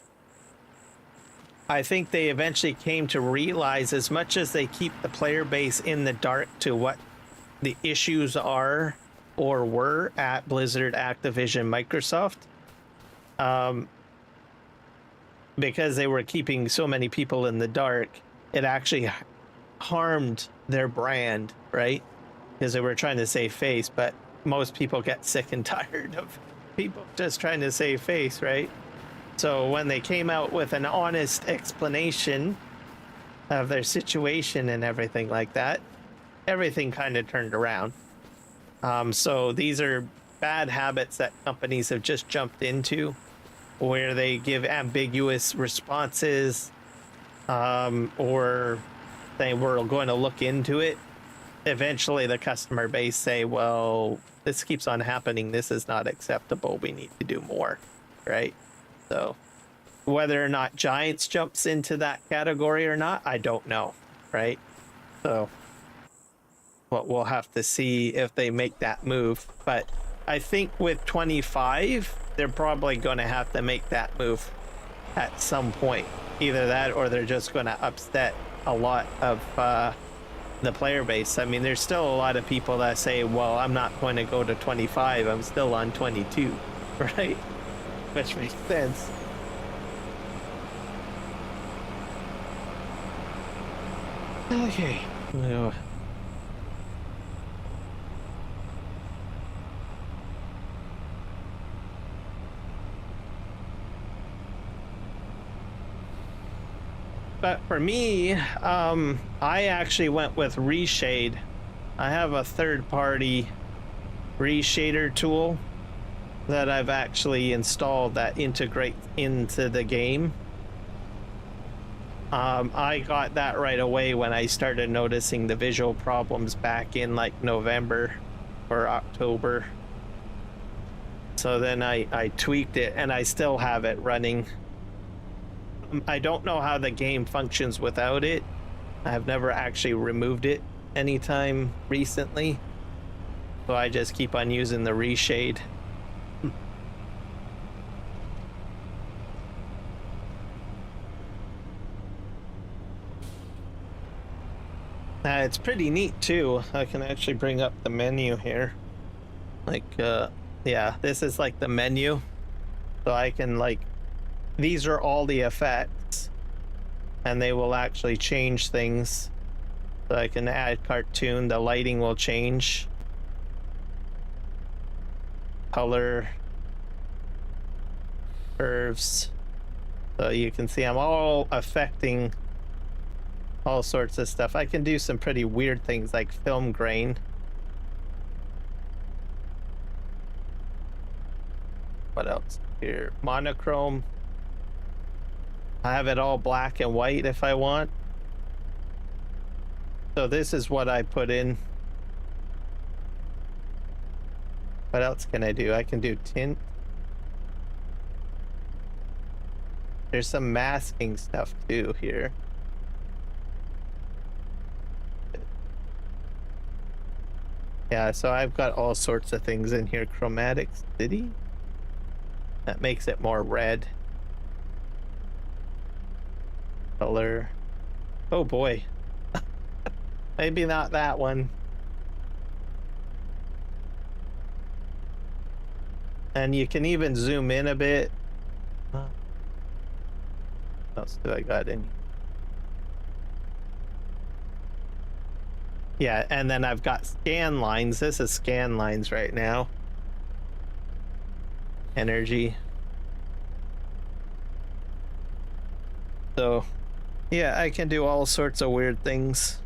I think they eventually came to realize, as much as they keep the player base in the dark to what the issues are or were at Blizzard, Activision, Microsoft, because they were keeping so many people in the dark, it actually harmed their brand, right? Because they were trying to save face, but most people get sick and tired of people just trying to save face, right? So when they came out with an honest explanation of their situation and everything like that, everything kind of turned around. So these are bad habits that companies have just jumped into, where they give ambiguous responses, or they were going to look into it. Eventually the customer base say, well, this keeps on happening. This is not acceptable. We need to do more, right? So whether or not Giants jumps into that category or not, I don't know, right? So what we'll have to see if they make that move. But I think with 25, they're probably going to have to make that move at some point. Either that or they're just going to upset a lot of the player base. I mean, there's still a lot of people that say, well, I'm not going to go to 25. I'm still on 22, right? Which makes sense. Okay. But for me, I actually went with Reshade. I have a third-party reshader tool that I've actually installed that integrates into the game. I got that right away when I started noticing the visual problems back in like November or October. So then I tweaked it, and I still have it running. I don't know how the game functions without it. I've never actually removed it anytime recently. So I just keep on using the reshade. It's pretty neat too. I can actually bring up the menu here. Like, yeah, this is like the menu. So I can like, these are all the effects, and they will actually change things. So I can add cartoon, the lighting will change. Color, curves. So you can see I'm all affecting all sorts of stuff. I can do some pretty weird things like film grain. What else here? Monochrome. I have it all black and white if I want. So this is what I put in. What else can I do? I can do tint. There's some masking stuff too here. Yeah, so I've got all sorts of things in here. Chromatic city. That makes it more red. Color. Oh boy. Maybe not that one. And you can even zoom in a bit. What else do I got in? Yeah, and then I've got scan lines. This is scan lines right now. Energy. So, yeah, I can do all sorts of weird things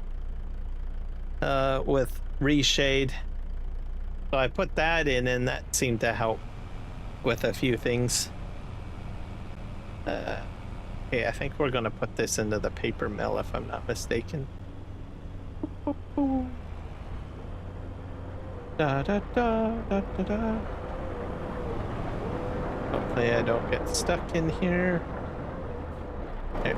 with reshade. So I put that in, and that seemed to help with a few things. Okay, I think we're gonna put this into the paper mill if I'm not mistaken. Da da da da da da. Hopefully I don't get stuck in here. Okay.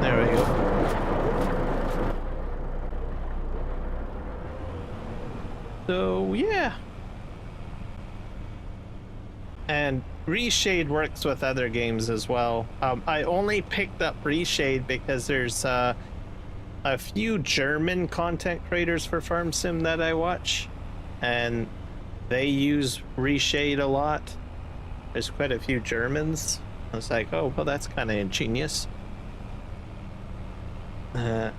There we go. So yeah. And reshade works with other games as well. I only picked up reshade because there's a few German content creators for Farm Sim that I watch, and they use reshade a lot. There's quite a few Germans. I was like, oh, well, that's kind of ingenious. And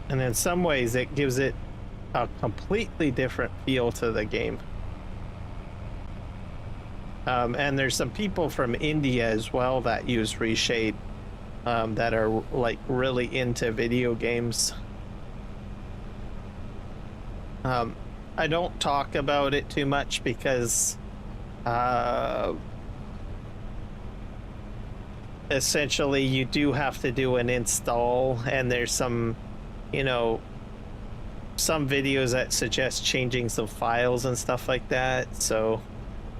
in some ways, it gives it a completely different feel to the game. And there's some people from India as well that use reshade that are like really into video games. I don't talk about it too much because essentially you do have to do an install, and there's some, you know, some videos that suggest changing some files and stuff like that, so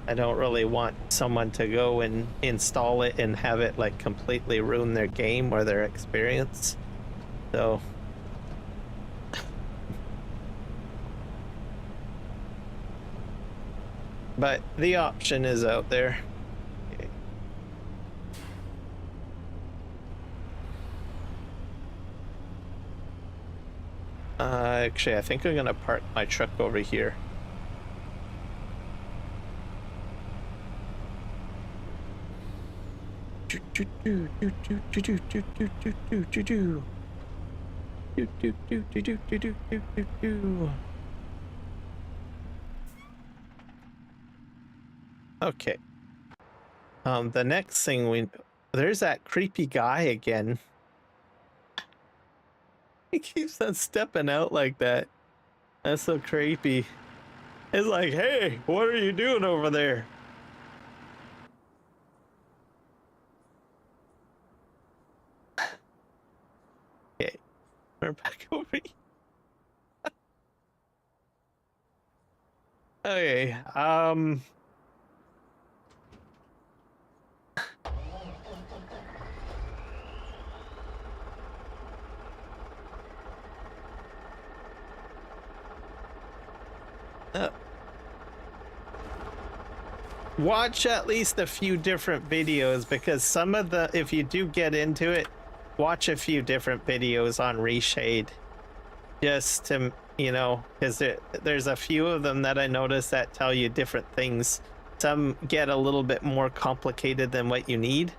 I don't really want someone to go and install it and have it like completely ruin their game or their experience. So but the option is out there. Okay. Actually, I think I'm gonna park my truck over here. Okay. The next thing there's that creepy guy again. He keeps on stepping out like that. That's so creepy. It's like, hey, what are you doing over there? Okay, we're back over here. Okay, watch at least a few different videos, because some of the, if you do get into it, watch a few different videos on reshade, just to, you know, because there's a few of them that I noticed that tell you different things. Some get a little bit more complicated than what you need,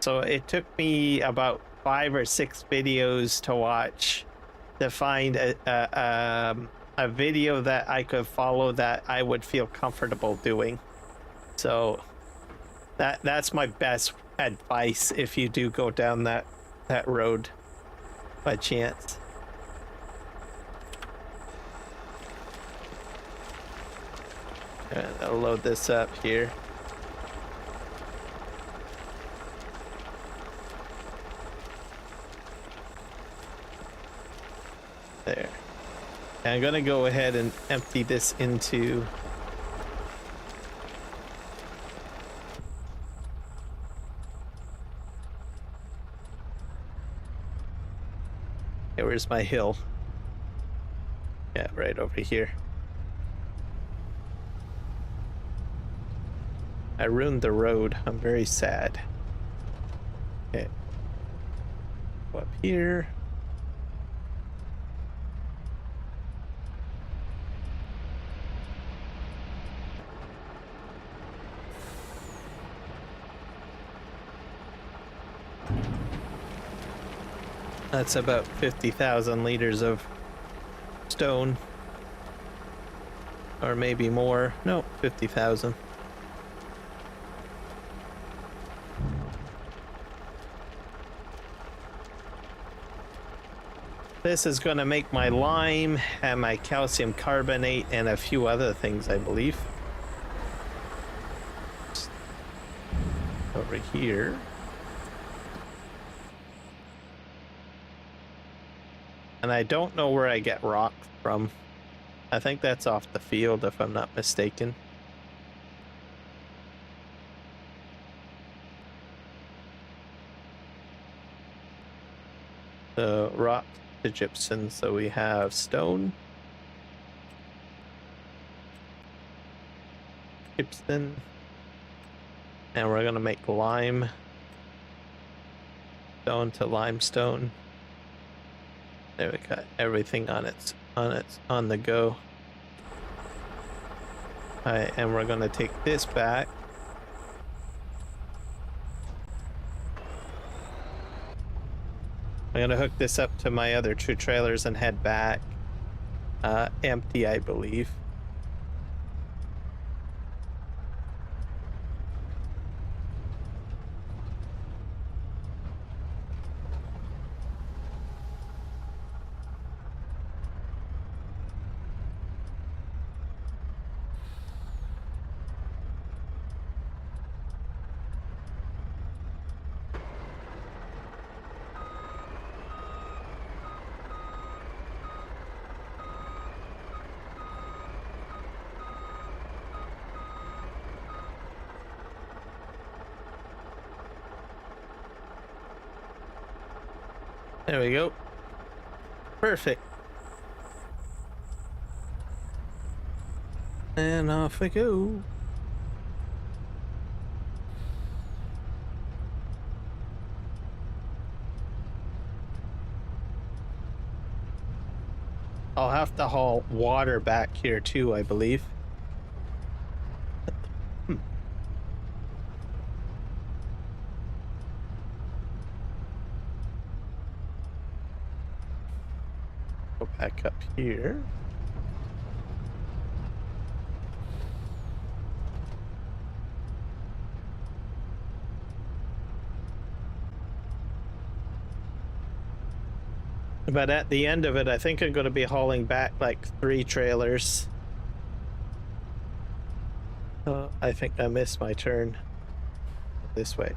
so it took me about 5 or 6 videos to watch to find a video that I could follow that I would feel comfortable doing. So that's my best advice if you do go down that road by chance. And I'll load this up here. There. And I'm gonna go ahead and empty this into where's my hill? Yeah, right over here. I ruined the road. I'm very sad. Okay. Go up here. That's about 50,000 liters of stone. Or maybe more. No, 50,000. This is going to make my lime and my calcium carbonate and a few other things, I believe. Over here. And I don't know where I get rock from. I think that's off the field, if I'm not mistaken. The rock to gypsum, so we have stone, gypsum, and we're gonna make lime, stone to limestone. There we got everything on the go. Alright, and we're gonna take this back. I'm gonna hook this up to my other two trailers and head back. Empty, I believe. There we go. Perfect. And off we go. I'll have to haul water back here too, I believe. Go back up here. But at the end of it, I think I'm going to be hauling back like 3 trailers. I think I missed my turn. This way.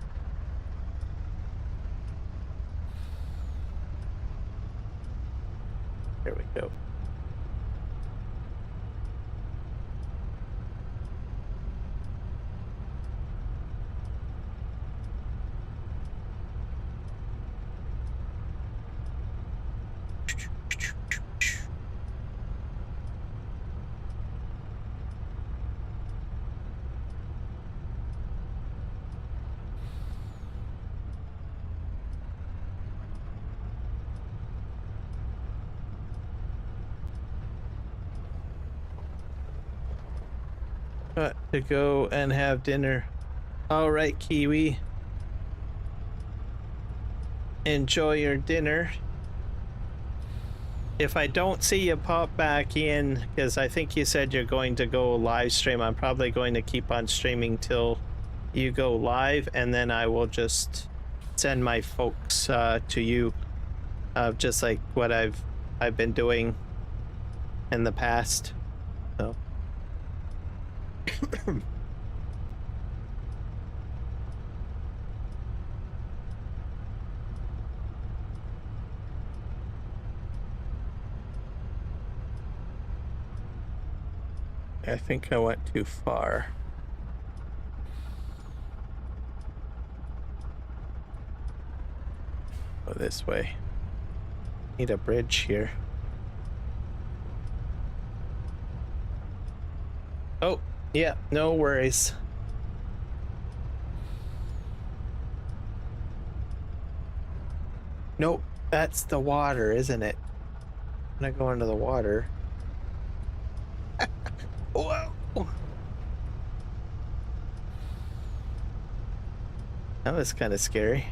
Here we go. Got to go and have dinner. All right, Kiwi. Enjoy your dinner. If I don't see you pop back in, because I think you said you're going to go live stream, I'm probably going to keep on streaming till you go live, and then I will just send my folks to you, just like what I've been doing in the past. So. I think I went too far. Go this way. Need a bridge here. Oh, yeah, no worries. Nope, that's the water, isn't it? I'm gonna go into the water. Whoa! That was kind of scary.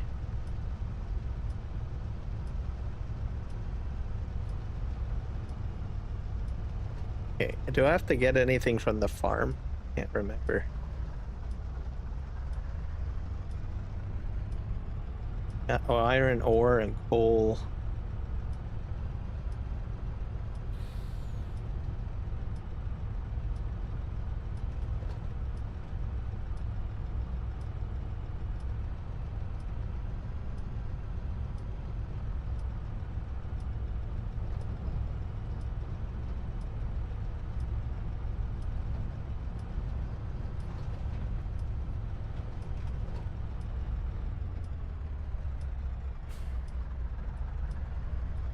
Okay, do I have to get anything from the farm? Can't remember. Oh, iron ore and coal.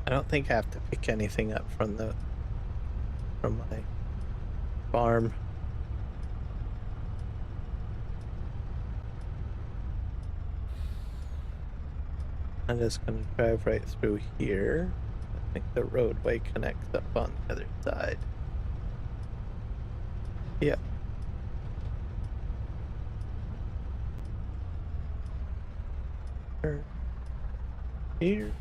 I don't think I have to pick anything up from my farm. I'm just gonna drive right through here. I think the roadway connects up on the other side. Yep. Here.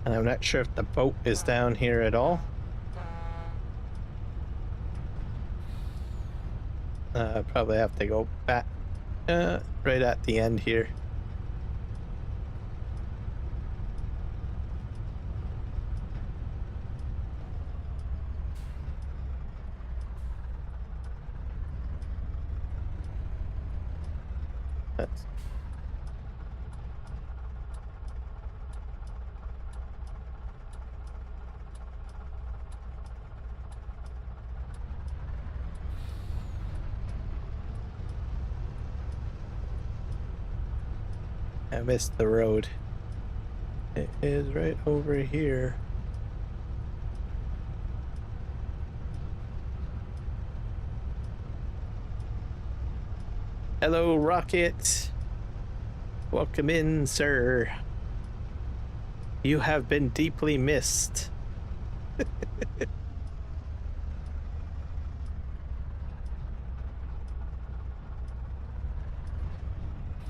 And I'm not sure if the boat is down here at all. Probably have to go back right at the end here. That's I missed the road. It is right over here. Hello, Rocket. Welcome in, sir. You have been deeply missed.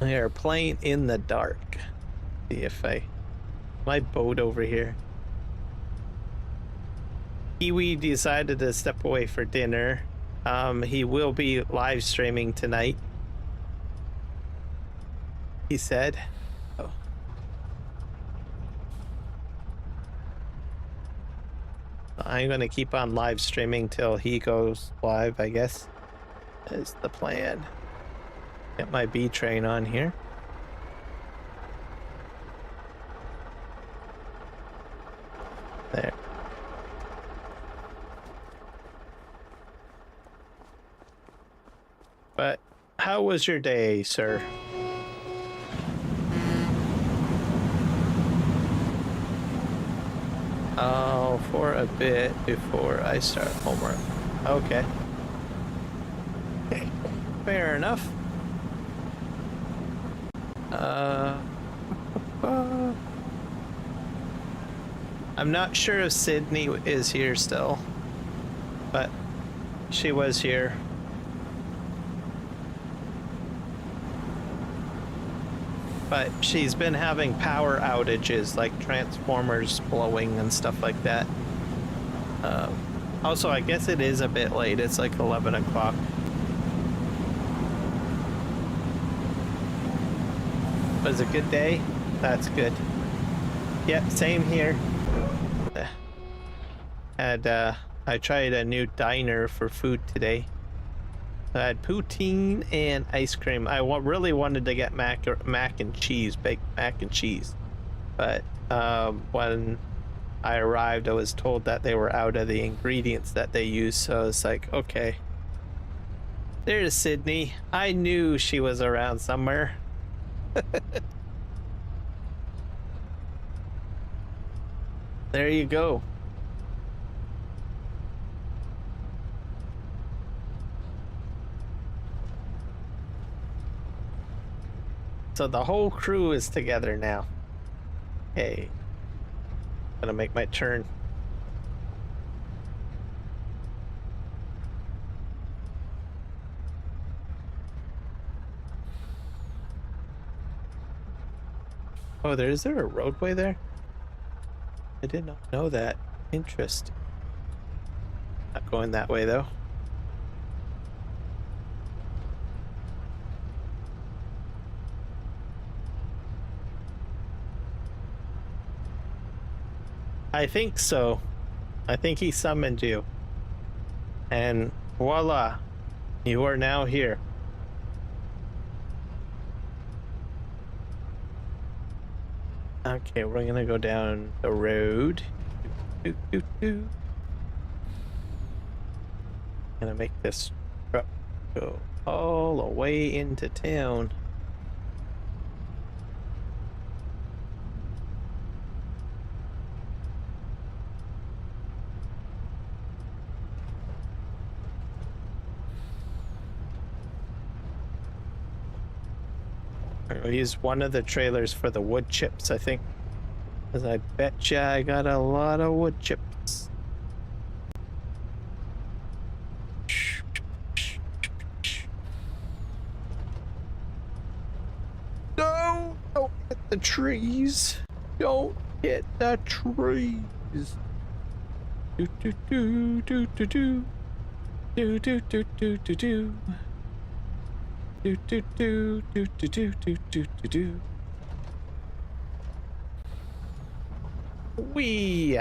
We are playing in the dark. See if my boat over here. Kiwi decided to step away for dinner. He will be live streaming tonight. He said. Oh. I'm gonna keep on live streaming till he goes live, I guess. Is the plan. Get my B train on here. There. But how was your day, sir? Oh, for a bit before I start homework. Okay. Fair enough. I'm not sure if Sydney is here still, but she was here. But she's been having power outages, like transformers blowing and stuff like that. Also, I guess it is a bit late. It's like 11 o'clock. Was a good day? That's good. Yep, same here. I tried a new diner for food today. I had poutine and ice cream. I really wanted to get mac and cheese, baked mac and cheese. But when I arrived, I was told that they were out of the ingredients that they use. So I was like, okay. There's Sydney. I knew she was around somewhere. There you go. So the whole crew is together now. Hey, gonna make my turn. Oh, is there a roadway there? I did not know that. Interesting. Not going that way though. I think so. I think he summoned you. And voila, you are now here. Okay, we're gonna go down the road. Gonna make this truck go all the way into town. I'll use one of the trailers for the wood chips, I think. Because I bet you I got a lot of wood chips. No! Don't hit the trees! Don't hit the trees! Do do do do do do. Do do do do do do. Do do do do do do do do do do. Wee.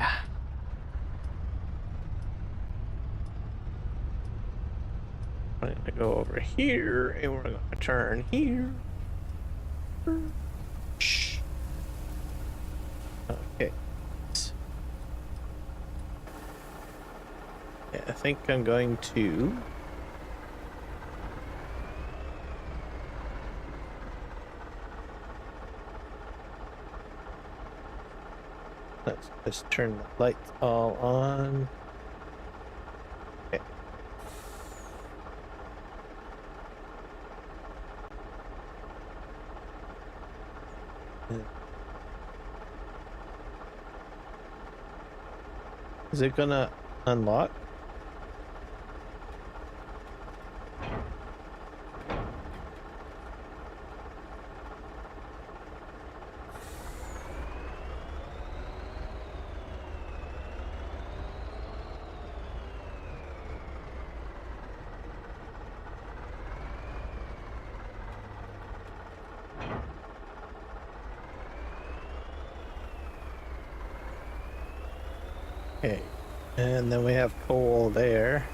We're gonna go over here and we're gonna turn here. Shh. Okay. Yeah, I think I'm going to let's just turn the lights all on. Okay. Is it gonna unlock? Okay, and then we have coal there.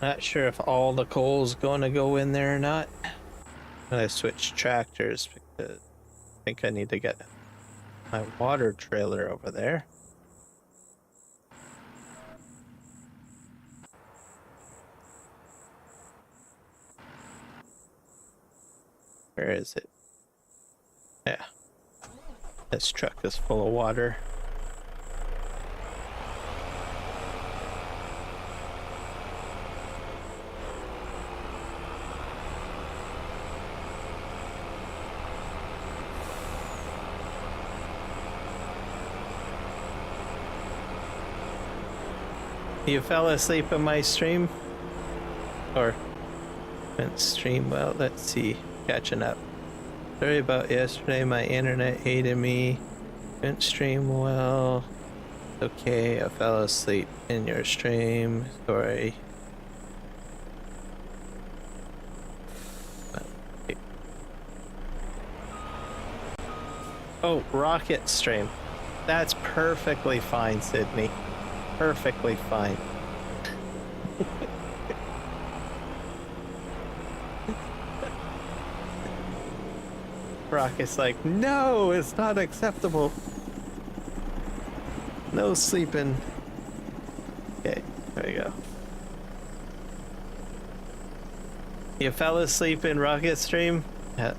Not sure if all the coal's gonna go in there or not. I'm gonna switch tractors because I think I need to get my water trailer over there. Where is it? Yeah. This truck is full of water. You fell asleep in my stream? Or went stream? Well, let's see. Catching up. Sorry about yesterday. My internet hated me. Couldn't stream well. Okay, I fell asleep in your stream. Sorry. Oh, rocket stream. That's perfectly fine, Sydney. Perfectly fine. Rocket's like, no, it's not acceptable. No sleeping. Okay, there you go. You fell asleep in rocket stream? Yeah.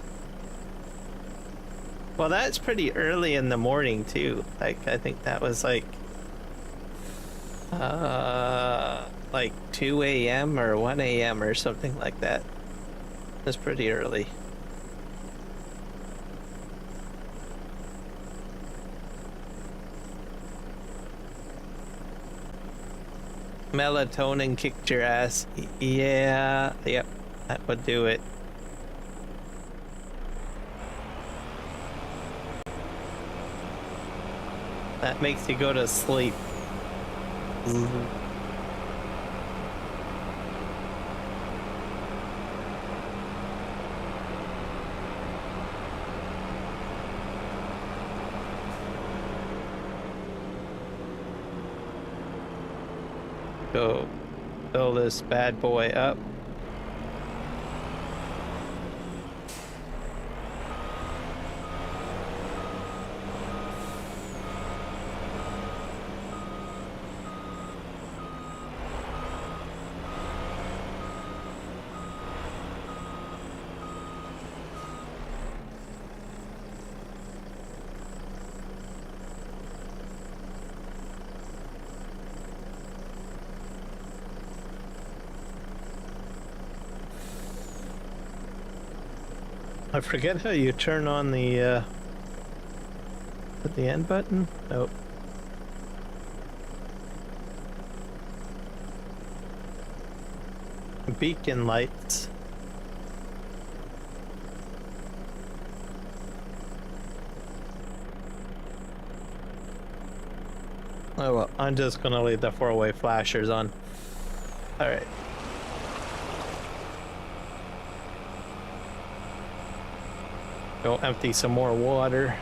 Well, that's pretty early in the morning too. Like, I think that was like 2 a.m. or 1 a.m. or something like that. That's pretty early. Melatonin kicked your ass. Yeah, yep, that would do it. That makes you go to sleep. Go fill this bad boy up. I forget how you turn on the end button. Nope. Beacon lights. Oh well, I'm just gonna leave the four-way flashers on. All right. Go empty some more water.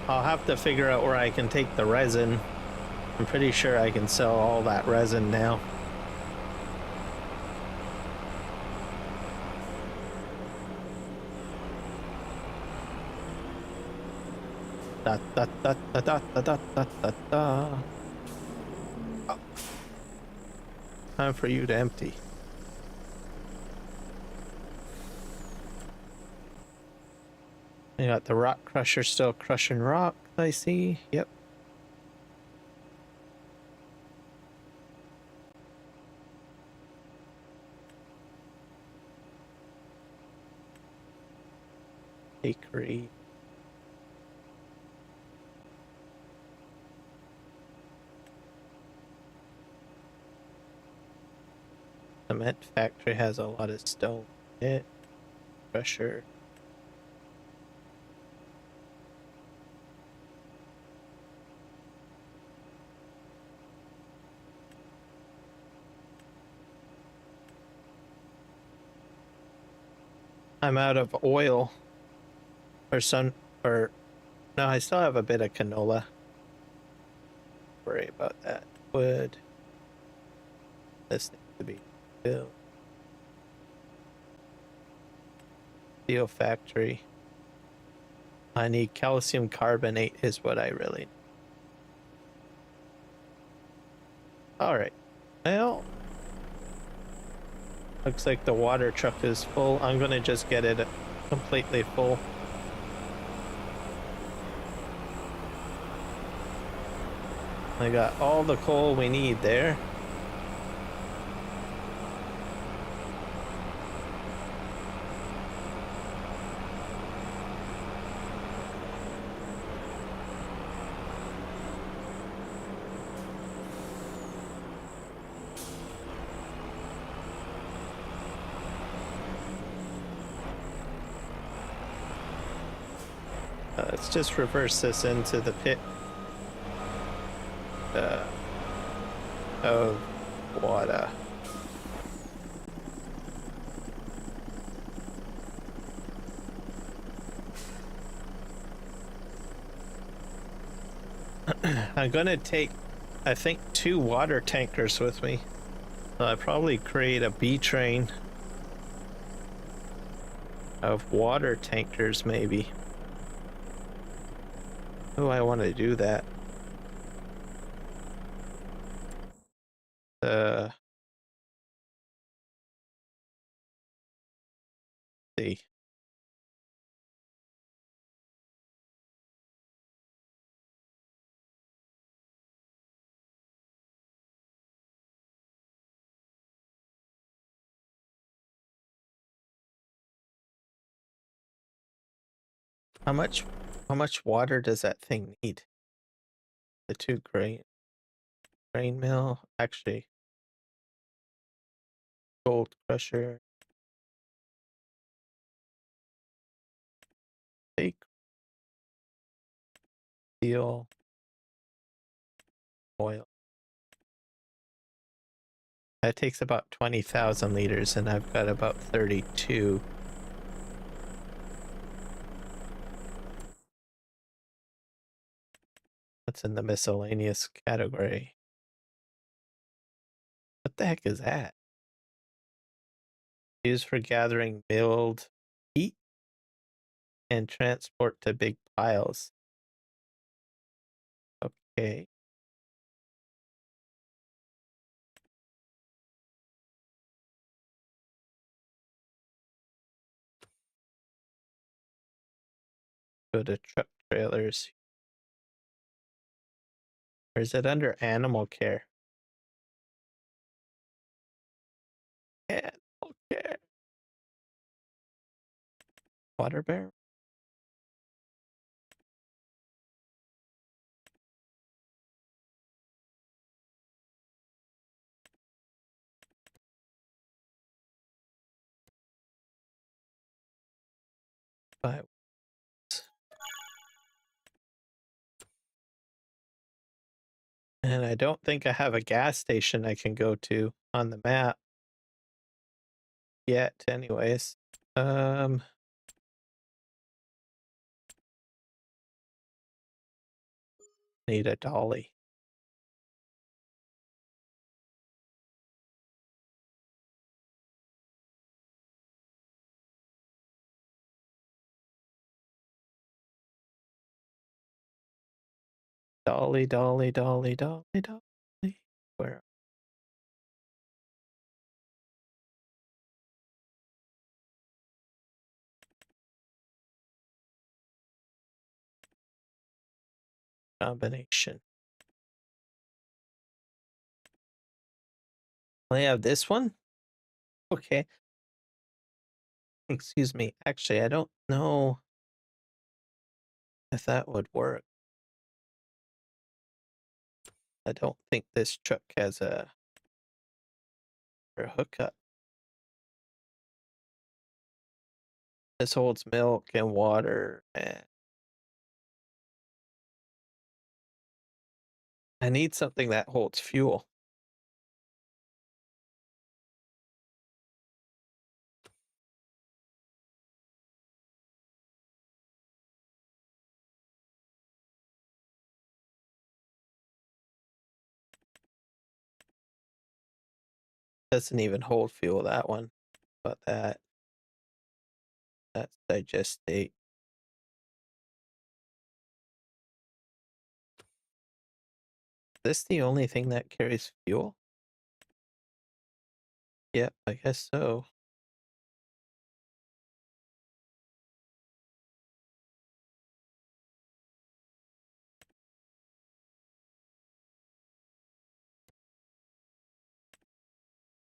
I'll have to figure out where I can take the resin. I'm pretty sure I can sell all that resin now. Da da da da da da da da da da. Oh. Time for you to empty. You got the rock crusher still crushing rock, I see. Yep. Bakery. Cement factory has a lot of stone in it. Crusher. I'm out of oil or no, I still have a bit of canola. Worry about that. Wood. This needs to be filled. Steel factory. I need calcium carbonate is what I really need. All right. Well, looks like the water truck is full. I'm gonna just get it completely full. I got all the coal we need there. Let's just reverse this into the pit of water. I'm gonna take, I think, 2 water tankers with me. So I'll probably create a B train of water tankers, maybe. Oh, I want to do that. See. How much water does that thing need? The 2 grain mill, actually, gold crusher, fake steel, oil. That takes about 20,000 liters, and I've got about 32. That's in the miscellaneous category. What the heck is that? Used for gathering milled heat and transport to big piles. Okay. Go to truck trailers. Or is it under animal care? Animal care. Water bear? But and I don't think I have a gas station I can go to on the map yet, anyways. Need a dolly. Dolly, dolly, dolly, dolly, dolly. Where? Combination. I have this one? Okay. Excuse me. Actually, I don't know if that would work. I don't think this truck has a hookup. This holds milk and water, and I need something that holds fuel. Doesn't even hold fuel, that one. But that's digestate. Is this the only thing that carries fuel? Yep, I guess so.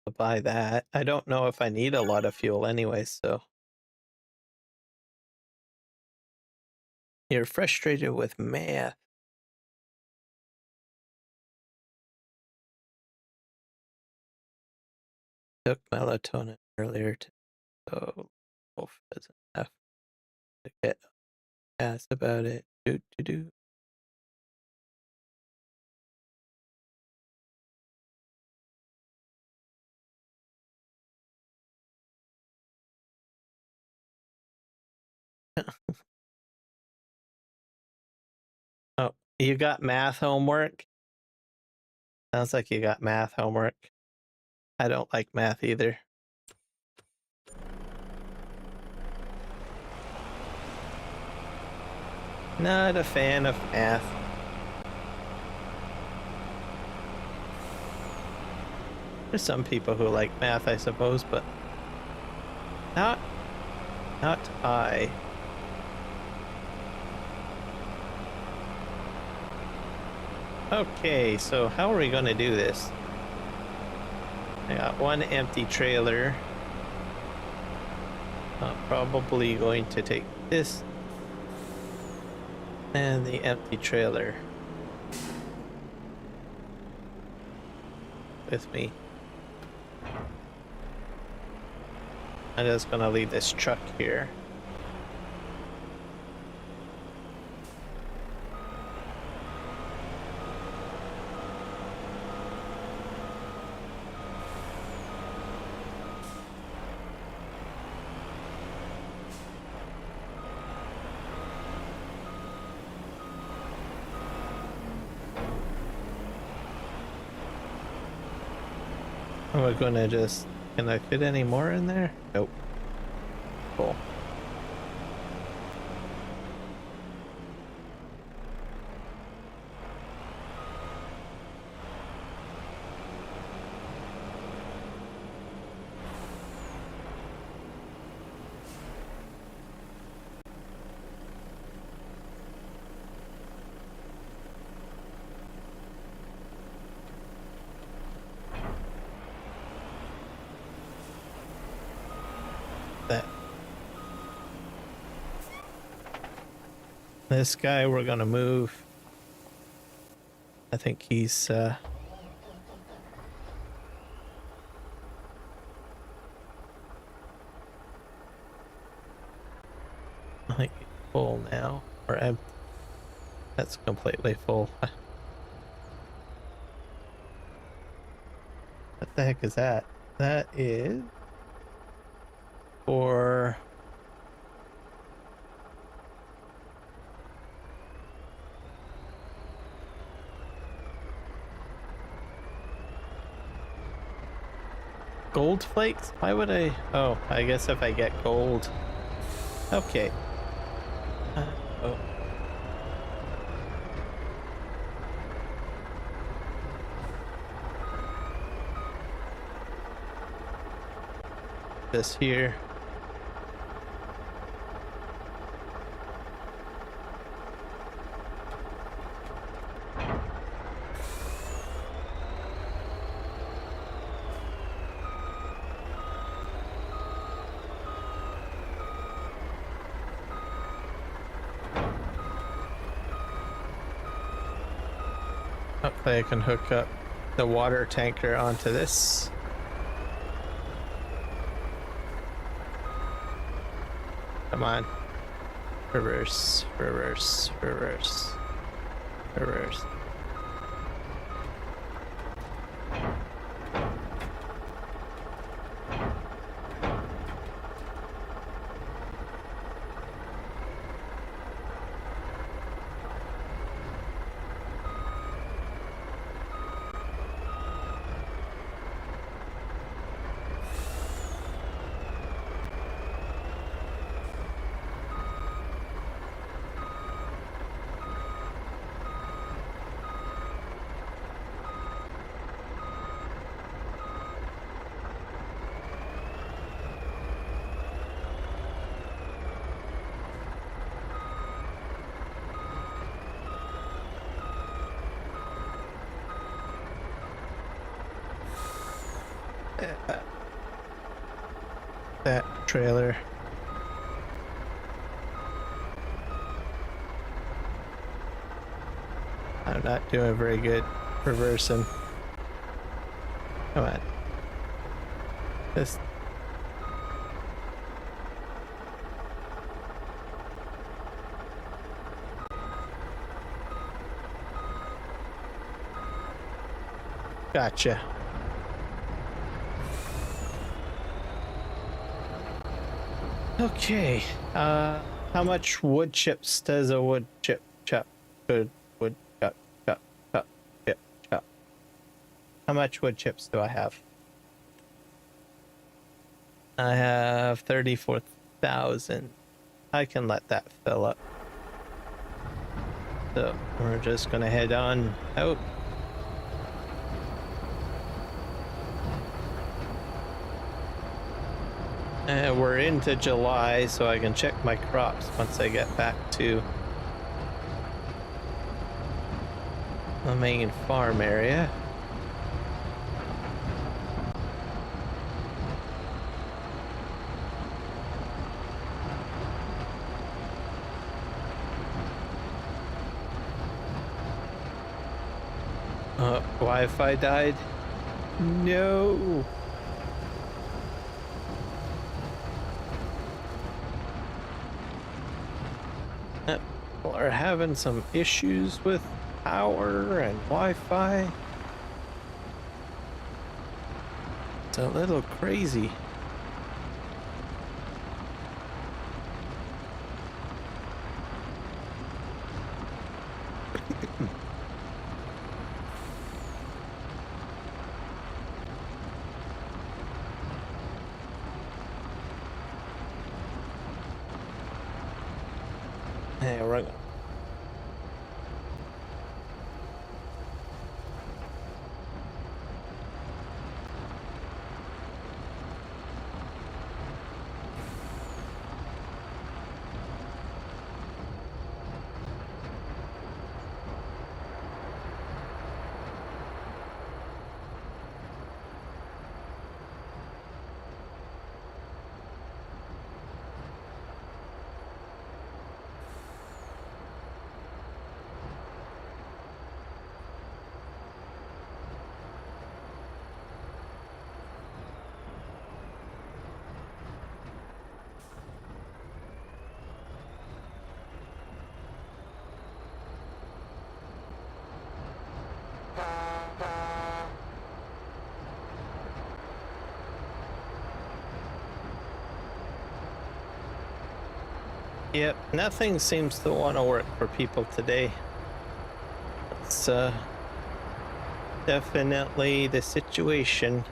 I'll buy that. I don't know if I need a lot of fuel anyway, so. You're frustrated with math. Took melatonin earlier to so wolf doesn't have to get That's about it. Do do do. Oh, you got math homework? Sounds like you got math homework. I don't like math either. Not a fan of math. There's some people who like math, I suppose, but not I. Okay, so how are we gonna do this? I got one empty trailer. I'm probably going to take this and the empty trailer with me. I'm just gonna leave this truck here. We're gonna just, can I fit any more in there? Nope. Cool. That. This guy we're gonna move. I think he's I think he's full now, or empty. That's completely full. What the heck is that? That is for gold flakes? Why would I? Oh, I guess if I get gold. Okay. Oh. This here. Hopefully I can hook up the water tanker onto this. Come on. Reverse, reverse, reverse, reverse. That trailer. I'm not doing very good reversing. Come on. This. Gotcha. Okay. How much wood chips does a wood chip chop? Good wood chop chop chop chip chop. How much wood chips do I have? I have 34,000. I can let that fill up. So we're just gonna head on out. We're into July, so I can check my crops once I get back to the main farm area. Wi-Fi died? No! People are having some issues with power and Wi-Fi. It's a little crazy. Hey, we're going. Yep, nothing seems to want to work for people today. It's definitely the situation.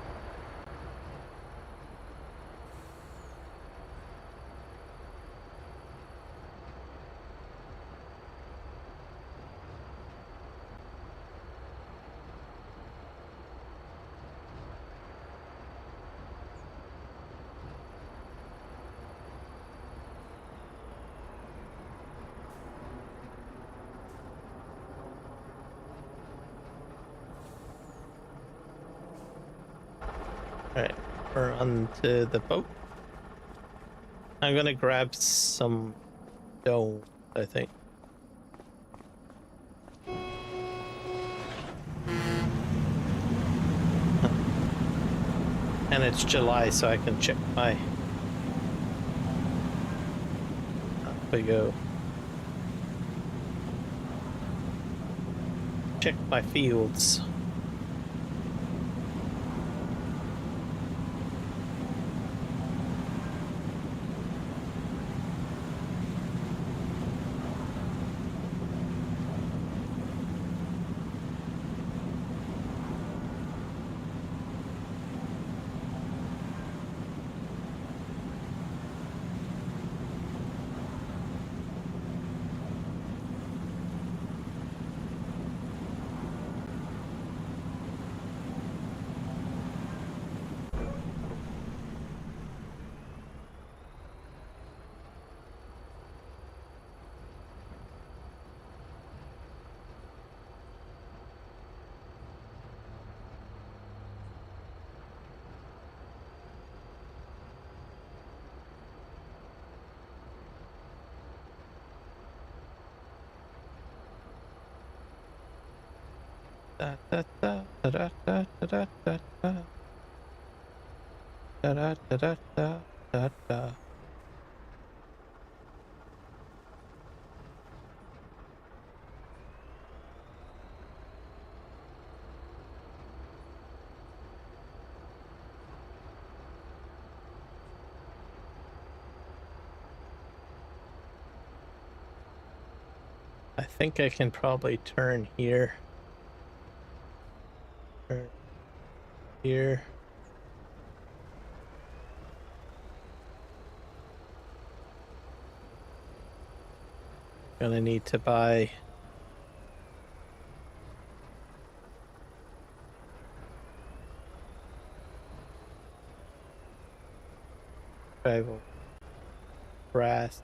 Alright, we're on to the boat. I'm gonna grab some dough, I think. And it's July, so I can check my... Up we go. Check my fields. Da da da da da da da da da da da da da da da da. think I can probably turn here. Turn here. Gonna need to buy tribal brass.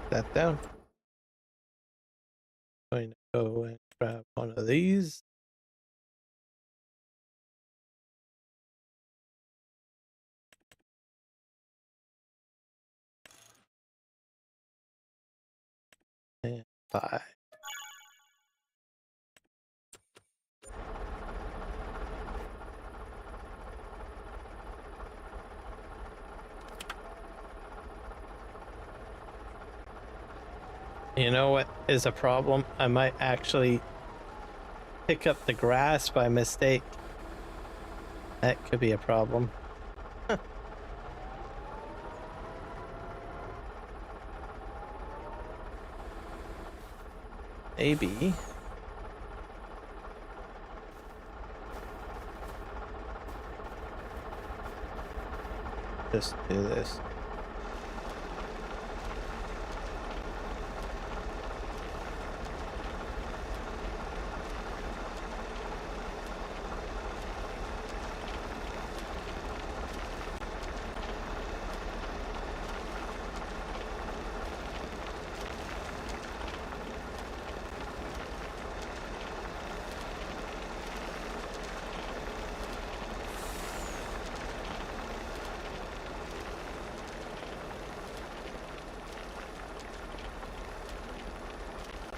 That down. Going to go and grab one of these. And buy. You know what is a problem? I might actually pick up the grass by mistake. That could be a problem. Maybe. Just do this.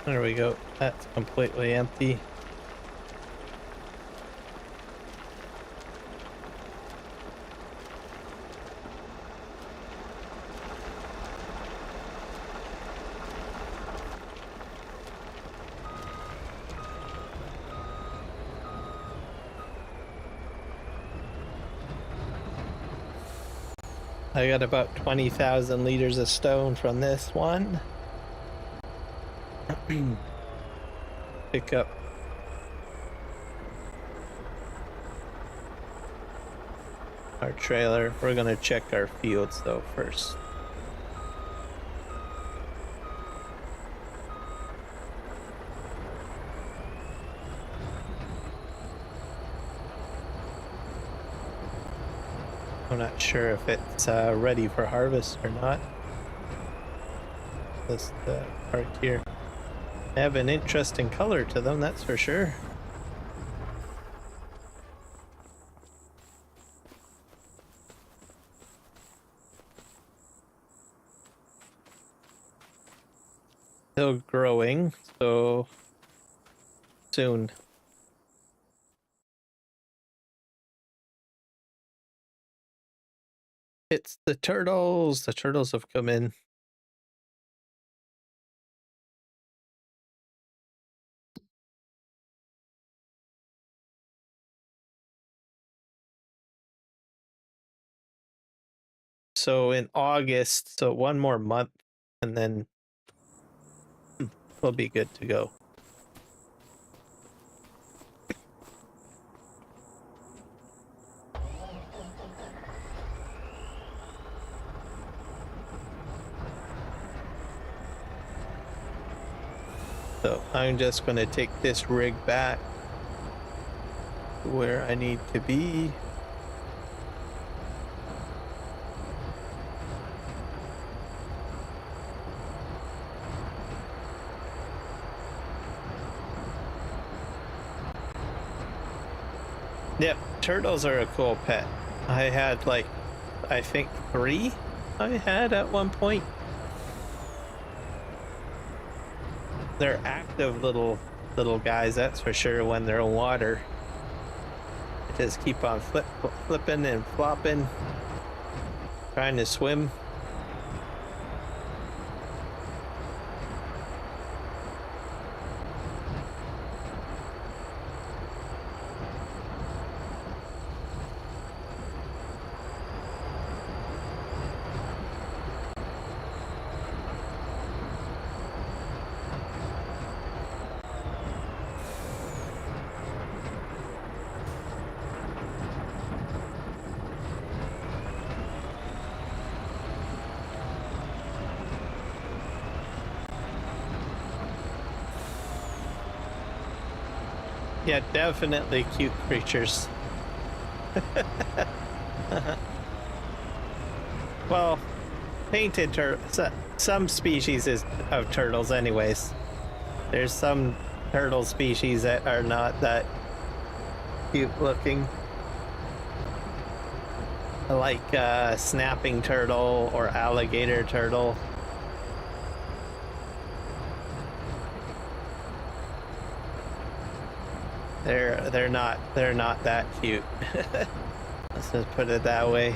There we go. That's completely empty. I got about 20,000 liters of stone from this one. Pick up our trailer. We're gonna check our fields though first. I'm not sure if it's ready for harvest or not. This part here. They have an interesting color to them, that's for sure. Still growing, so soon. It's the turtles. The turtles have come in. So in August, so one more month, and then we'll be good to go. So I'm just going to take this rig back to where I need to be. Yep, turtles are a cool pet. I had like I think 3 I had at one point. They're active little guys, that's for sure. When they're in water, they just keep on flipping and flopping, trying to swim. Yeah, definitely cute creatures. Well, painted turtle. Some species of turtles, anyways. There's some turtle species that are not that cute looking, like snapping turtle or alligator turtle. They're not that cute. Let's just put it that way.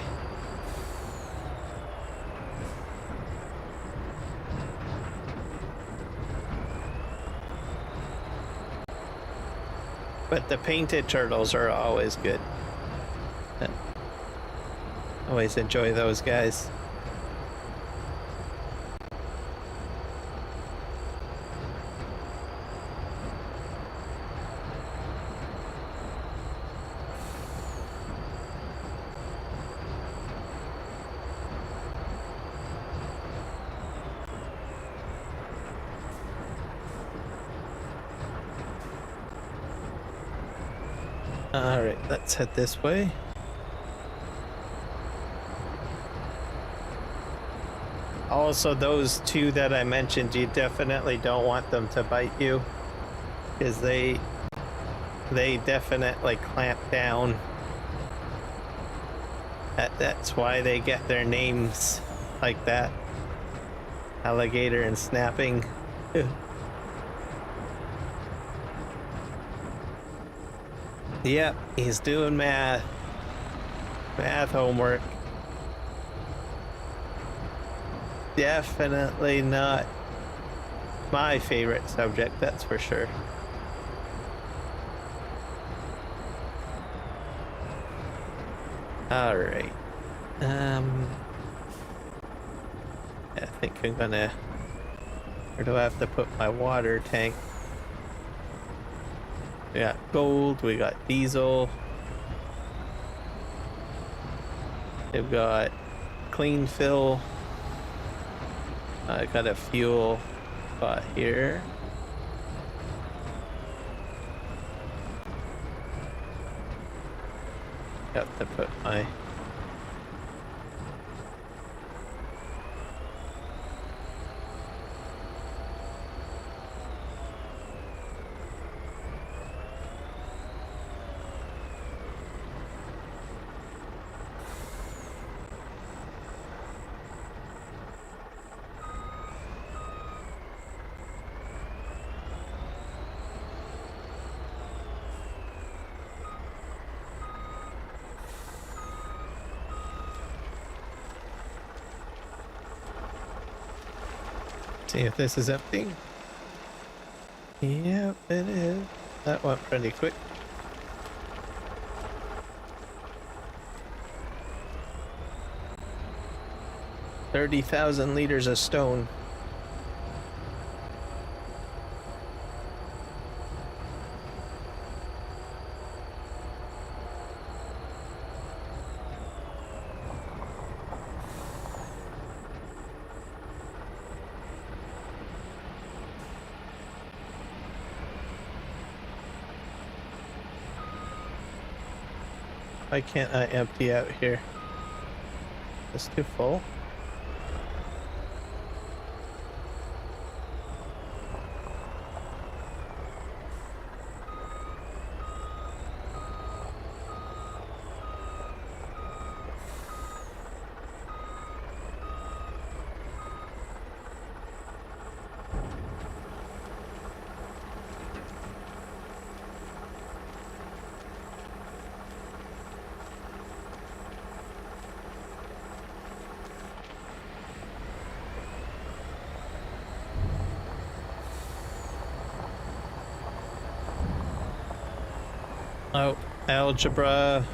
But the painted turtles are always good. Always enjoy those guys. All right, let's head this way. Also, those two that I mentioned, you definitely don't want them to bite you, because they definitely clamp down. That's why they get their names like that. Alligator and snapping. Yep, he's doing math homework. Definitely not my favorite subject, that's for sure. All right. I think I'm gonna. Where do I have to put my water tank? We got gold, we got diesel. We've got clean fill. I got a fuel spot here. Got to put my see if this is empty. Yep, it is. That went pretty quick. $30,000 liters of stone. Why can't I empty out here? It's too full. Oh, algebra,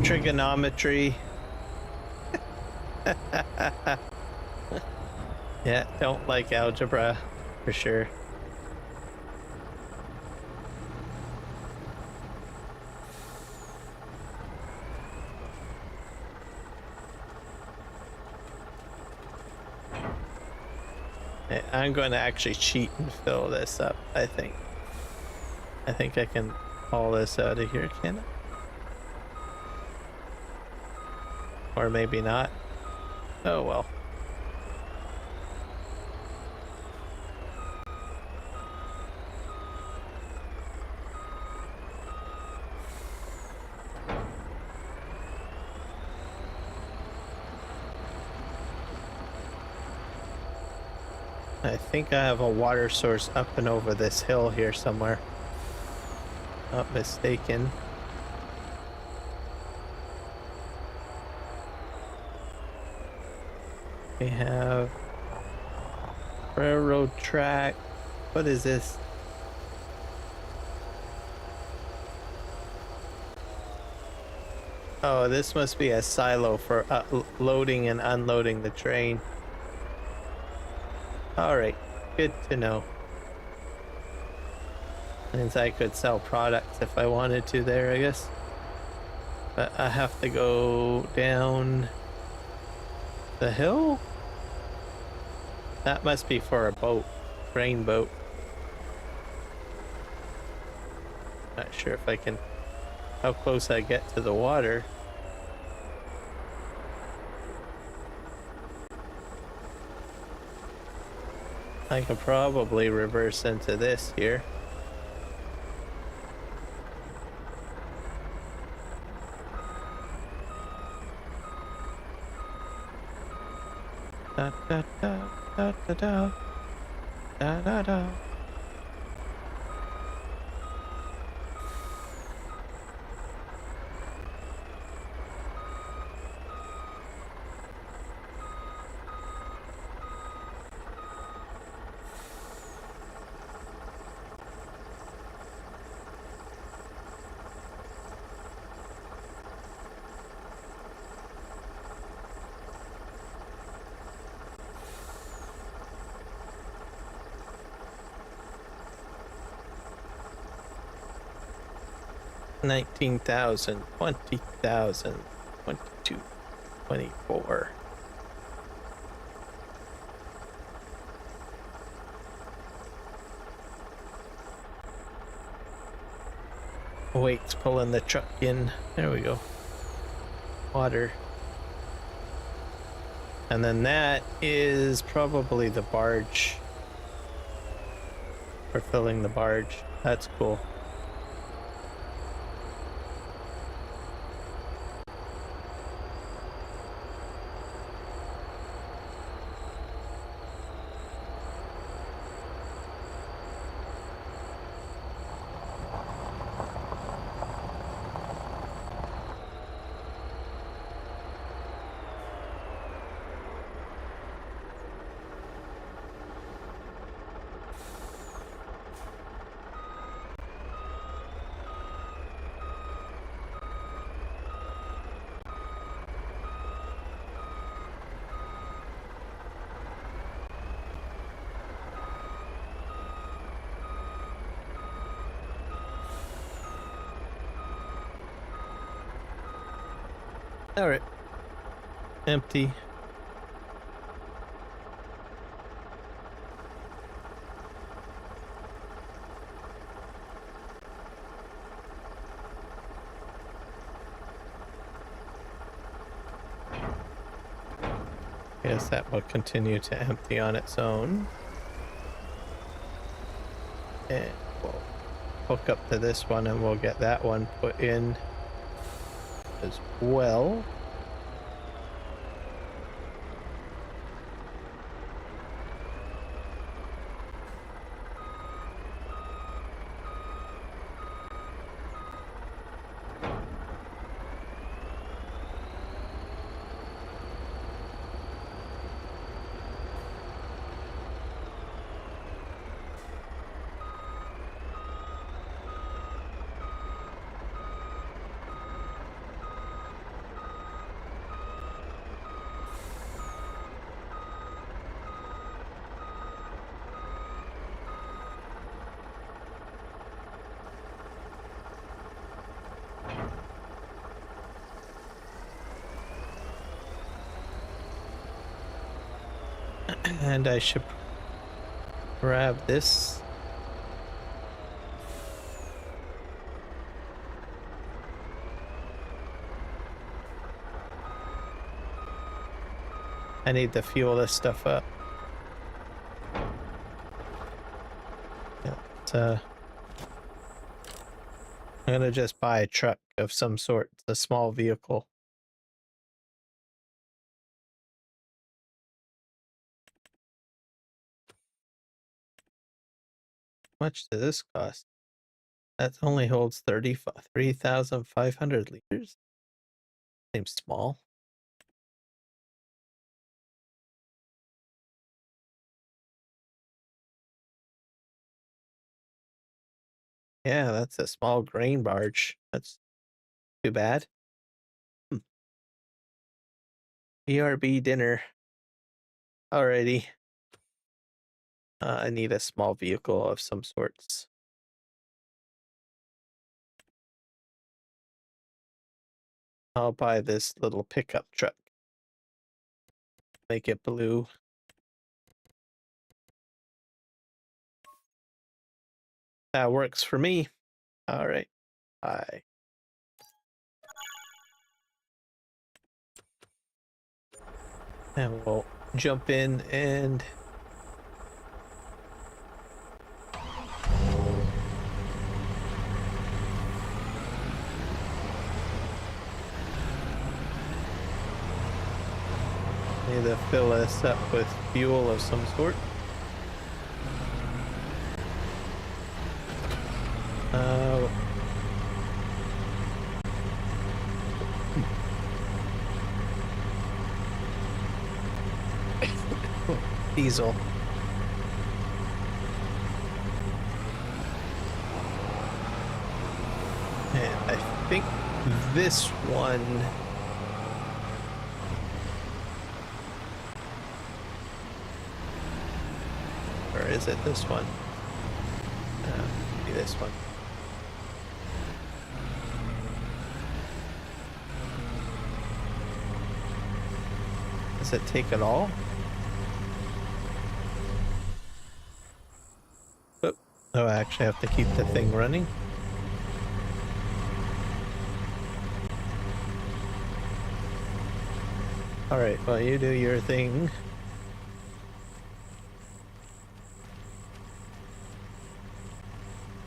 trigonometry. Yeah, don't like algebra for sure. I'm going to actually cheat and fill this up, I think. I think I can haul this out of here, can I? Or maybe not. Oh well. I think I have a water source up and over this hill here somewhere. Not mistaken. We have railroad track. What is this? Oh, this must be a silo for loading and unloading the train. Alright, good to know. Means I could sell products if I wanted to there, I guess. But I have to go down the hill? That must be for a boat, grain boat. Not sure if I can, how close I get to the water. I could probably reverse into this here. Da da da da da da da da da. $19,000, $20,000, $22,000, $24,000. Wait's pulling the truck in. There we go. Water. And then that is probably the barge. We're filling the barge. That's cool. All right. Empty. Guess that will continue to empty on its own. And we'll hook up to this one and we'll get that one put in as well. And I should grab this. I need to fuel this stuff up. Yeah, I'm gonna just buy a truck of some sort, a small vehicle. How much does this cost? That only holds 3,500 liters. Seems small. Yeah, that's a small grain barge. That's too bad. BRB dinner. Alrighty. I need a small vehicle of some sorts. I'll buy this little pickup truck. Make it blue. That works for me. Alright. Bye. And we'll jump in and need to fill this up with fuel of some sort. Diesel. And I think this one or is it this one? Maybe this one. Does it take it all? Oh, I actually have to keep the thing running. Alright, well, you do your thing.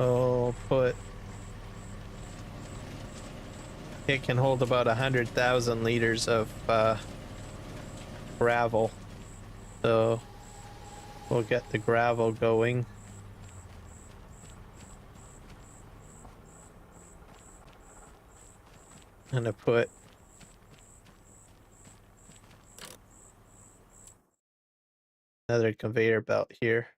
I'll put... It can hold about 100,000 liters of gravel. So we'll get the gravel going. I'm gonna put another conveyor belt here.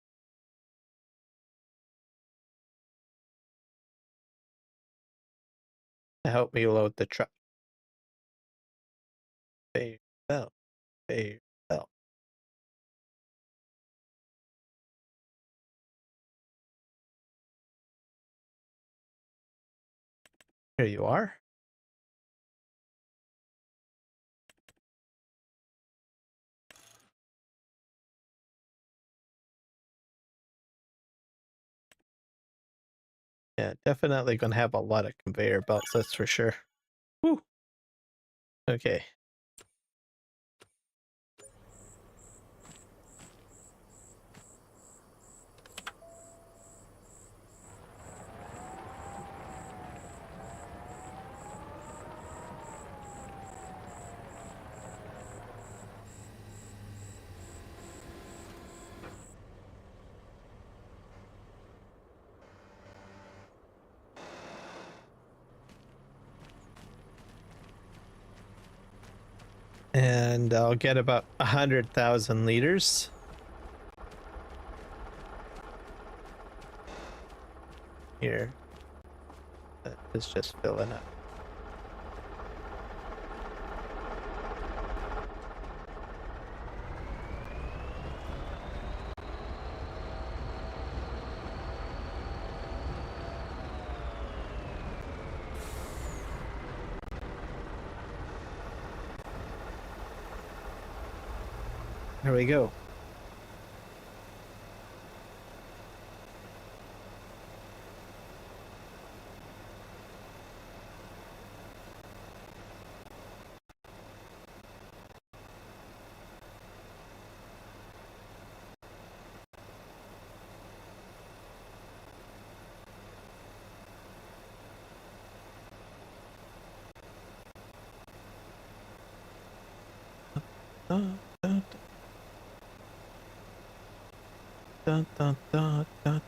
To help me load the truck. Conveyor belt, conveyor belt. Here you are. Yeah, definitely gonna have a lot of conveyor belts, that's for sure. Woo. Okay. And I'll get about 100,000 liters. Here. That is just filling up. There we go. dun, dun, dun, dun, dun, dun.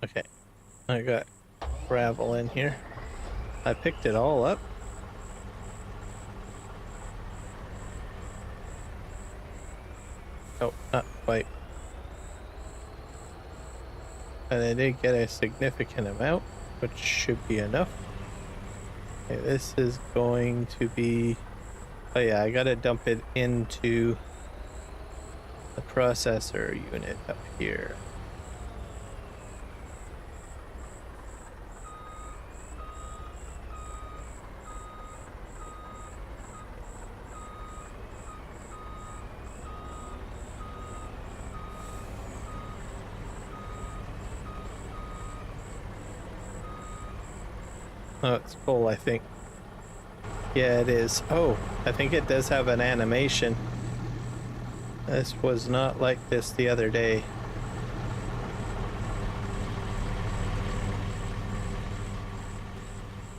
Okay, I got gravel in here. I picked it all up. Oh, not quite. And I did get a significant amount, which should be enough. Okay, this is going to be... Oh yeah, I gotta dump it into the processor unit up here. Oh, it's full, I think. Yeah, it is. Oh, I think it does have an animation. This was not like this the other day.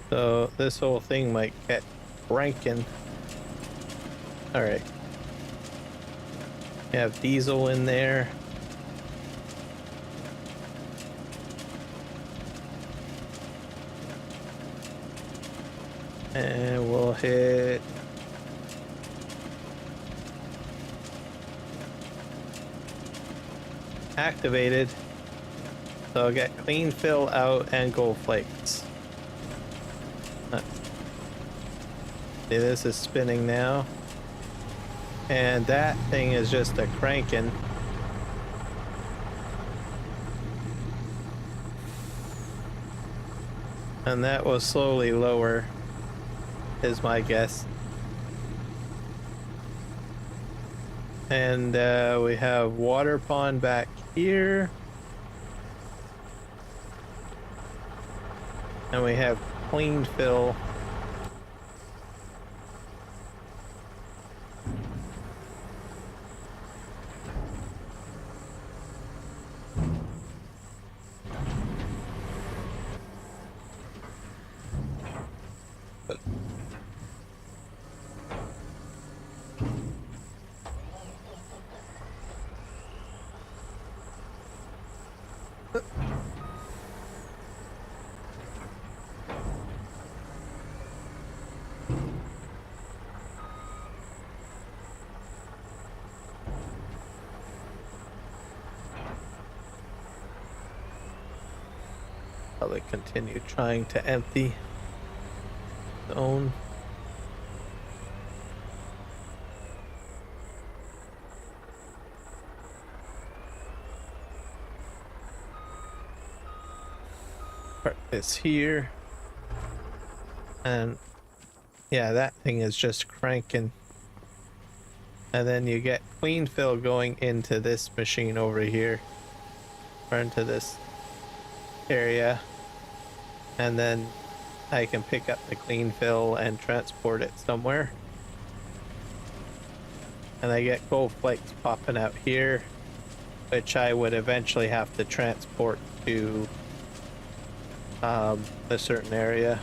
So this whole thing might get cranking. Alright. You have diesel in there. And we'll hit activated. So I'll get clean fill out and gold flakes. See, this is spinning now. And that thing is just a cranking. And that will slowly lower, is my guess. And we have water pond back here. And we have clean fill. Probably continue trying to empty zone. Park this here. And yeah, that thing is just cranking. And then you get clean fill going into this machine over here. Or into this area. And then I can pick up the clean fill and transport it somewhere. and I get gold flakes popping out here, which I would eventually have to transport to a certain area.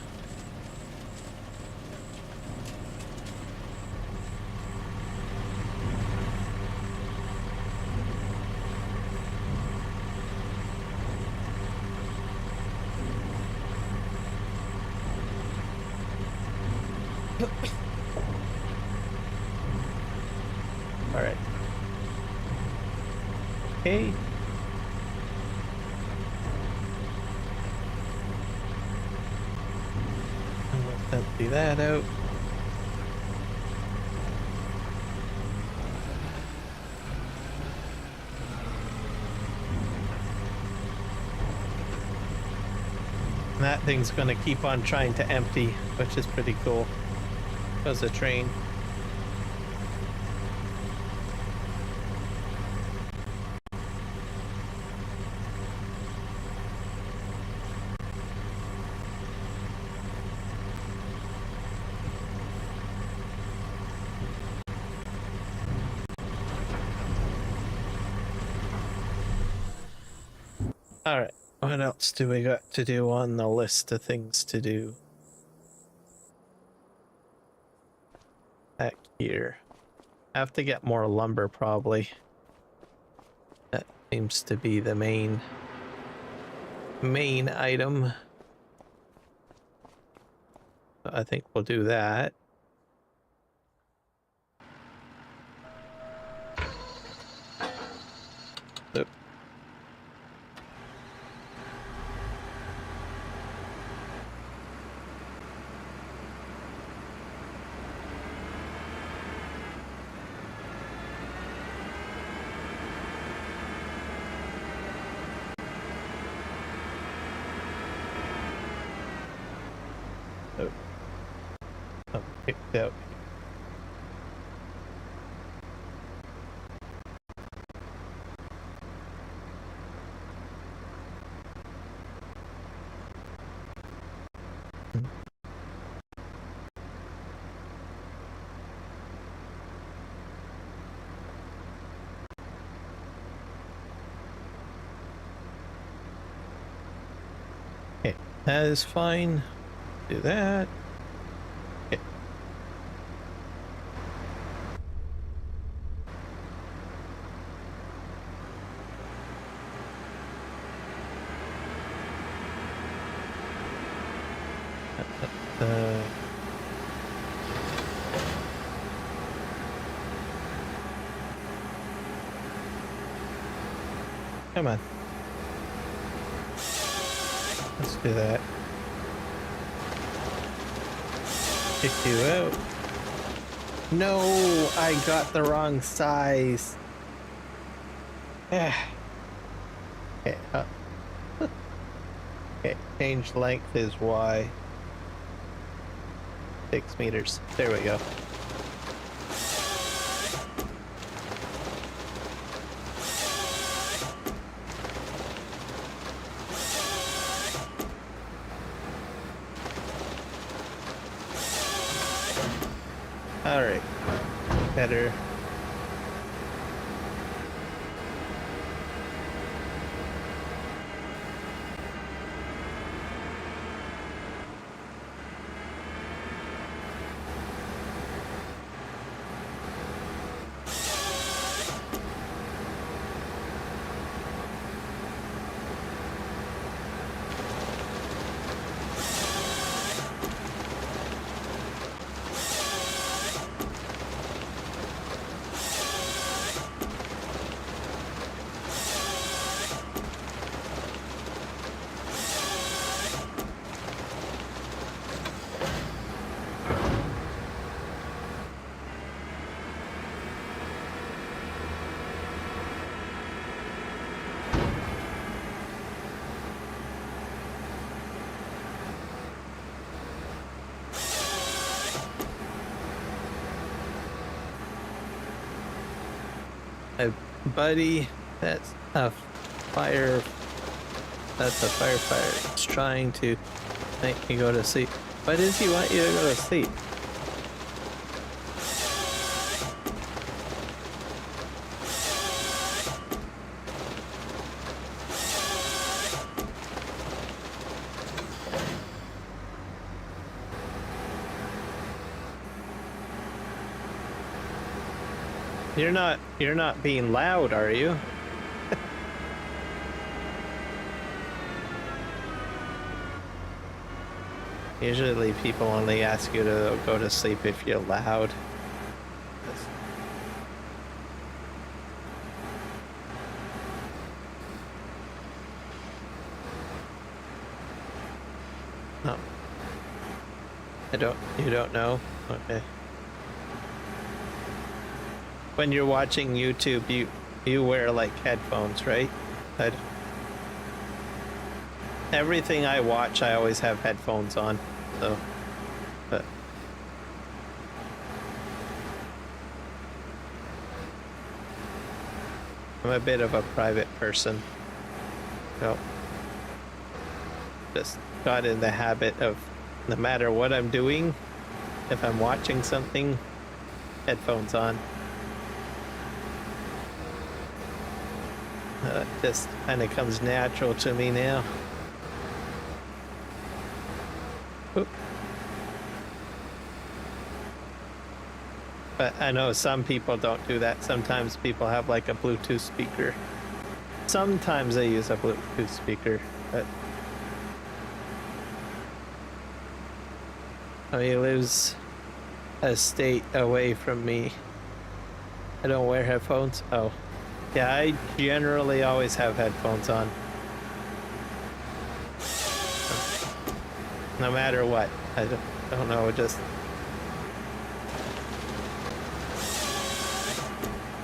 All right. Okay. Let's empty that out. And that thing's gonna keep on trying to empty, which is pretty cool. As a train. All right, what else do we got to do on the list of things to do? Back here. I have to get more lumber probably. That seems to be the main item. So I think we'll do that. Oop. Oh. I'm picked out. Okay, that is fine. Do that. Okay. Come on. Let's do that. Kick you out. No, I got the wrong size. Okay. Okay, change length is Y. 6 meters. There we go. All right, better. Buddy, that's a fire. That's a firefighter. It's trying to make me go to sleep. Why does he want you to go to sleep? You're not being loud, are you? Usually people only ask you to go to sleep if you're loud. No. You don't know? Okay. When you're watching YouTube, you wear like headphones, right? Everything I watch, I always have headphones on, so, but I'm a bit of a private person, so just got in the habit of no matter what I'm doing, if I'm watching something, headphones on. Just kind of comes natural to me now. Oop. But I know some people don't do that. Sometimes people have like a Bluetooth speaker. Sometimes they use a Bluetooth speaker, but oh, he lives a state away from me. I don't wear headphones. Oh, yeah, I generally always have headphones on. No matter what. I don't know, just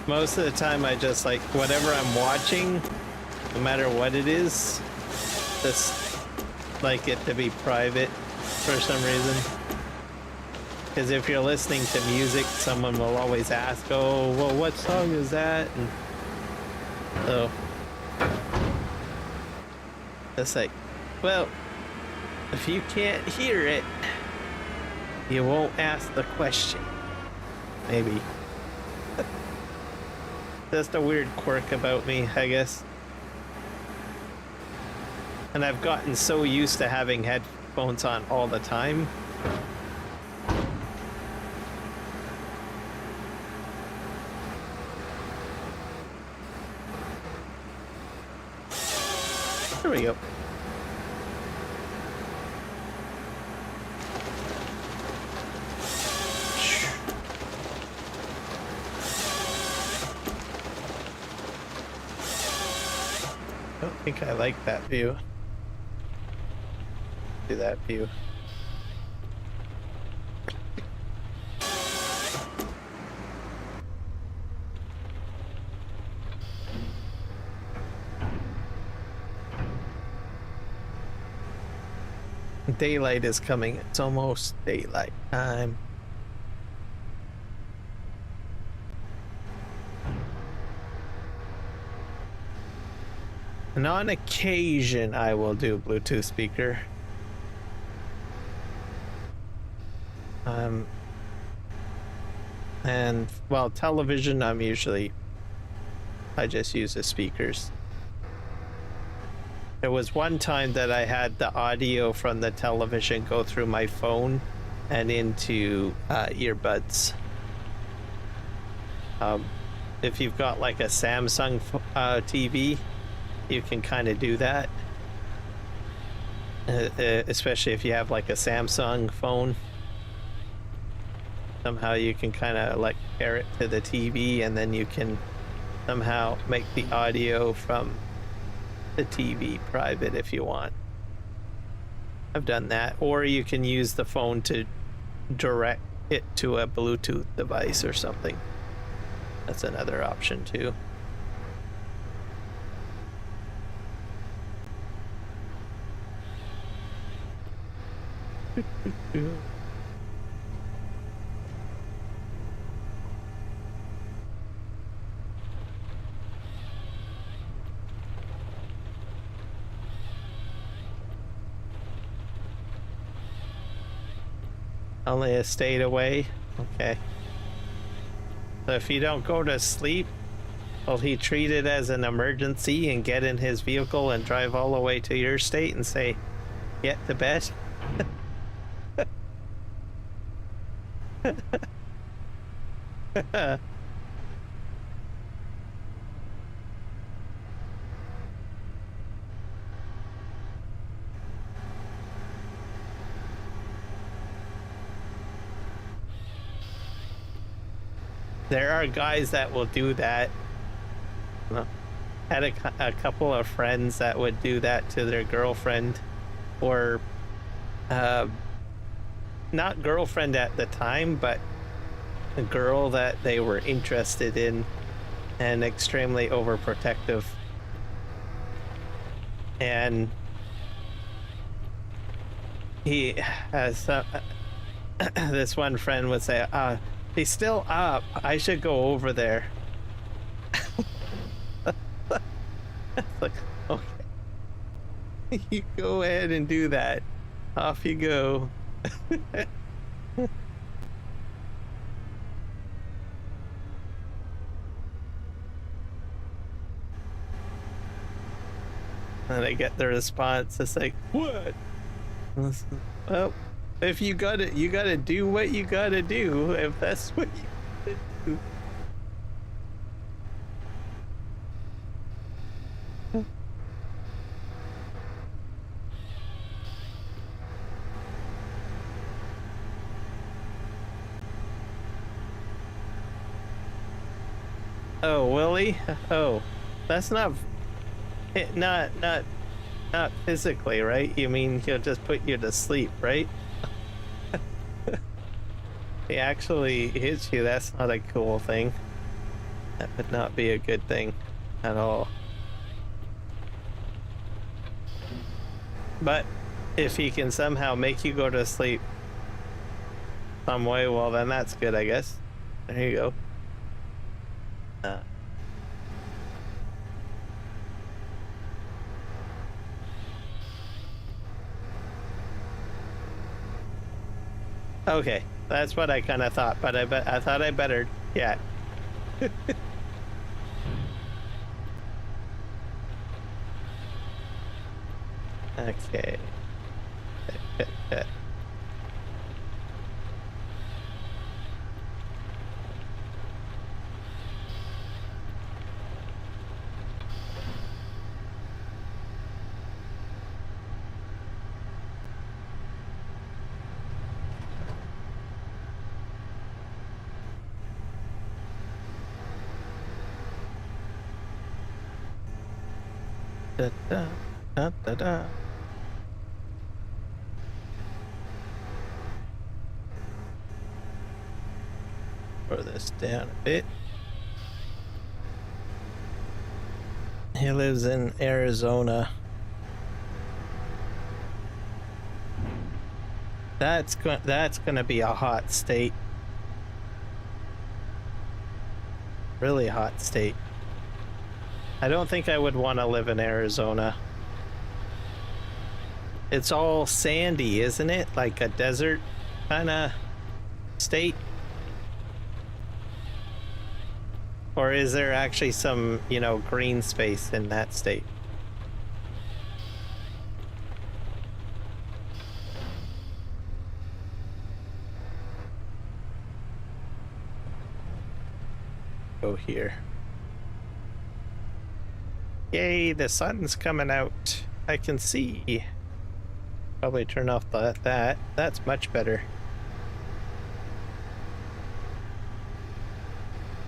most of the time I just like whatever I'm watching, no matter what it is, just like it to be private for some reason. Because if you're listening to music, someone will always ask, oh, well, what song is that? And so it's like, well, if you can't hear it, you won't ask the question. Maybe. Just a weird quirk about me, I guess. And I've gotten so used to having headphones on all the time. There we go. I don't think I like that view. Do that view. Daylight is coming. It's almost daylight time. And on occasion, I will do Bluetooth speaker. And well, television, I just use the speakers. There was one time that I had the audio from the television go through my phone and into earbuds. If you've got like a Samsung TV, you can kind of do that. Especially if you have like a Samsung phone. Somehow you can kind of like pair it to the TV and then you can somehow make the audio from the TV private if you want. I've done that. Or you can use the phone to direct it to a Bluetooth device or something. That's another option too. Only a state away? Okay. So if you don't go to sleep, will he treat it as an emergency and get in his vehicle and drive all the way to your state and say, get to bed? there are guys that will do that. Well, had a couple of friends that would do that to their girlfriend, or not girlfriend at the time, but a girl that they were interested in, and extremely overprotective. And he has this one friend would say, he's still up, I should go over there. It's like, okay, you go ahead and do that, off you go. And I get the response, it's like, what? Well, if you gotta do what you gotta do, if that's what you gotta do. Oh, Willie? Oh, that's not physically, right? You mean he'll just put you to sleep, right? He actually hits you, that's not a cool thing. That would not be a good thing at all. But if he can somehow make you go to sleep some way, well then that's good, I guess. There you go. Okay, that's what I kind of thought, but I thought I better, yeah. Okay. Da, da, da, da, da. Throw this down a bit. He lives in Arizona. That's gonna be a hot state. Really hot state. I don't think I would want to live in Arizona. It's all sandy, isn't it? Like a desert kind of state? Or is there actually some, you know, green space in that state? Go here. Yay, the sun's coming out. I can see. Probably turn off that. That's much better.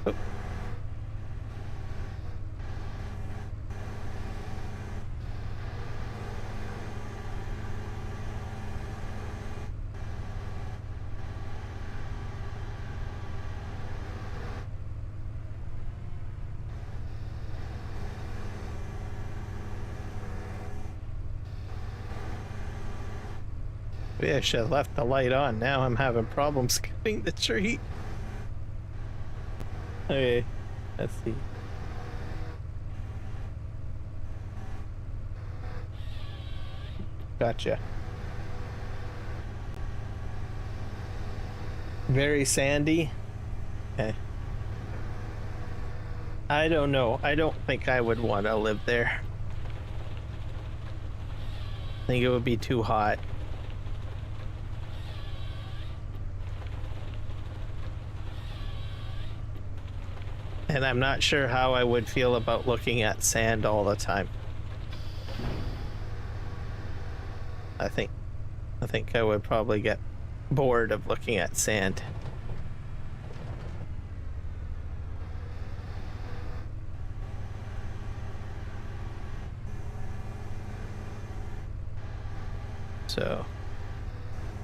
Oh. Maybe I should have left the light on. Now I'm having problems getting the tree. Okay, let's see. Gotcha. Very sandy. Okay. I don't know. I don't think I would want to live there. I think it would be too hot. And I'm not sure how I would feel about looking at sand all the time. I think I would probably get bored of looking at sand.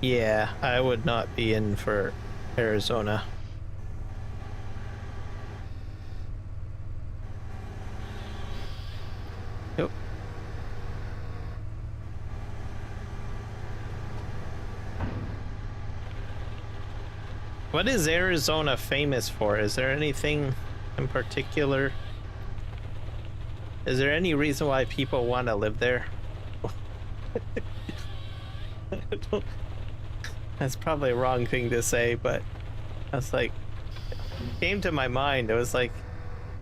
Yeah, I would not be in for Arizona. Yep. What is Arizona famous for? Is there anything in particular? Is there any reason why people want to live there? That's probably a wrong thing to say, but that's like, came to my mind. It was like,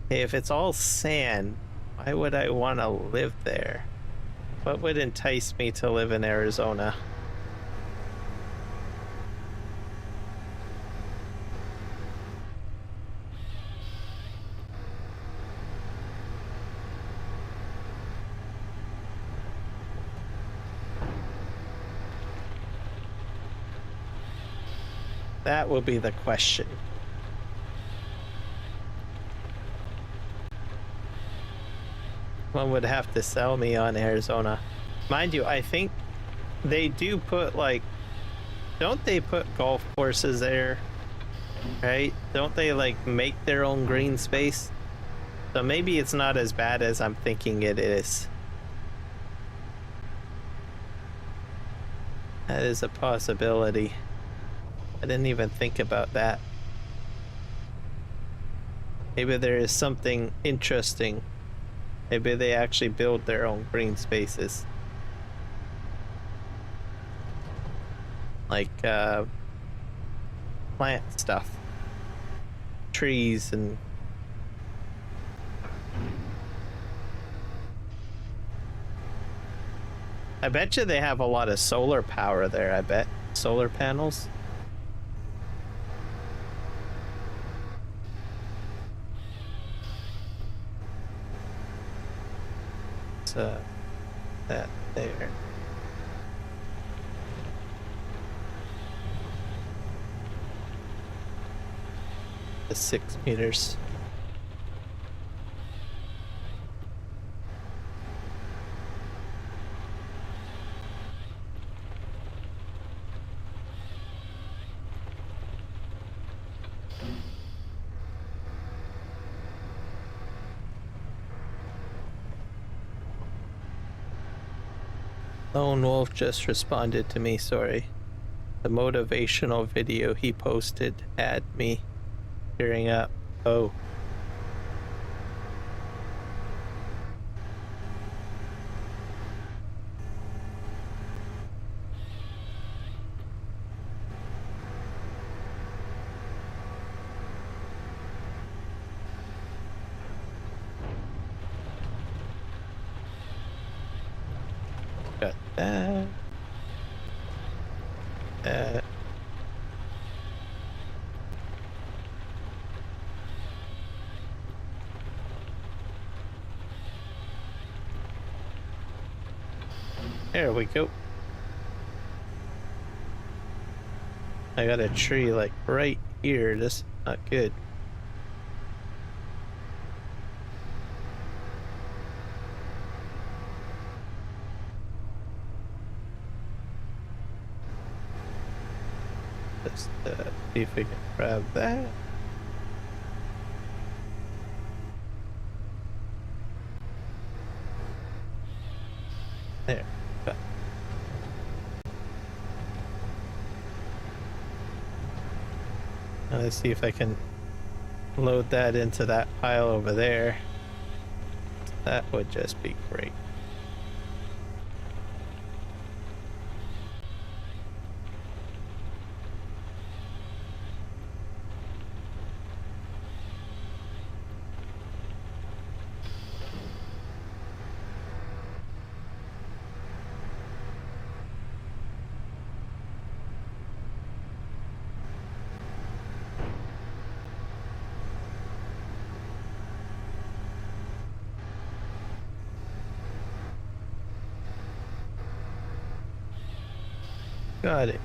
hey, if it's all sand, why would I want to live there? What would entice me to live in Arizona? That will be the question. One would have to sell me on Arizona. Mind you, I think they do put like, don't they put golf courses there? Right? Don't they like make their own green space? So maybe it's not as bad as I'm thinking it is. That is a possibility. I didn't even think about that. Maybe there is something interesting. Maybe they actually build their own green spaces. Like plant stuff. Trees and I bet you they have a lot of solar power there, I bet. Solar panels. So that there. The 6 meters. Lone Wolf just responded to me, sorry. The motivational video he posted had me tearing up. Oh. Got that. That. There we go. I got a tree like right here. This is not good. Just see if we can grab that. There. Got it. Now let's see if I can load that into that pile over there. That would just be great. Got it.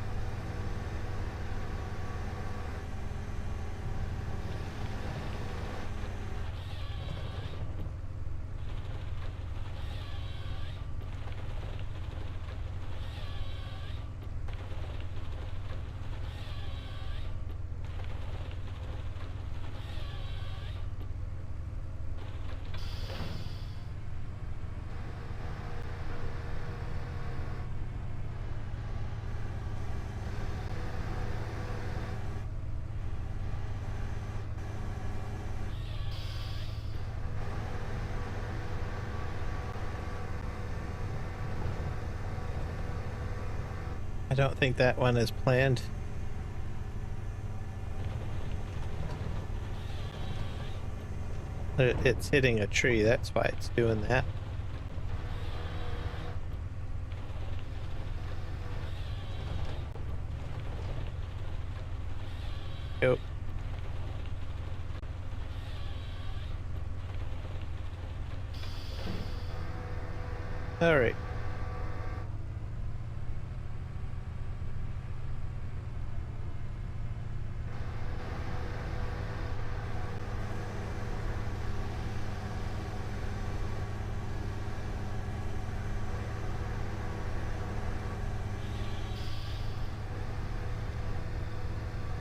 I don't think that one is planned. It's hitting a tree, that's why it's doing that. Go. All right.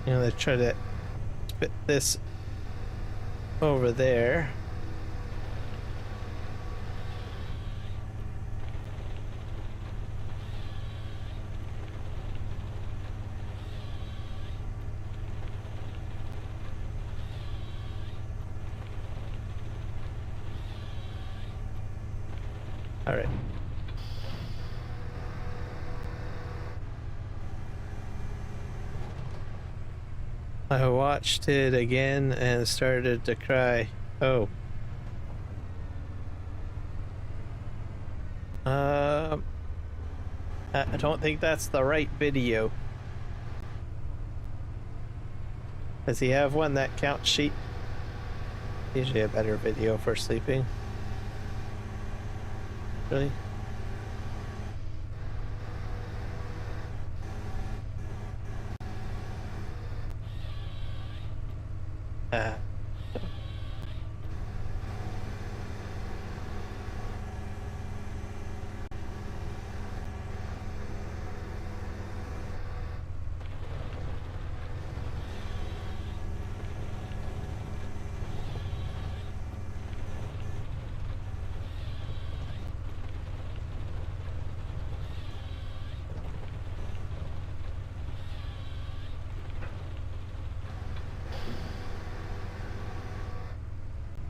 I'm gonna try to fit this over there. All right. I watched it again and started to cry. Oh. I don't think that's the right video. Does he have one that counts sheep? Usually a better video for sleeping. Really? Ah.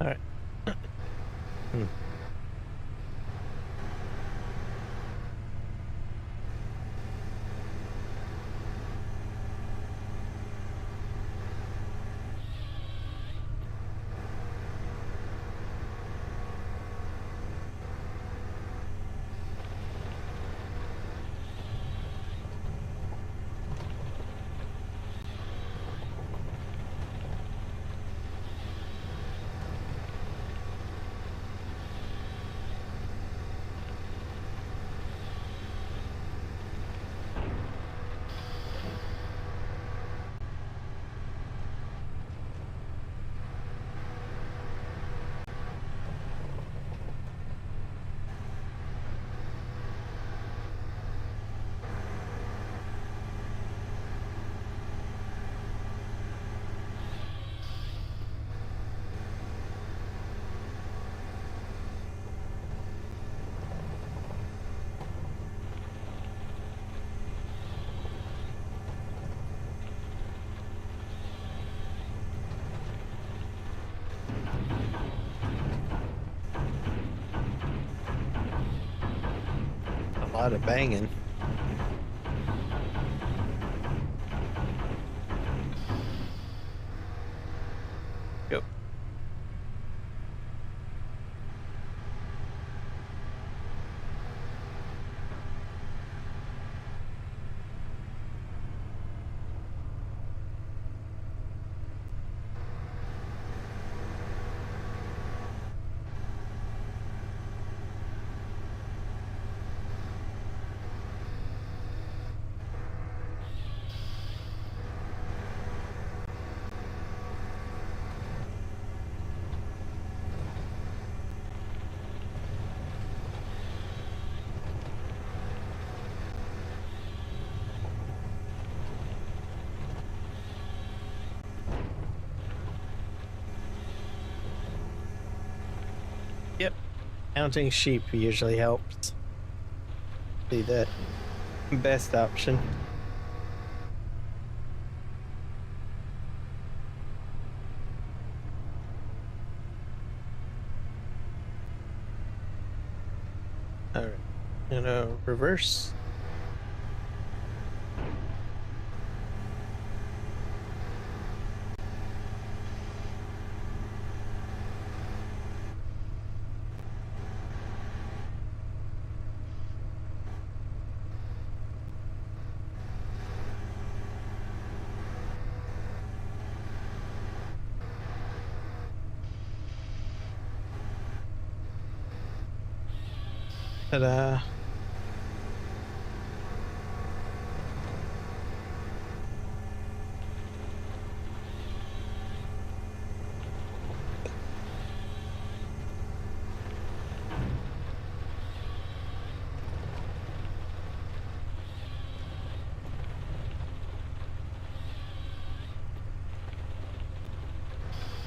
All right. A lot of banging. Go. Yep. Counting sheep usually helps. Be the best option. All right, reverse. Ta-da.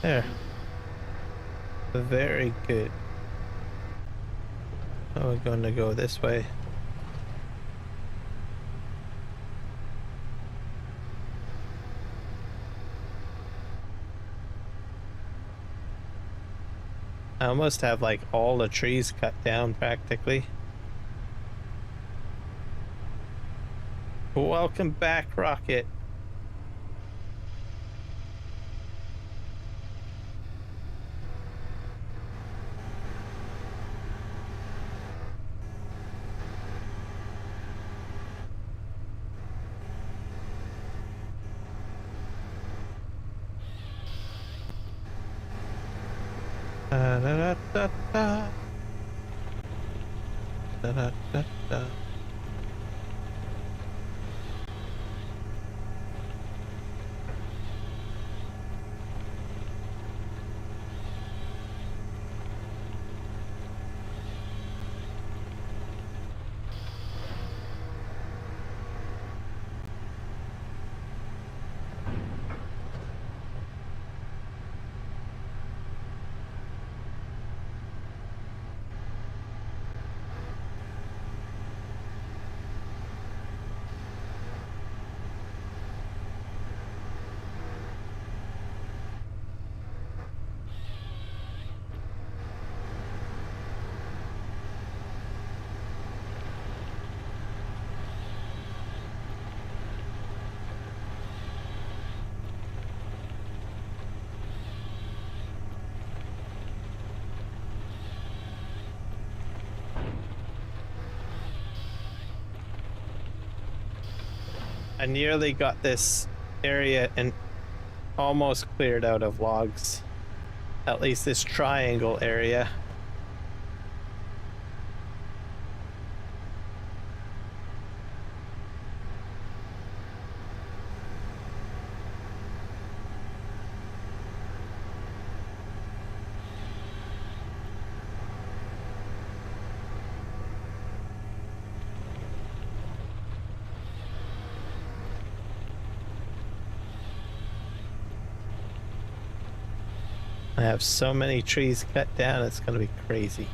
There. Very good. Oh, we're going to go this way. I almost have like all the trees cut down practically. Welcome back, Rocket. Da, da, da, da, da, da, da, da. I nearly got this area and almost cleared out of logs. At least this triangle area. I have so many trees cut down, it's gonna be crazy.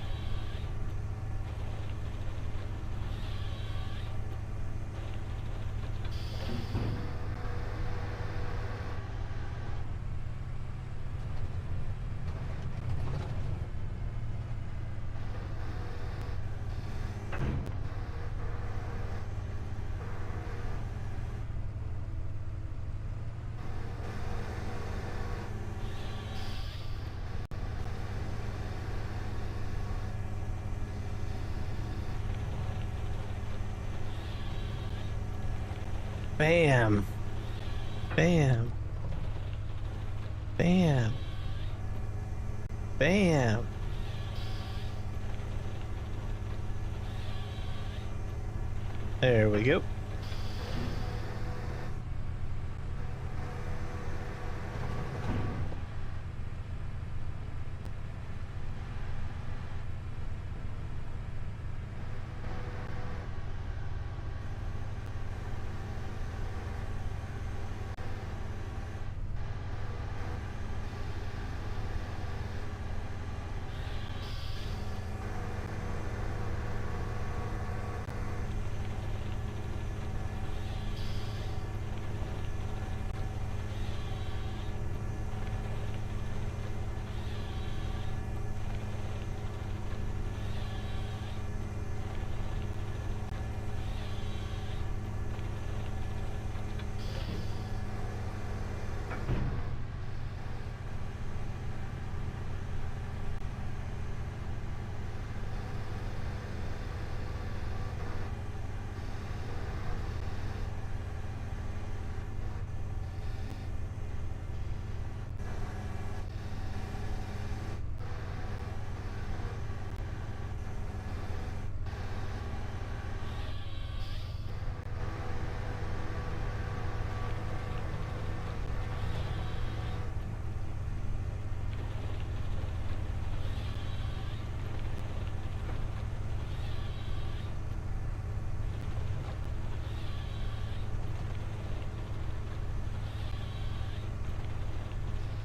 Bam. Bam. Bam. Bam. There we go.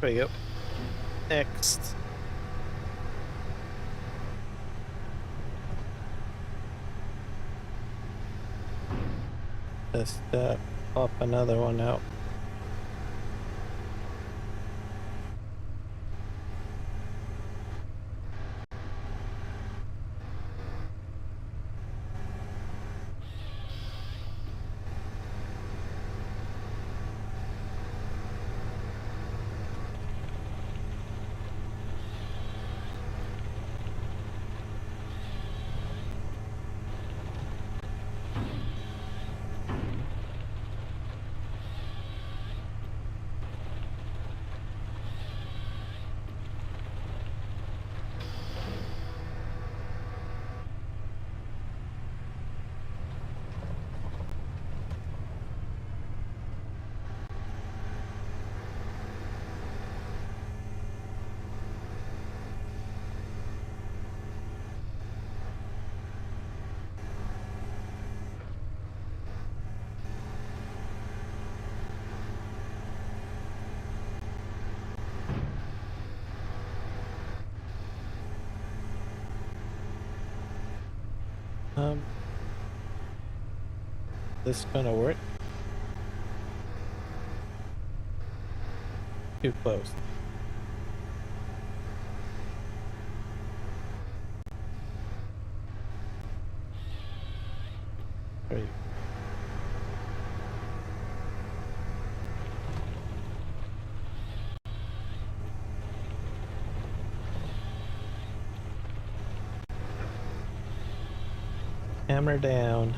we go. Next. Just pop another one out. This gonna work? Too close. There you go. Hammer down.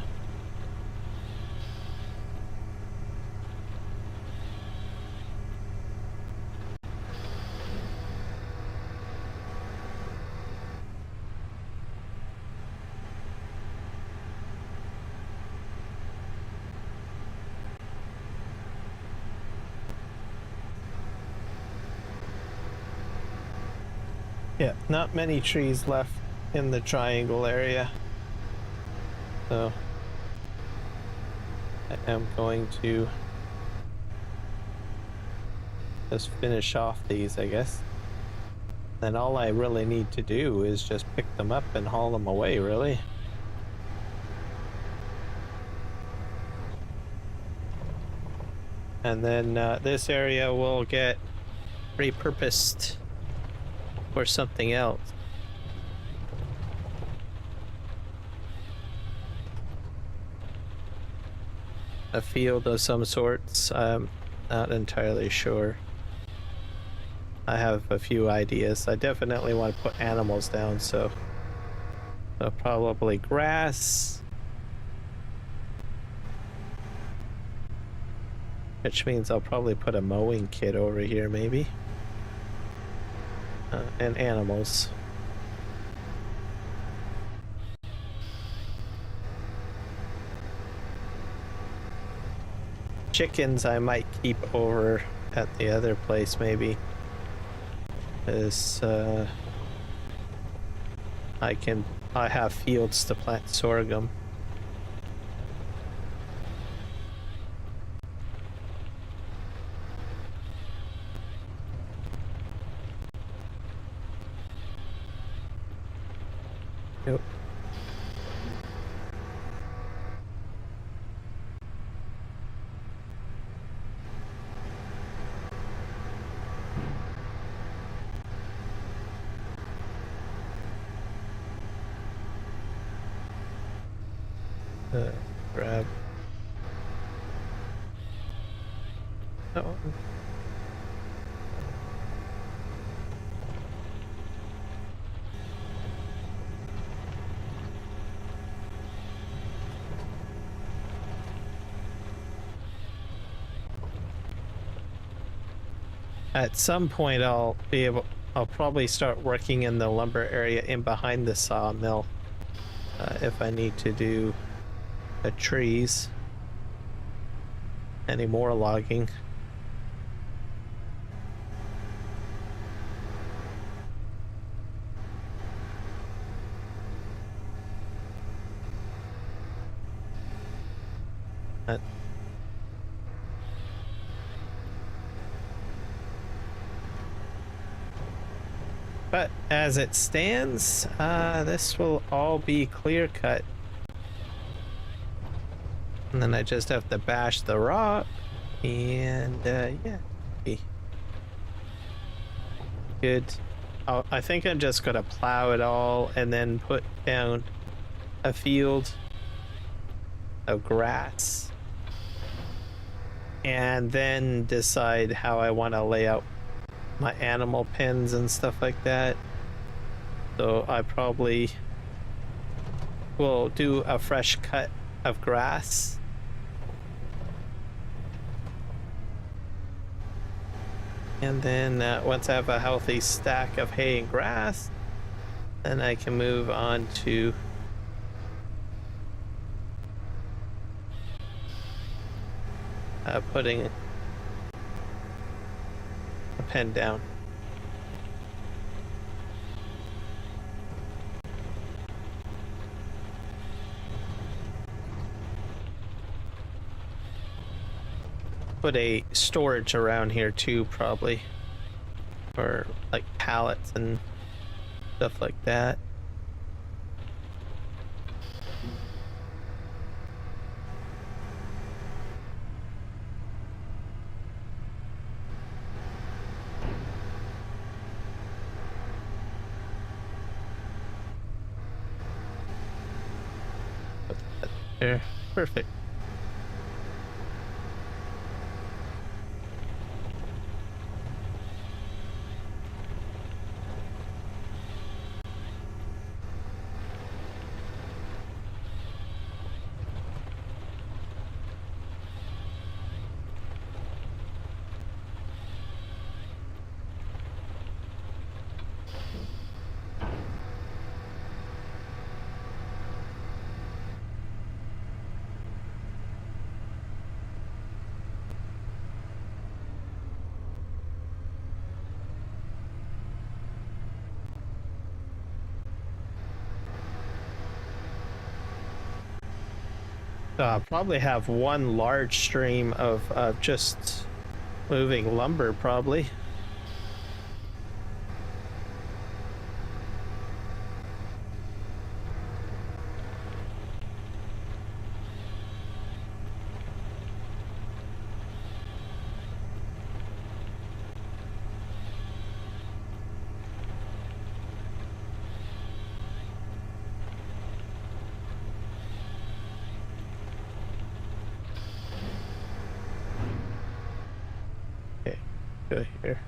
Yeah, not many trees left in the triangle area. So I am going to just finish off these, I guess. Then all I really need to do is just pick them up and haul them away, really. And then this area will get repurposed for something else. A field of some sorts. I'm not entirely sure. I have a few ideas. I definitely want to put animals down, so probably grass, which means I'll probably put a mowing kit over here, maybe, and animals. Chickens I might keep over at the other place, maybe, because I have fields to plant sorghum. Yep. Grab that one. At some point I'll probably start working in the lumber area in behind the sawmill if I need to do trees, any more logging. But as it stands, this will all be clear cut. And then I just have to bash the rock. And yeah, be good. I think I'm just gonna plow it all and then put down a field of grass. And then decide how I want to lay out my animal pens and stuff like that. So I probably will do a fresh cut of grass. And then once I have a healthy stack of hay and grass, then I can move on to putting a pen down. Put a storage around here too, probably, for like pallets and stuff like that. Put that there. Perfect. Probably have one large stream of just moving lumber, probably. Go here.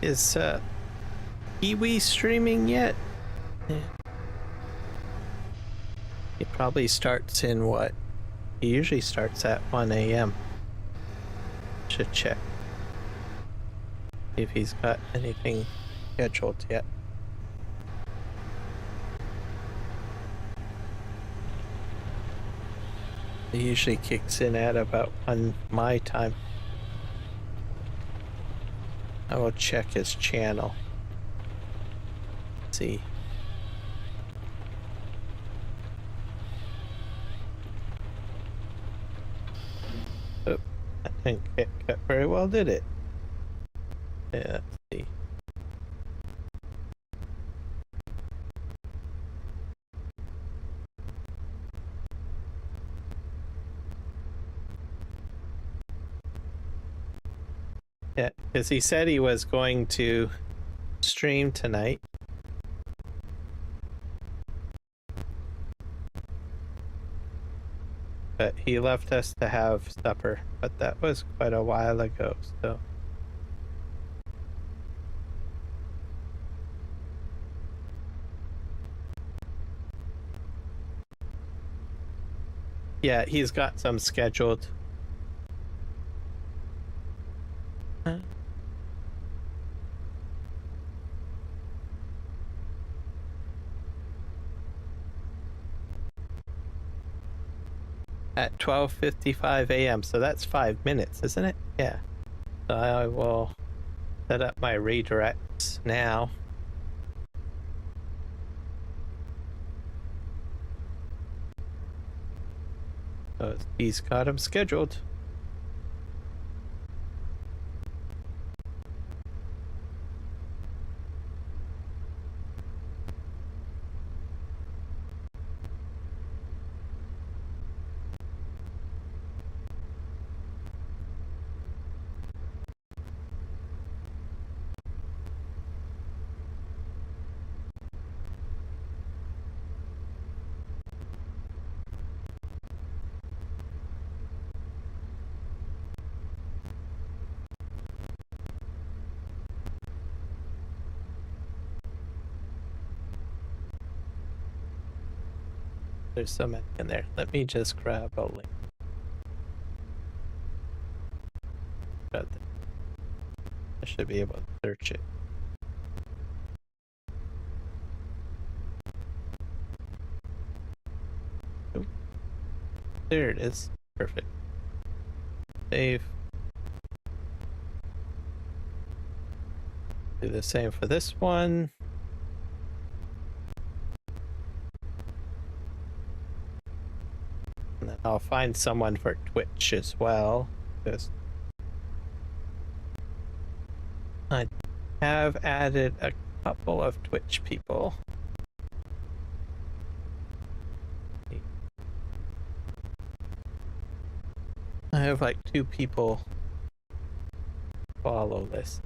Is Kiwi streaming yet? Yeah. He probably starts in what? He usually starts at 1 a.m. Should check if he's got anything scheduled yet. He usually kicks in at about 1 my time. I will check his channel. Let's see. Oh, I think it cut very well, did it? Yeah, let's see. Yeah, because he said he was going to stream tonight. But he left us to have supper, but that was quite a while ago, so. Yeah, he's got some scheduled. Huh? At 12:55 a.m. So that's 5 minutes, isn't it? Yeah. So I will set up my redirects now. So he's got them scheduled. There's so many in there. Let me just grab a link. I should be able to search it. Oh, there it is. Perfect. Save. Do the same for this one. And then I'll find someone for Twitch as well, because I have added a couple of Twitch people. I have like 2 people follow this.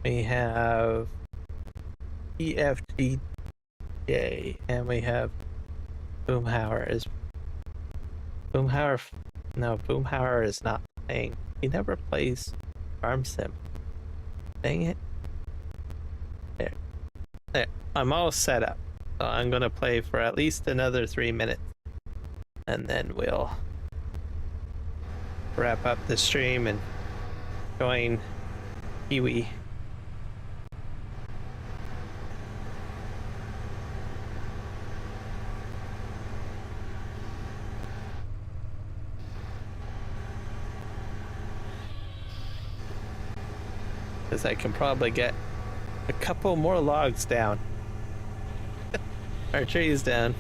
We have EFTJ and we have Boomhauer. Is Boomhauer? No, Boomhauer is not playing. He never plays Farm Sim. Dang it. There. I'm all set up. So I'm gonna play for at least another 3 minutes. And then we'll wrap up the stream and join Kiwi. Because I can probably get a couple more logs down. Or trees down.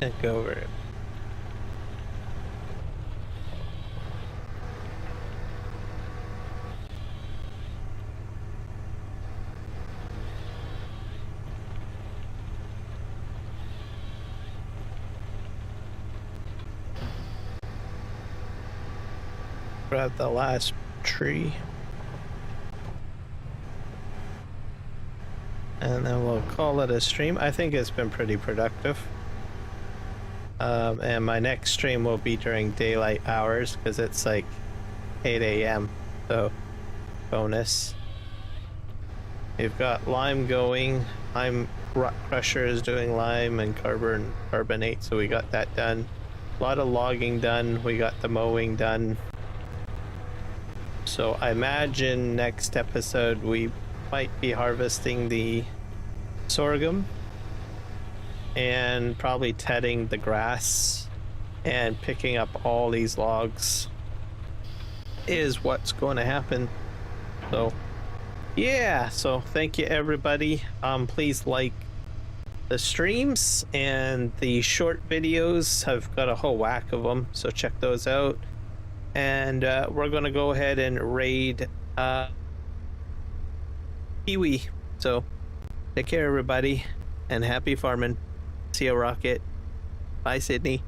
And go over it. Grab the last tree. And then we'll call it a stream. I think it's been pretty productive. And my next stream will be during daylight hours because it's like 8 a.m. So, bonus. We've got lime going. Rock crusher is doing lime and carbonate, so we got that done. A lot of logging done. We got the mowing done. So I imagine next episode we might be harvesting the sorghum and probably tedding the grass and picking up all these logs is what's going to happen. So yeah, so thank you everybody. Please like the streams, and the short videos, I've got a whole whack of them, so check those out. And we're gonna go ahead and raid Kiwi. So take care everybody, and happy farming. See you, Rocket. Bye, Sydney.